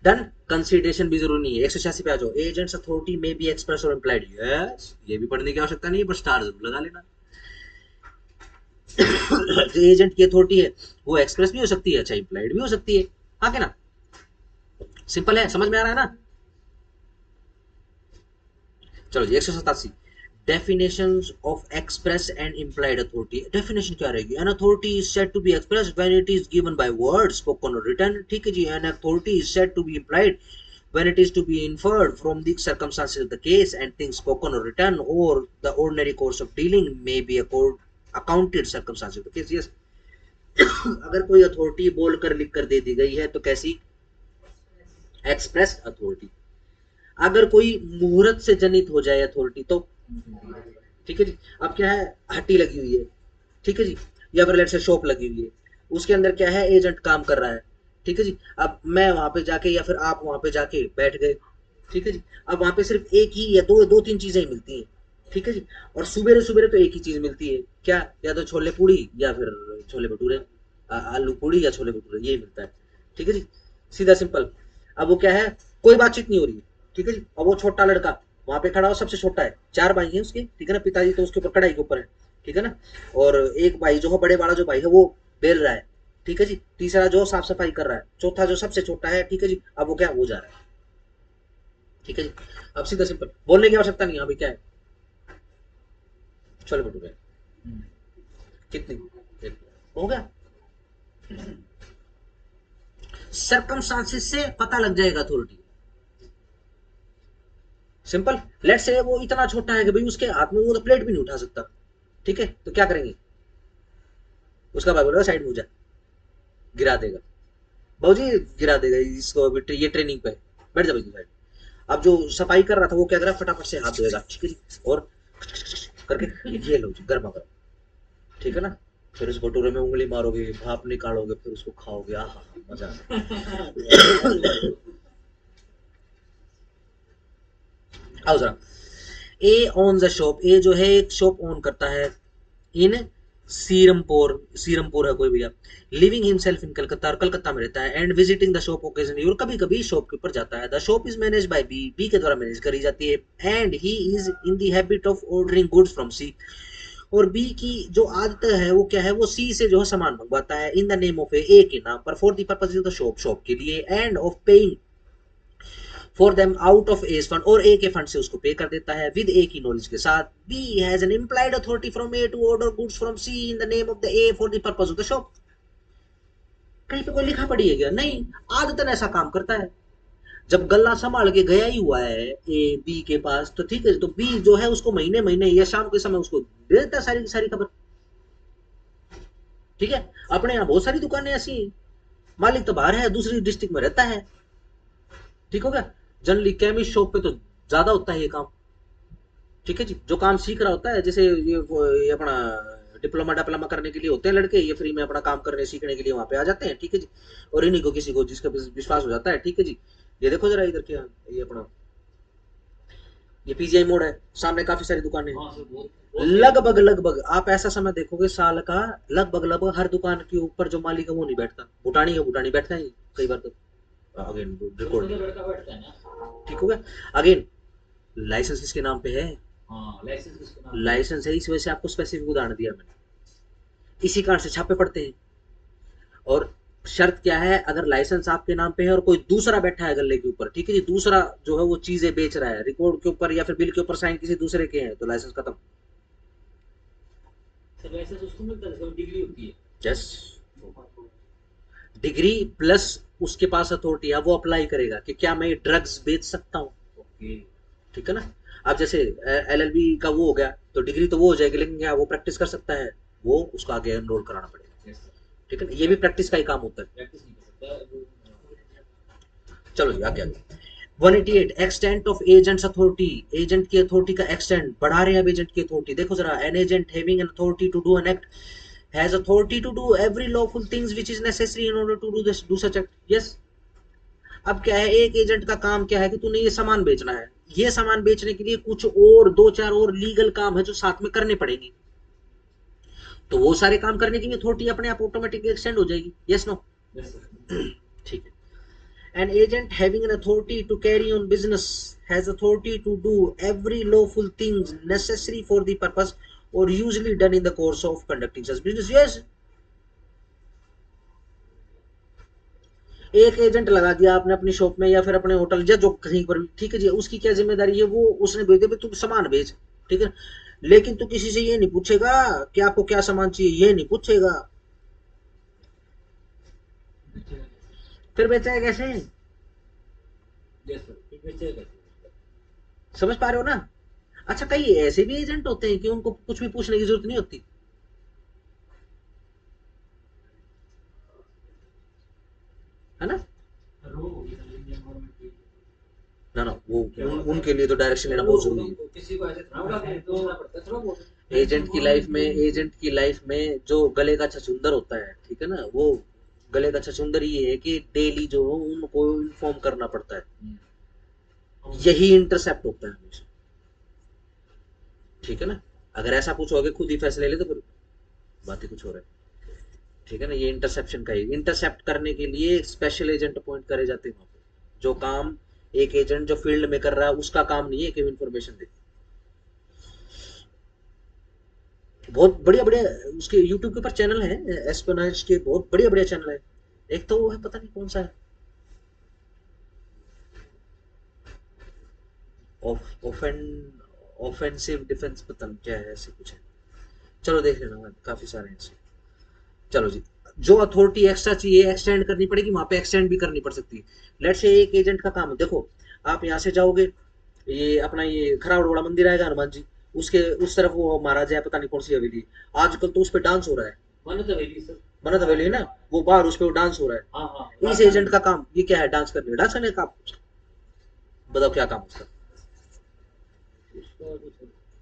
डन। कंसिडरेशन भी जरूरी नहीं है। 186 पे आ जाओ। एजेंट्स अथॉरिटी में बी एक्सप्रेस और इम्प्लाइड, यस, ये भी पढ़ने की आवश्यकता नहीं है, पर स्टार जरूर लगा लेना। जो एजेंट की अथॉरिटी है वो एक्सप्रेस भी हो सकती है, अच्छा इम्प्लाइड भी हो सकती है। आगे ना, सिंपल है, समझ में आ रहा है ना। चलो जी, 187। Definitions of express and implied authority। Definition क्या रहेगी? An authority is said to be expressed when it is given by words, spoken or written। ठीक है जी। An authority is said to be implied when it is to be inferred from the circumstances of the case and things spoken or written or the ordinary course of dealing may be accounted circumstances of the case। Yes। अगर कोई authority बोल कर लिख कर दे दी गई है तो कैसी? Express authority. अगर कोई मुहूर्त से जनित हो जाए अथॉरिटी तो, ठीक है जी। अब क्या है, हट्टी लगी हुई है, ठीक है जी, या फिर लेट से शॉप लगी हुई है, उसके अंदर क्या है, एजेंट काम कर रहा है। ठीक है जी। अब मैं वहां पे जाके या फिर आप वहां पे जाके बैठ गए, ठीक है जी। अब वहां पे सिर्फ एक ही या दो दो तीन चीजें ही मिलती हैं, ठीक है जी। और सुबेरे सुबेरे तो एक ही चीज मिलती है, क्या? या तो छोले पूड़ी या फिर छोले भटूरे, आलू पूड़ी या छोले भटूरे, यही मिलता है। ठीक है जी। सीधा सिंपल। अब वो क्या है, कोई बातचीत नहीं हो रही है, ठीक है जी। अब वो छोटा लड़का वहां पे खड़ा हो, सबसे छोटा है, 4 भाई हैं उसके, ठीक है ना, पिताजी तो उसके ऊपर कढ़ाई के ऊपर है, ठीक है ना। और एक भाई जो है, बड़े वाला जो भाई है, वो बेल रहा है, ठीक है जी। तीसरा जो साफ सफाई कर रहा है, चौथा जो सबसे छोटा है, ठीक है जी, अब वो क्या हो जा रहा है। ठीक है जी। अब सीधा सिंपल, बोलने की आवश्यकता नहीं है, अभी क्या है, छोले भटूरे कितनी, हो गया। सर्कमस्टांसिस से पता लग जाएगा अथॉरिटी। सिंपल। लेट से वो इतना छोटा है कि भाई उसके हाथ में वो तो प्लेट भी नहीं उठा सकता, ठीक है, तो क्या करेंगे? उसका भाई बोलेगा साइड में हो जा, गिरा देगा। भाजी गिरा देगा इसको, अभी ये ट्रेनिंग पे है, बैठ जा भाई साइड। अब जो सफाई कर रहा था वो क्या कर रहा है, फटाफट से हाथ धोएगा, ठीक है जी, और करके ये लो जी गर्मा गर्म, ठीक है ना। फिर उस भटूरे में उंगली मारोगे, भाप निकालोगे, फिर उसको खाओगे, आहा मजा आओ जरा। ए ऑन द शॉप, ए जो है एक शॉप ऑन करता है इन सीरमपुर है कोई भैया, लिविंग हिमसेल्फ इन कलकत्ता, और कलकत्ता में रहता है, and visiting the shop occasionally, और कभी कभी शॉप के ऊपर जाता है। The shop is manage by B, B के द्वारा मैनेज करी जाती है, and he is in the habit of ordering goods from C, और बी की जो आदत है वो क्या है, वो सी से जो है सामान मंगवाता है, in the name of A के नाम पर, for the purpose of the shop, shop के लिए, and of paying for them out of A's fund, और ए के फंड से उसको पे कर देता है, विद ए की नॉलेज के साथ। B has an implied authority from A to order goods from C in the name of the A for the purpose of the shop. कहीं पे कोई लिखा पड़ी है क्या? नहीं, आदतन ऐसा काम करता है। जब गल्ला संभाल के गया ही हुआ है ए बी के पास, तो ठीक है, तो बी जो है उसको महीने महीने या शाम के समय उसको दे देता है सारी की सारी खबर। ठीक है, अपने यहाँ बहुत सारी दुकानें ऐसी हैं, मालिक तो बाहर है, दूसरी डिस्ट्रिक्ट में रहता है। ठीक हो गया। जनरली केमिस्ट शॉप पे तो ज्यादा होता है ये काम। ठीक है जी, जो काम सीख रहा होता है, जैसे ये अपना डिप्लोमा करने के लिए होते हैं लड़के, ये फ्री में अपना काम करने सीखने के लिए वहां पे आ जाते हैं। ठीक है जी, और इन्हीं को किसी को जिसका विश्वास हो जाता है। ठीक है जी, ये देखो जरा इधर क्या, ये अपना ये पीजीआई मोड़ है, सामने काफी सारी दुकानें हैं। हाँ सर, बहुत लगभग लगभग आप ऐसा समय देखोगे साल का, लगभग लगभग हर दुकान के ऊपर जो मालिक है वो नहीं बैठता, भूटानी है, भूटानी बैठता है कई बार तो। अगेन रिकॉर्ड, तो लड़का बैठता है ना। ठीक हो गया। अगेन लाइसेंस किसके नाम पे है? हाँ, लाइसेंस किसके नाम पे? लाइसेंस है, इस वजह से आपको स्पेसिफिक उदाहरण दिया मैंने, इसी कारण से छापे पड़ते हैं। और शर्त क्या है, अगर लाइसेंस आपके नाम पे है और कोई दूसरा बैठा है गले के ऊपर, ठीक है जी, दूसरा जो है वो चीजें बेच रहा है, रिकॉर्ड के ऊपर या फिर बिल के ऊपर साइन किसी दूसरे के हैं, तो लाइसेंस खत्म। सर लाइसेंस उसको मिलता है जब डिग्री होती है। यस, डिग्री प्लस उसके पास अथॉरिटी है, वो अप्लाई करेगा कि क्या मैं ड्रग्स बेच सकता हूँ। ओके। ठीक है ना। अब जैसे एलएलबी का वो हो गया तो डिग्री तो वो हो जाएगी, लेकिन क्या वो प्रैक्टिस कर सकता है? वो उसको आगे एनरोल कराना पड़ेगा। Yes sir. ठीक है ना, ये भी प्रैक्टिस का ही काम होता है। प्रैक्टिस नहीं कर सकता वो। चलो जी आगे आगे। 188 extent of agent's authority, agent की अथॉरिटी का एक्सटेंट बढ़ा रहे हैं अब एजेंट की अथॉरिटी। देखो जरा, an agent having an authority to do an act has authority to do every lawful things which is necessary in order to do this do such act. Yes, अब क्या है, एक एजेंट का काम क्या है कि तूने ये सामान बेचना है, ये सामान बेचने के लिए कुछ और दो चार और लीगल काम है जो साथ में करने पड़ेंगे, तो वो सारे काम करने की अथॉरिटी अपने आप ऑटोमेटिकली एक्सटेंड हो जाएगी। Yes no? Yes sir. ठीक है। An agent having an authority to carry on business has authority to do every lawful things necessary for the purpose or usually done in the course of conducting such business. Yes. एक agent लगा दिया आपने अपनी shop में या फिर अपने hotel या जो कहीं पर भी, ठीक है जी, उसकी क्या जिम्मेदारी है, वो उसने भेज दिया तू सामान बेच, ठीक है, लेकिन तू किसी से ये नहीं पूछेगा कि आपको क्या सामान चाहिए, ये नहीं पूछेगा, फिर बेचेगा कैसे? यस सर, फिर बेचेगा कैसे? समझ पा रहे हो ना? अच्छा, कई ऐसे भी एजेंट होते हैं कि उनको कुछ भी पूछने की जरूरत नहीं होती, है ना? ना ना, वो उनके लिए तो डायरेक्शन लेना बहुत जरूरी है। किसी को ऐसे थोड़ा पूछना पड़ता है, थोड़ा बहुत। एजेंट की लाइफ में जो गले का छछूंदर होता है, ठीक है ना, वो गले का छछूंदर ये है कि डेली जो उनको इन्फॉर्म करना पड़ता है, यही इंटरसेप्ट होता है हमेशा। ठीक है ना, अगर ऐसा पूछोगे खुद ही फैसले ले तो फिर बात ही कुछ हो रहा है। ठीक है ना, ये इंटरसेप्शन का ही, इंटरसेप्ट करने के लिए स्पेशल एजेंट अपॉइंट करे जाते हैं वहां पे, जो काम एक एजेंट जो फील्ड में कर रहा है उसका काम नहीं है कि इन्फॉर्मेशन दे। बहुत बढ़िया बढ़िया उसके यूट्यूब के ऊपर चैनल है, एस्पेनाइज के बहुत बढ़िया बढ़िया चैनल है। एक तो वो है, पता नहीं कौन सा है, ऑफेंसिव डिफेंस, पता नहीं क्या है, ऐसे कुछ है। चलो देख लेना, काफी सारे हैं ऐसे। चलो जी, जो अथॉरिटी एक्स्ट्रा चाहिए एक्सटेंड करनी पड़ेगी, वहां पे एक्सटेंड भी करनी पड़ सकती है। लेट्स से एक एजेंट का काम है, देखो आप यहाँ से जाओगे, ये अपना ये खरावड़ वाला मंदिर आएगा हनुमान जी, उसके उस तरफ वो महाराजा है, पता नहीं कौन सी हवेली, आजकल तो उस पर डांस हो रहा है, मन्नत हवेली सर। मन्नत हवेली है ना, वो बाहर उस पर डांस हो रहा है। हाँ हाँ। इस एजेंट का काम ये क्या है? डांस करने का। बताओ क्या काम उसका?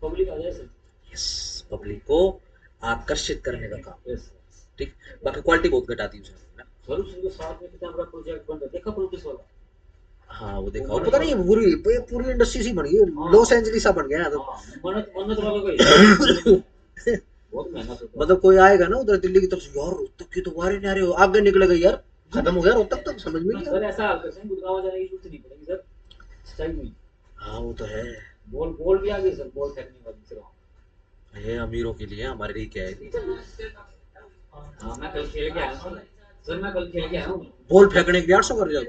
पब्लिक आ जाए सर। यस, पब्लिक को आकर्षित करने का काम। यस ठीक, बाकी क्वालिटी बहुत घटाती है उसमें। सर, उसके साथ में कितना बड़ा प्रोजेक्ट बन रहा है, देखा पुलिस वाला? हाँ वो देखा, और पता नहीं पूरी पूरी इंडस्ट्री सी बन गई, लॉस एंजलिस सा बन गया ना तो। हाँ, मन्नत मन्नत वाला कोई बहुत महंगा पेपर। मतलब कोई आएगा ना उधर दिल्ली की तरफ से, यार रोहतक की तो वारी नहीं आ रही हो, आगे निकलेगा यार, खत्म हो गया रोहतक, तो समझ में नहीं सर आ ऐसा हाल करते हैं, गुड़गांव जाने की जरूरत नहीं पड़ेगी सर, सही में। रहा। हाँ वो तो है, बॉल बॉल भी आ गई सर, बॉल फेंकने वाली सर। ये अमीरों के लिए, हमारे लिए क्या है। हाँ मैं कल खेल के आया हूँ सर, मैं कल खेल के आया हूँ बॉल फेंकने के लिए 800 कर जाओ।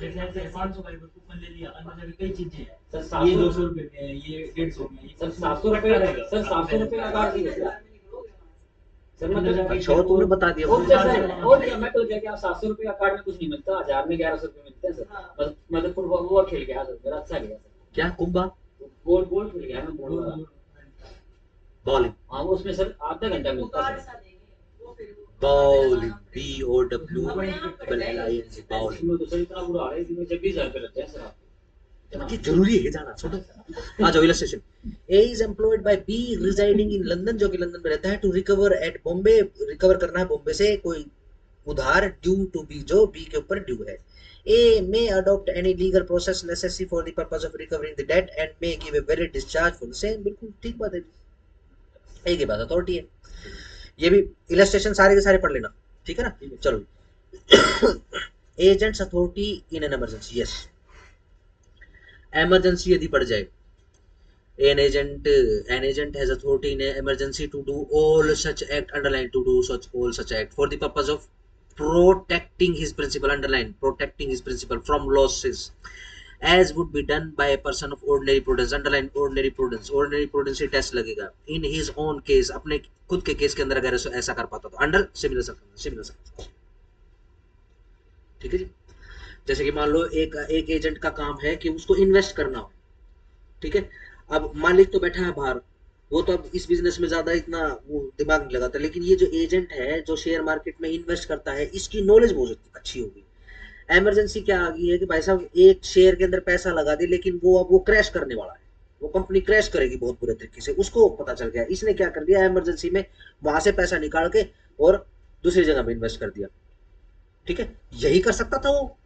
जैसे 500 का कूपन ले लिया, अंदर जाके कई चीजें हैं सर, ये 200 रुपए में है, ये 150 में है, सर 700 रुपए, सर 700 रुपए का कार्ड नहीं है सर। मैं तो अच्छा वो तुमने बता दिया और मुझे। क्या सर, और क्या, मैं तो क्या क्या 700 रुपए का कार्ड में कुछ नहीं मिलता, 1000 में 1100 रुपए मिलते हैं सर। मैं तो फुटबॉल वो खेल गया सर, मेरा अच्छा गया सर। क्या कुंभा? गोल गोल खेल गया मैं, गोल वाला। बॉलिंग, हाँ वो उसमें सर आधा घंटा मिलता है सर। Bowling, BOWLLING, bowling. इसमें तो सर इतना बुरा हाल है, इसमें 26,000 रुपए लगते हैं सर आपके। ये जरूरी है जाना, छोड़ो। आ जाओ illustration. A is employed by B residing in London, जो कि लंदन में रहता है, to recover at Bombay, recover करना है बॉम्बे से कोई उधार ड्यू टू बी, जो बी के ऊपर ड्यू है। A may adopt any legal process necessary for the purpose of recovering the debt and may give a valid discharge for the same. बिल्कुल ठीक बात है, ए के पास अथॉरिटी है। ये भी इलस्ट्रेशन सारे के सारे पढ़ लेना, ठीक है ना। चलो agents authority in an emergency, yes, emergency यदि पड़ जाए, an agent has authority in an emergency to do all such act, underline, to do such all such act for the purpose of protecting his principal, underline, protecting his principal from losses as would be done by a person of ordinary prudence, underline, ordinary prudence, ordinary prudence he test लगेगा, in his own case, अपने खुद के case के अंदर अगर ऐसा कर पाता तो अंडर सिमिलर सर्कमस्टेंस। ठीक है जी। जैसे कि मान लो एक एजेंट का काम है कि उसको इन्वेस्ट करना हो, ठीक है। अब मालिक तो बैठा है बाहर, वो तो अब इस बिजनेस में ज्यादा इतना वो दिमाग नहीं लगाता, लेकिन ये जो एजेंट है जो शेयर मार्केट में इन्वेस्ट करता है, इसकी नॉलेज बहुत अच्छी होगी। इमरजेंसी क्या आ गई है कि भाई साहब एक शेयर के अंदर पैसा लगा दे, लेकिन वो अब वो क्रैश करने वाला है, वो कंपनी क्रैश करेगी बहुत बुरे तरीके से, उसको पता चल गया, इसने क्या कर दिया, इमरजेंसी में वहां से पैसा निकाल के और दूसरी जगह में इन्वेस्ट कर दिया। ठीक है, यही कर सकता था वो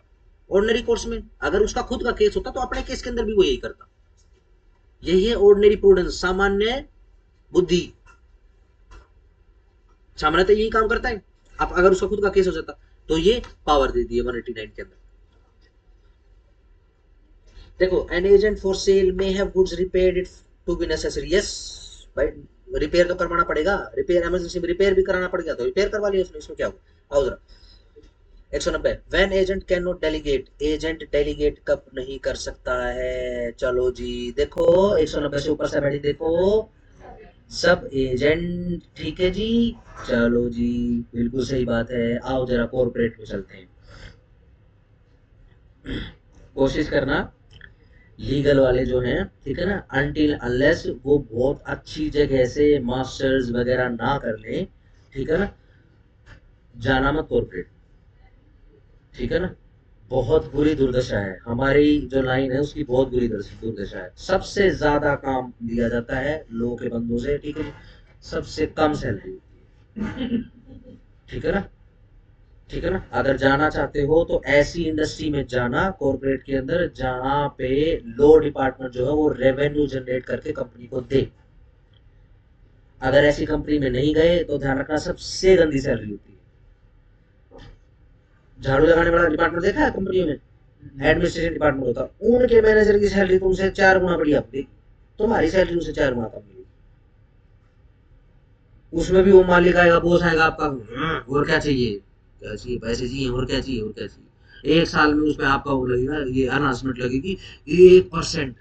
ऑर्डिनरी कोर्स में, अगर उसका खुद का केस होता तो अपने केस के अंदर भी वो यही करता। यही है ऑर्डिनरी प्रूडेंस, सामान्य बुद्धि, सामान्य तो यही काम करता है। अब अगर उसका खुद का केस हो जाता तो ये पावर दे दी है 189 के अंदर। देखो, an agent for sale may have goods repaired it to be necessary, yes भाई, रिपेयर तो करवाना पड़ेगा, रिपेयर इमरजेंसी में रिपेयर भी कराना पड़ेगा तो रिपेयर करवा लिया उसने, इसमें क्या हुआ। आओ जरा 190, when agent can not delegate, agent delegate कब नहीं कर सकता है। चलो जी देखो 190 से ऊपर से बैठी देखो, सब एजेंट, ठीक है जी। चलो जी बिल्कुल सही बात है, आओ जरा कॉर्पोरेट में चलते हैं। कोशिश करना लीगल वाले जो हैं, ठीक है ना, अनटिल अनलेस वो बहुत अच्छी जगह से मास्टर्स वगैरह ना कर ले, ठीक है ना, जाना मत कॉर्पोरेट, ठीक है ना। बहुत बुरी दुर्दशा है, हमारी जो लाइन है उसकी बहुत बुरी दुर्दशा है, सबसे ज्यादा काम दिया जाता है लोगों के बंदों से, ठीक है, सबसे कम सैलरी होती है, ठीक है ना, ठीक है ना। अगर जाना चाहते हो तो ऐसी इंडस्ट्री में जाना कॉर्पोरेट के अंदर जहां पे लॉ डिपार्टमेंट जो है वो रेवेन्यू जनरेट करके कंपनी को दे। अगर ऐसी कंपनी में नहीं गए तो ध्यान रखना सबसे गंदी सैलरी होती है। झाड़ू लगाने वाला डिपार्टमेंट देखा है कंपनी में, एडमिनिस्ट्रेशन डिपार्टमेंट होता, उनके मैनेजर की सैलरी तुमसे 4 गुना बढ़िया होती, तुम्हारी सैलरी उनसे 4 गुना कम मिलेगी। उसमें भी वो मालिक आएगा, बॉस आएगा आपका, और क्या चाहिए, क्या चाहिए, पैसे चाहिए, और क्या चाहिए, और क्या चाहिए। एक साल में उसमें आपका वो लगेगा, ये अनाउंसमेंट लगेगी 1%।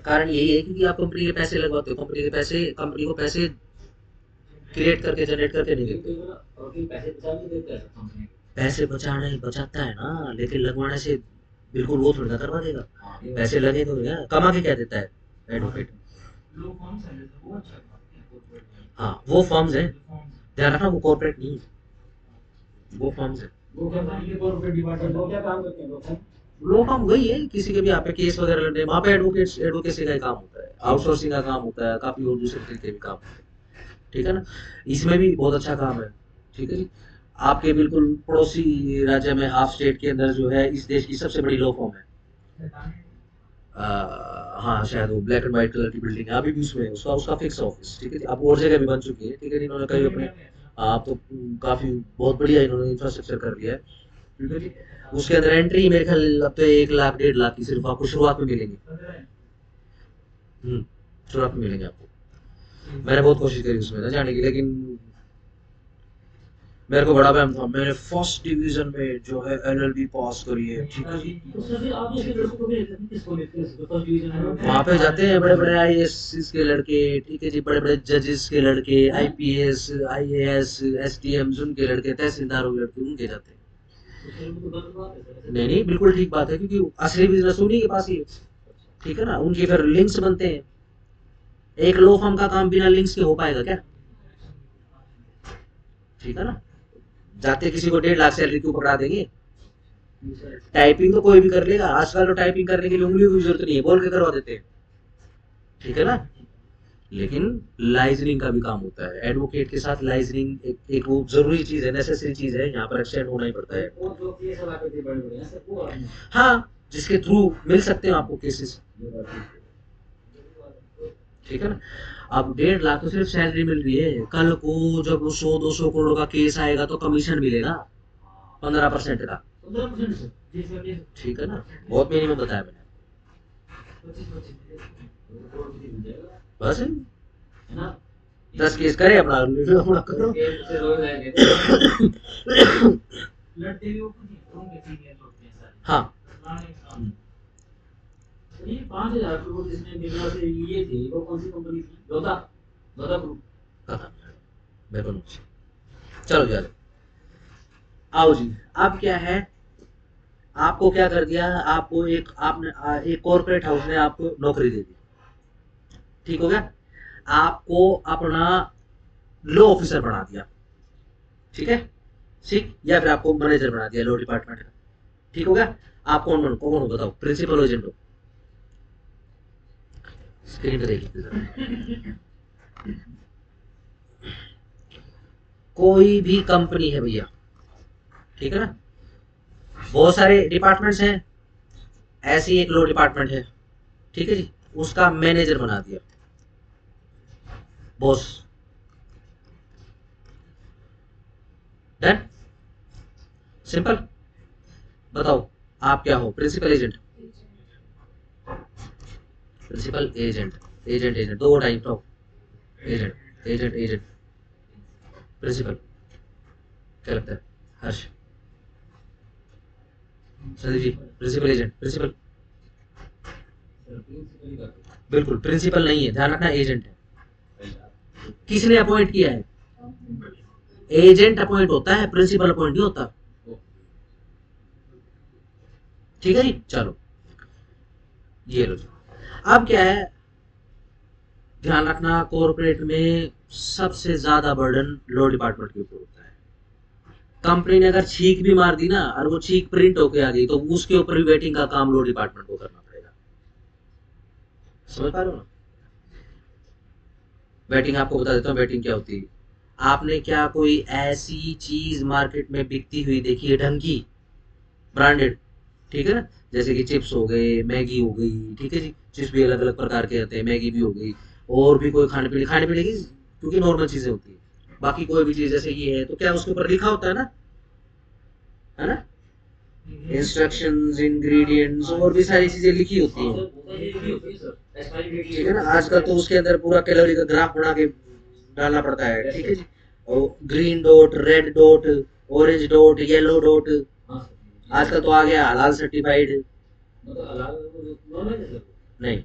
कारण यही है क्योंकि आप कंपनी के पैसे लगवाते हो, कंपनी के पैसे, कंपनी को पैसे क्रिएट करके जनरेट करके नहीं देते। पैसे बचाने बचाता है ना, लेकिन लगवाने से बिल्कुल वो थोड़ी ना करवा देगा, पैसे लगे तो क्या कमा के क्या देता है एडवोकेट। हाँ वो फर्म्स है, ध्यान रखना वो कॉर्पोरेट नहीं है, वो फर्म्स है। लो फर्म वही है, किसी के भी यहाँ पे केस वगैरह लड़ने, वहाँ पे एडवोकेसी का ही काम होता है, आउटसोर्सिंग का काम होता है, काफी और दूसरे तरीके के भी काम होते हैं, ठीक है ना। इसमें भी बहुत अच्छा काम है, ठीक है जी। आपके बिल्कुल पड़ोसी राज्य में, हाफ स्टेट के अंदर जो है इस देश की सबसे बड़ी लॉ फर्म है, हाँ शायद वो ब्लैक एंड व्हाइट कलर की बिल्डिंग है, अभी भी उसमें उसका उसका फिक्स ऑफिस, ठीक है जी। अब और जगह भी बन चुकी है, ठीक है जी। इन्होंने कई अपने आप तो काफी बहुत बढ़िया इन्होंने इंफ्रास्ट्रक्चर कर दिया है, ठीक है जी। उसके अंदर एंट्री मेरे ख्याल अब तो 1 लाख 1.5 लाख की सिर्फ आपको शुरुआत में मिलेंगे। शुरुआत में मिलेंगे आपको। मैंने बहुत कोशिश करी उसमें ना जाने की, लेकिन मेरे को बड़ा वहम था। मैंने फर्स्ट डिवीजन में जो है एलएलबी पास करी है, ठीक है जी। तो सर फिर आप दूसरे लड़कों को भी लेते हैं, किसको लेते हैं? फर्स्ट डिवीजन है वहां पे जाते हैं बड़े बड़े आईएएस के लड़के, ठीक है जी, बड़े बड़े जजेस के लड़के, आईपीएस आईएएस एसडीएम उनके लड़के, तहसीलदारों के लड़के, उनके जाते हैं। तो गलत बात है सर। नहीं नहीं, बिल्कुल ठीक बात है, क्योंकि असली बिजनेस उन्हीं के पास ही है, ठीक है ना। उनके फिर लिंक्स बनते हैं। एक लो फर्म का काम बिना लिंक्स के हो पाएगा क्या? ठीक है ना। जाते किसी को 1.5 लाख सैलरी क्यों पकड़ा देंगे? टाइपिंग तो कोई भी कर लेगा आजकल, तो टाइपिंग करने के लिए उंगलियों की जरूरत नहीं है, बोल के करवा देते हैं, ठीक है ना। लेकिन लाइजनिंग का भी काम होता है, एडवोकेट के साथ लाइजनिंग एक वो जरूरी चीज है, नेसेसरी चीज है, यहाँ पर एक्सटेंड होना ही पड़ता है। और जो केस लगाते थे बड़े बड़े हैं सर, वो आपने हाँ, जिसके थ्रू मिल सकते हैं आपको केसेस, ये बात है। ठीक है ना। अब 1.5 लाख तो सिर्फ सैलरी मिल रही है, कल को जब 100-200 करोड़ का केस आएगा तो कमीशन मिलेगा 15% का, 15% सर, जिस वजह से ठीक है ना। बहुत मिनिमम बताया मैंने, 25 करोड़ भी मिल जाएगा, बस है ना। 10 केस करे अपना अपना करो। केस से रोज आएंगे लड़ते भी ऊपर नहीं होंगे, सीनियर होते हैं सारे। हाँ लाने का काम। ये 5,000 करोड़ जिसने निर्मला से लिए थे, वो कौन सी कंपनी थी? लोधा लोधा ग्रुप। मेरे को नहीं। चलो यार, आओ जी। अब क्या है, आपको क्या कर दिया, आपको एक कॉर्पोरेट हाउस ने आपको नौकरी दे दी, ठीक हो गया। आपको अपना लो ऑफिसर बना दिया, ठीक है, ठीक, या फिर आपको मैनेजर बना दिया लो डिपार्टमेंट का, ठीक हो गया। आप कौन हो बताओ, प्रिंसिपल एजेंट हो? स्क्रीन पे देखिए जरा। कोई भी कंपनी है भैया, ठीक है ना, बहुत सारे डिपार्टमेंट्स हैं, ऐसी एक लो डिपार्टमेंट है, ठीक है जी, उसका मैनेजर बना दिया, बॉस। Done, simple. बताओ आप क्या हो, principal agent? Principal agent, agent agent दो टाइप हो, एजेंट एजेंट एजेंट प्रिंसिपल, क्या लगता है Harsh? Sandeep ji, principal agent principal? बिल्कुल प्रिंसिपल नहीं है, ध्यान रखना, एजेंट है। किसने अपॉइंट किया है? एजेंट अपॉइंट होता है, प्रिंसिपल अपॉइंट नहीं होता, ठीक है जी। चलो ये लो। अब क्या है, ध्यान रखना, कॉर्पोरेट में सबसे ज्यादा बर्डन लो डिपार्टमेंट के ऊपर होता है। कंपनी ने अगर छींक भी मार दी ना, और वो छींक प्रिंट होके आ गई, तो उसके ऊपर भी वेटिंग का काम लो डिपार्टमेंट को करना पड़ेगा। समझ पा रहे हो ना? वेटिंग आपको बता देता हूँ, वेटिंग क्या होती है। आपने क्या कोई ऐसी चीज मार्केट में बिकती हुई देखी है ढंग की, ब्रांडेड, ठीक है ना, जैसे कि चिप्स हो गए, मैगी हो गई, ठीक है जी, चिप्स भी अलग अलग प्रकार के आते हैं, मैगी भी हो गई, और भी कोई खाने पीने की, क्योंकि नॉर्मल चीजें होती है, बाकी कोई भी चीज जैसे ये है, तो क्या उसके ऊपर लिखा होता है ना, इंस्ट्रक्शंस, इंग्रेडिएंट्स, और भी सारी चीजें लिखी होती हैं, ठीक है ना। आजकल तो उसके अंदर पूरा कैलोरी का ग्राफ बना के डालना पड़ता है, ठीक है जी। और green dot, red dot, orange dot, yellow dot, आजकल तो आ गया हलाल सर्टिफाइड। नहीं,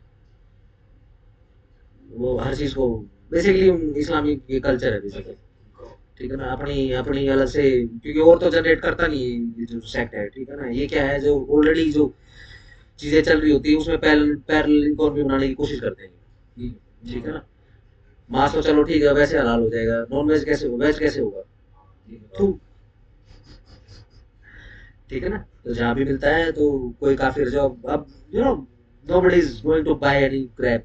वो हर चीज को बेसिकली इस्लामिक ये कल्चर है बेसिकली, ठीक है ना। अपनी अपनी अलग से, क्योंकि और तो जनरेट करता नहीं है ये जो सेक्ट है, ठीक है ना। ये क्या है, जो ऑलरेडी जो चीजें चल रही होती है उसमें पैरेलल इकोनॉमी बनाने की कोशिश करते हैं, ठीक है ना। मास तो चलो ठीक है, वैसे हलाल हो जाएगा, नॉन वेज कैसे होगा, वेज कैसे होगा, ठीक है ना। तो जहाँ भी मिलता है तो कोई काफिर जो, अब you know, nobody is going to buy any crap,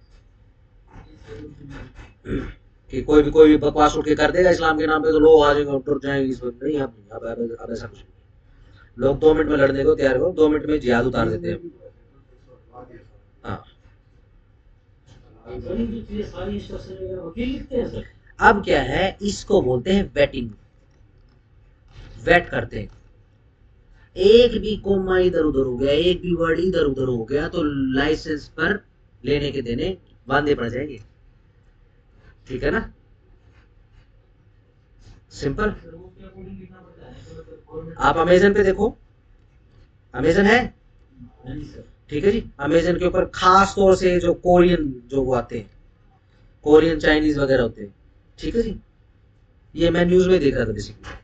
कि कोई भी बकवास उठ के कर देगा इस्लाम के नाम पे, तो लोग आ जाएंगे और डर जाएंगे इस पर। नहीं, अब ऐसा कुछ नहीं। लोग 2 मिनट में लड़ने को तैयार हो, 2 मिनट में जिहाद उतार देते हैं, हाँ, सर ये जो चीजें सारी इंस्ट्रक्शन वगैरह वकील लिखते हैं सर? अब क्या है, इसको बोलते हैं वेटिंग, वेट करते हैं। एक भी कोमा इधर उधर हो गया, एक भी वर्ड इधर उधर हो गया, तो लाइसेंस पर लेने के देने बांधे पड़ जाएंगे। ठीक है ना, सिंपल। सर वो उसके अकॉर्डिंग लिखना पड़ता है ना, तो गवर्नमेंट आप अमेजन पे देखो, अमेजन है, हाँ जी सर। ठीक है जी, अमेजन के ऊपर खास तौर से जो कोरियन जो वो आते हैं, कोरियन चाइनीज वगैरह होते हैं, ठीक है जी, ये मैं न्यूज में देख रहा था बेसिकली।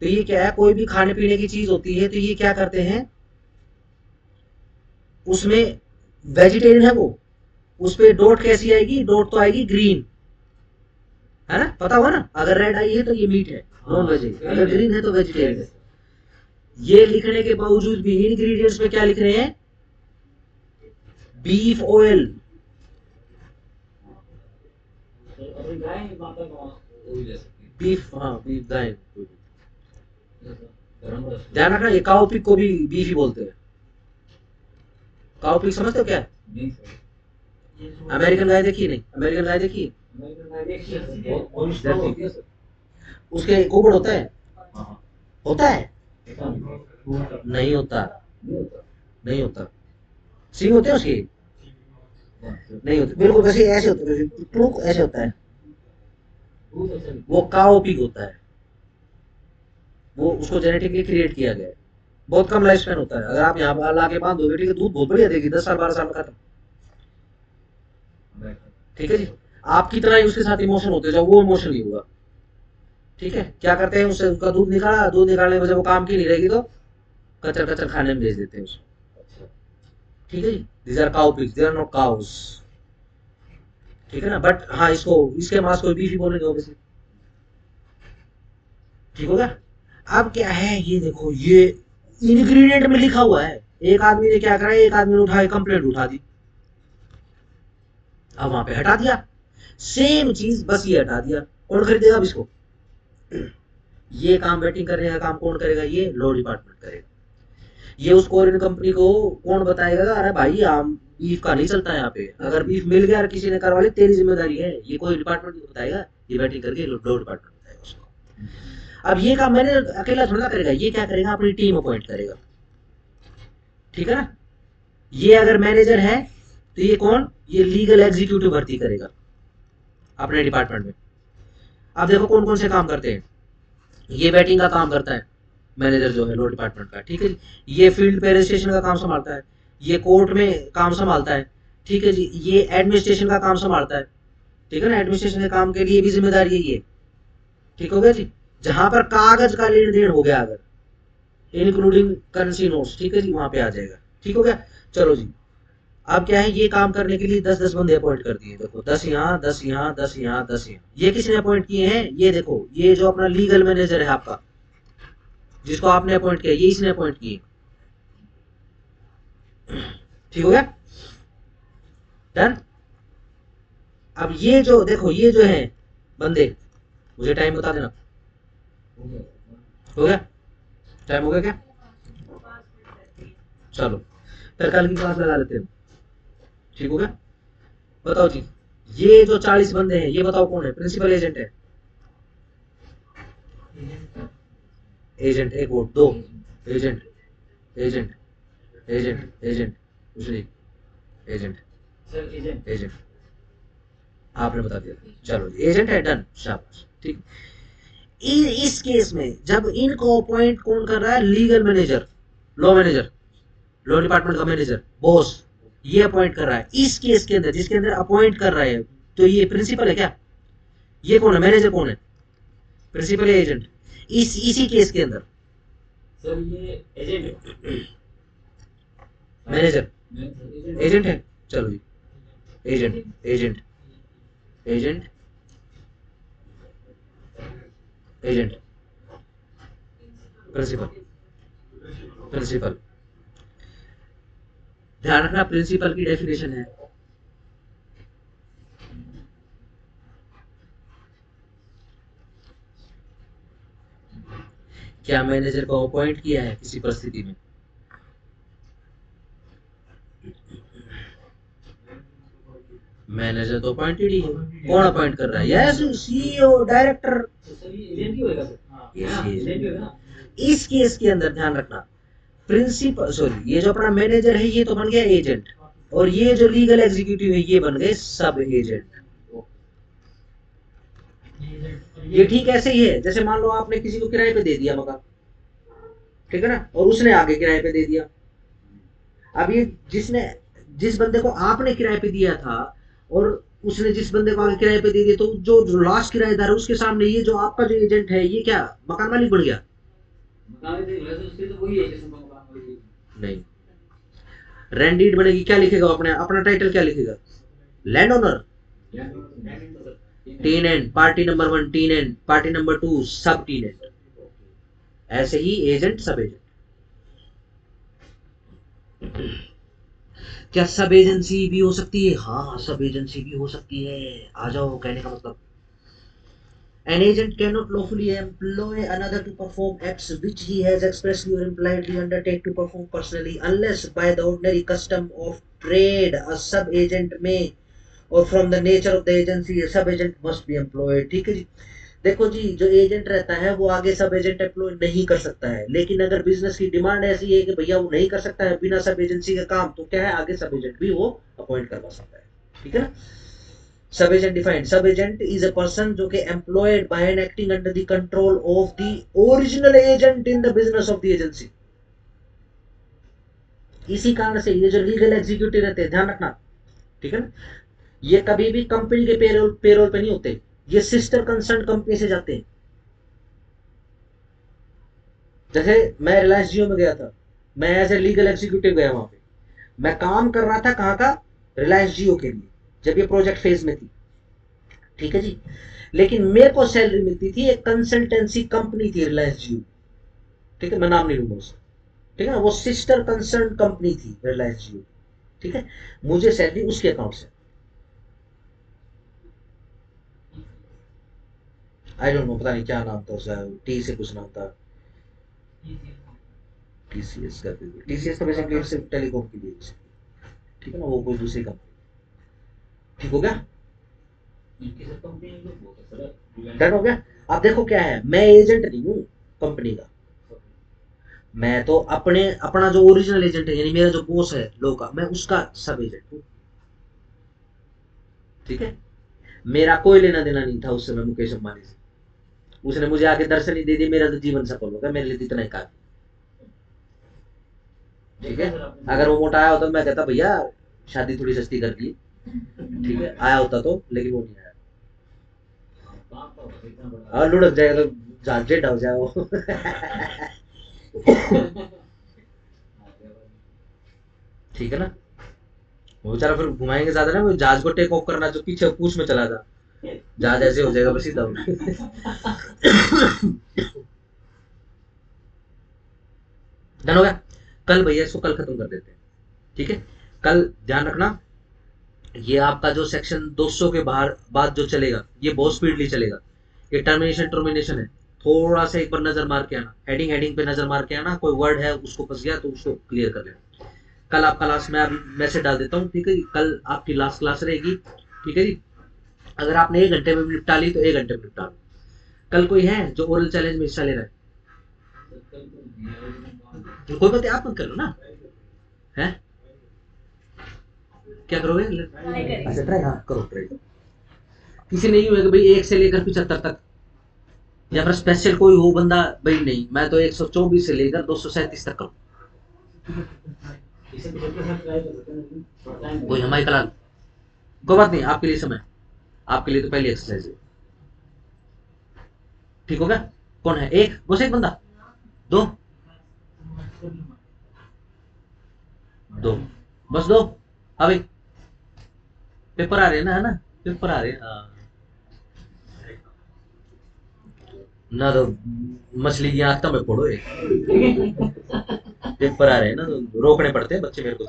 तो ये क्या है, कोई भी खाने पीने की चीज होती है तो ये क्या करते हैं, उसमें वेजिटेरियन है वो, उस पे डॉट कैसी आएगी, डॉट तो आएगी ग्रीन, है ना, पता होगा ना, अगर रेड आई है तो ये मीट है, नॉन वेज है, अगर ग्रीन है तो वेजिटेरियन है। ये लिखने के बावजूद भी इंग्रेडिएंट्स में क्या लिख रहे हैं, बीफ ऑयल। सर अपनी गाय माता का वो भी ले सकती है। बीफ, हाँ बीफ गाय, गरम रस ध्यान रखना, ये काउ पिग को भी बीफ ही बोलते हैं। काउ पिग समझते हो क्या है, नहीं सर। अमेरिकन गाय देखी नहीं, अमेरिकन गाय देखी, अमेरिकन गाय देखी है सर, बहुत स्ट्रांग होती है सर। उसके गोबर होता है, हाँ होता है, पता नहीं। नहीं होता, नहीं होता। नहीं होता, सींग होते हैं उसके, हाँ, सर। नहीं होते, बिल्कुल वैसे ऐसे होते हैं, टूक ऐसे होता है, दूध ऐसा नहीं। वो काउ पिग होता है, वो उसको जेनेटिकली क्रिएट किया गया है, बहुत कम लाइफ स्पैन होता है, अगर आप यहाँ ला के बांध दोगे, ठीक है, दूध बहुत बढ़िया देगी, 10 साल 12 साल में खत्म। ठीक है जी, आपकी तरह ही उसके साथ इमोशन होते जाओ, वो इमोशन नहीं होगा। ठीक है, क्या करते हैं, उससे उसका दूध निकाला, दूध निकालने की वजह वो काम की नहीं रहेगी तो कचर कचर खाने में भेज देते हैं उसको। अच्छा। ठीक है जी, these are cow pigs, they are not cows. ठीक है ना, बट हाँ, इसको इसके मांस को बीफ ही बोलेंगे ऑब्वियसली। ठीक हो गया। अब क्या है, ये देखो, ये इंग्रेडिएंट में लिखा हुआ है, एक आदमी ने क्या करा, एक आदमी ने उठा के कंप्लेंट उठा दी, अब वहां पे हटा दिया, सेम चीज बस ये हटा दिया, कौन खरीदेगा अब इसको, ये काम वेटिंग करने का काम कौन करेगा, ये लॉ डिपार्टमेंट करेगा। ये उस कोरियन कंपनी को कौन बताएगा, अरे भाई हम बीफ का नहीं चलता यहाँ पे, अगर बीफ मिल गया और किसी ने करवा ली, तेरी जिम्मेदारी है, ये कोई डिपार्टमेंट नहीं बताएगा, ये वेटिंग करके लॉ डिपार्टमेंट बताएगा उसको। अब ये काम मैंने अकेला थोड़ा करेगा, ये क्या करेगा, अपनी टीम अपॉइंट करेगा। ठीक है ना, ये अगर मैनेजर है तो ये कौन, ये लीगल एग्जीक्यूटिव भर्ती करेगा अपने डिपार्टमेंट में। अब देखो कौन कौन से काम करते हैं, ये बैटिंग का काम करता है मैनेजर जो है लॉ डिपार्टमेंट का, ठीक है जी, ये फील्ड पे रजिस्ट्रेशन का काम संभालता है, ये कोर्ट में काम संभालता है, ठीक है जी, ये एडमिनिस्ट्रेशन का काम संभालता है, ठीक है ना, एडमिनिस्ट्रेशन के काम के लिए भी जिम्मेदारी है ये। ठीक हो गया जी, जहां पर कागज का लेन देन हो गया अगर, इंक्लूडिंग करेंसी नोट्स, ठीक है जी, वहां पे आ जाएगा। ठीक हो गया, चलो जी, अब क्या है, ये काम करने के लिए 10-10 बंदे अपॉइंट कर दिए, देखो 10 यहाँ 10 यहाँ 10 यहाँ 10 यहाँ, ये किसने अपॉइंट किए हैं, ये देखो, ये जो अपना लीगल मैनेजर है आपका, जिसको आपने अपॉइंट किया, ये इसने अपॉइंट किए। ठीक हो गया, डन। अब ये जो देखो, ये जो है बंदे, मुझे टाइम बता देना, हो गया, टाइम हो गया क्या, चलो फिर कल की क्लास लगा लेते हैं। ठीक हो गया, बताओ जी, ये जो 40 बंदे हैं, ये बताओ कौन है, प्रिंसिपल एजेंट है, एजेंट एक वोट दो, एजेंट एजेंट एजेंट एजेंट, कुछ नहीं, एजेंट सर एजेंट। एजेंट, आपने बता दिया, चलो एजेंट है, डन, शाबाश। ठीक, इस केस में जब इनको अपॉइंट कौन कर रहा है, legal manager, law manager, law department का मैनेजर, बॉस, ये अपॉइंट कर रहा है, इस केस के अंदर जिसके अंदर अपॉइंट कर रहा है, तो ये प्रिंसिपल है क्या, ये कौन है, मैनेजर कौन है, प्रिंसिपल है, एजेंट, इसी केस के अंदर सर ये एजेंट है। मैनेजर एजेंट एजेंट है, चलो जी, agent agent agent agent, principal principal, ध्यान रखना प्रिंसिपल की डेफिनेशन है, क्या मैनेजर को अपॉइंट किया है किसी परिस्थिति में, मैनेजर तो अपॉइंटेड ही है, कौन अपॉइंट कर रहा है? Yes, CEO, director. तो सर ये एजेंट ही होएगा सर। हाँ एजेंट ही होगा ना। इस केस के अंदर ध्यान रखना, प्रिंसिपल सॉरी ये जो अपना मैनेजर है ये तो बन गया एजेंट, और ये जो लीगल एग्जीक्यूटिव है ये बन गए सब एजेंट। ये ठीक ऐसे ही है जैसे मान लो आपने किसी को किराए पे दे दिया मकान, ठीक है ना, और उसने आगे किराए पे दे दिया। अब ये जिस बंदे को आपने किराए पे दिया था और उसने जिस बंदे को आगे किराए पे दे दिया, तो जो लास्ट किराएदार है उसके सामने ये जो आपका जो एजेंट है ये क्या मकान मालिक बन गया? मकान में उसके तो वही है जैसे मकान वाली। नहीं, रेंट डीड बनेगी, क्या लिखेगा अपने अपना टाइटल क्या लिखेगा? Land owner, tenant, party number 1 tenant, party number 2 सब टेनेंट, ऐसे ही एजेंट सब एजेंट। क्या सब एजेंसी भी हो सकती है? हाँ सब एजेंसी भी हो सकती है, आ जाओ कहने का मतलब। An agent cannot lawfully employ another to perform acts which he has expressly or impliedly undertaken to perform personally, unless by the ordinary custom of trade a sub-agent may, or from the nature of the agency a sub-agent must be employed। ठीक है जी। देखो जी, जो agent रहता है वो आगे सब agent employ नहीं कर सकता है, लेकिन अगर बिजनेस की डिमांड ऐसी है कि भैया वो नहीं कर सकता है बिना सब एजेंसी का काम, तो क्या है आगे सब एजेंट भी वो अपॉइंट करवा सकता है। ठीक है ना। सब एजेंट डिफाइंड, सब एजेंट इज अ पर्सन जो कि employed by and acting under the control of the original agent in the business of the agency. इसी कारण से ये जो लीगल एग्जीक्यूटिव रहते हैं ध्यान रखना, ठीक है ना, ये कभी भी कंपनी के पेरोल पे नहीं होते, ये सिस्टर कंसर्न कंपनी से जाते हैं। जैसे मैं रिलायंस जियो में गया था, मैं एज ए लीगल एग्जीक्यूटिव गया वहां पे, मैं काम कर रहा था कहाँ का? रिलायंस जियो के लिए, जब ये प्रोजेक्ट फेज में थी। ठीक है जी। लेकिन मेरे को सैलरी मिलती थी, एक कंसल्टेंसी कंपनी थी रिलायंस जियो, ठीक है, मैं नाम नहीं लूंगा उसका, ठीक है ना, वो सिस्टर कंसर्न कंपनी थी रिलायंस जियो, ठीक है, मुझे सैलरी उसके अकाउंट से। आई डोंट नो, पता नहीं क्या नाम था उसका, टी से कुछ नाम था, टीसीएस करके, टीसीएस तो बेसिकली सिर्फ टेलीकॉम के लिए, ठीक है ना, वो कोई दूसरी कंपनी। ठीक हो गया, डन हो गया। अब देखो क्या है, मैं एजेंट नहीं हूँ कंपनी का, मैं तो अपना जो ओरिजिनल एजेंट है यानी मेरा जो बॉस है लोग का, मैं उसका सब एजेंट हूँ। ठीक है, मेरा कोई लेना देना नहीं था उस समय मुकेश अंबानी से, उसने मुझे आके दर्शन ही दे दिया, मेरा तो जीवन सफल हो गया, मेरे लिए तो इतना ही काफी। ठीक है, अगर वो मोटा आया होता तो मैं कहता भैया शादी थोड़ी सस्ती कर दी, ठीक है, आया होता तो, लेकिन वो नहीं आया। और लुढ़क जाएगा तो झांझे ढक जाए वो। ठीक है ना, वो बेचारा फिर घुमाएंगे ज्यादा ना, वो जहाज को टेक ऑफ करना जो पीछे पूछ में चला था, जहाज ऐसे हो जाएगा बस सीधा। डन हो गया। कल भैया इसको कल खत्म कर देते हैं, ठीक है। कल ध्यान रखना, ये आपका जो सेक्शन 200 के बाहर बाद जो चलेगा ये बहुत स्पीडली चलेगा, ये टर्मिनेशन है, थोड़ा सा एक बार नजर मार के आना, हेडिंग पे नजर मार के आना, कोई वर्ड है उसको फंस गया तो उसको क्लियर कर लेना। कल आपका लास्ट, मैं अभी मैसेज डाल देता हूँ, ठीक है, कल आपकी लास्ट क्लास रहेगी, ठीक है जी। अगर आपने 1 घंटे में निपटा ली तो 1 घंटे में निपटा लो। कल कोई है जो ओरल चैलेंज में हिस्सा ले रहा है? तो कोई बात आप मत कर लो ना, है क्या करोगे? अच्छा ट्राई, हाँ करो ट्राई। किसी नहीं हुआ कि भाई 1 से लेकर 75 तक, या फिर स्पेशल कोई हो बंदा, भाई नहीं मैं तो 124 से लेकर 237 तक करूँ, कोई हमारी कला, कोई बात नहीं, आपके लिए समय, आपके लिए तो पहली एक्सरसाइज है। ठीक हो गया, कौन है? एक, बस एक बंदा, दो, दो, बस दो। हाँ भाई, पेपर आ रहे हैं ना, है ना, पेपर आ रहे हैं, हाँ। ना तो मछली की आंख में फोड़ो, पेपर आ रहे हैं ना तो रोकने पड़ते हैं बच्चे मेरे को तो।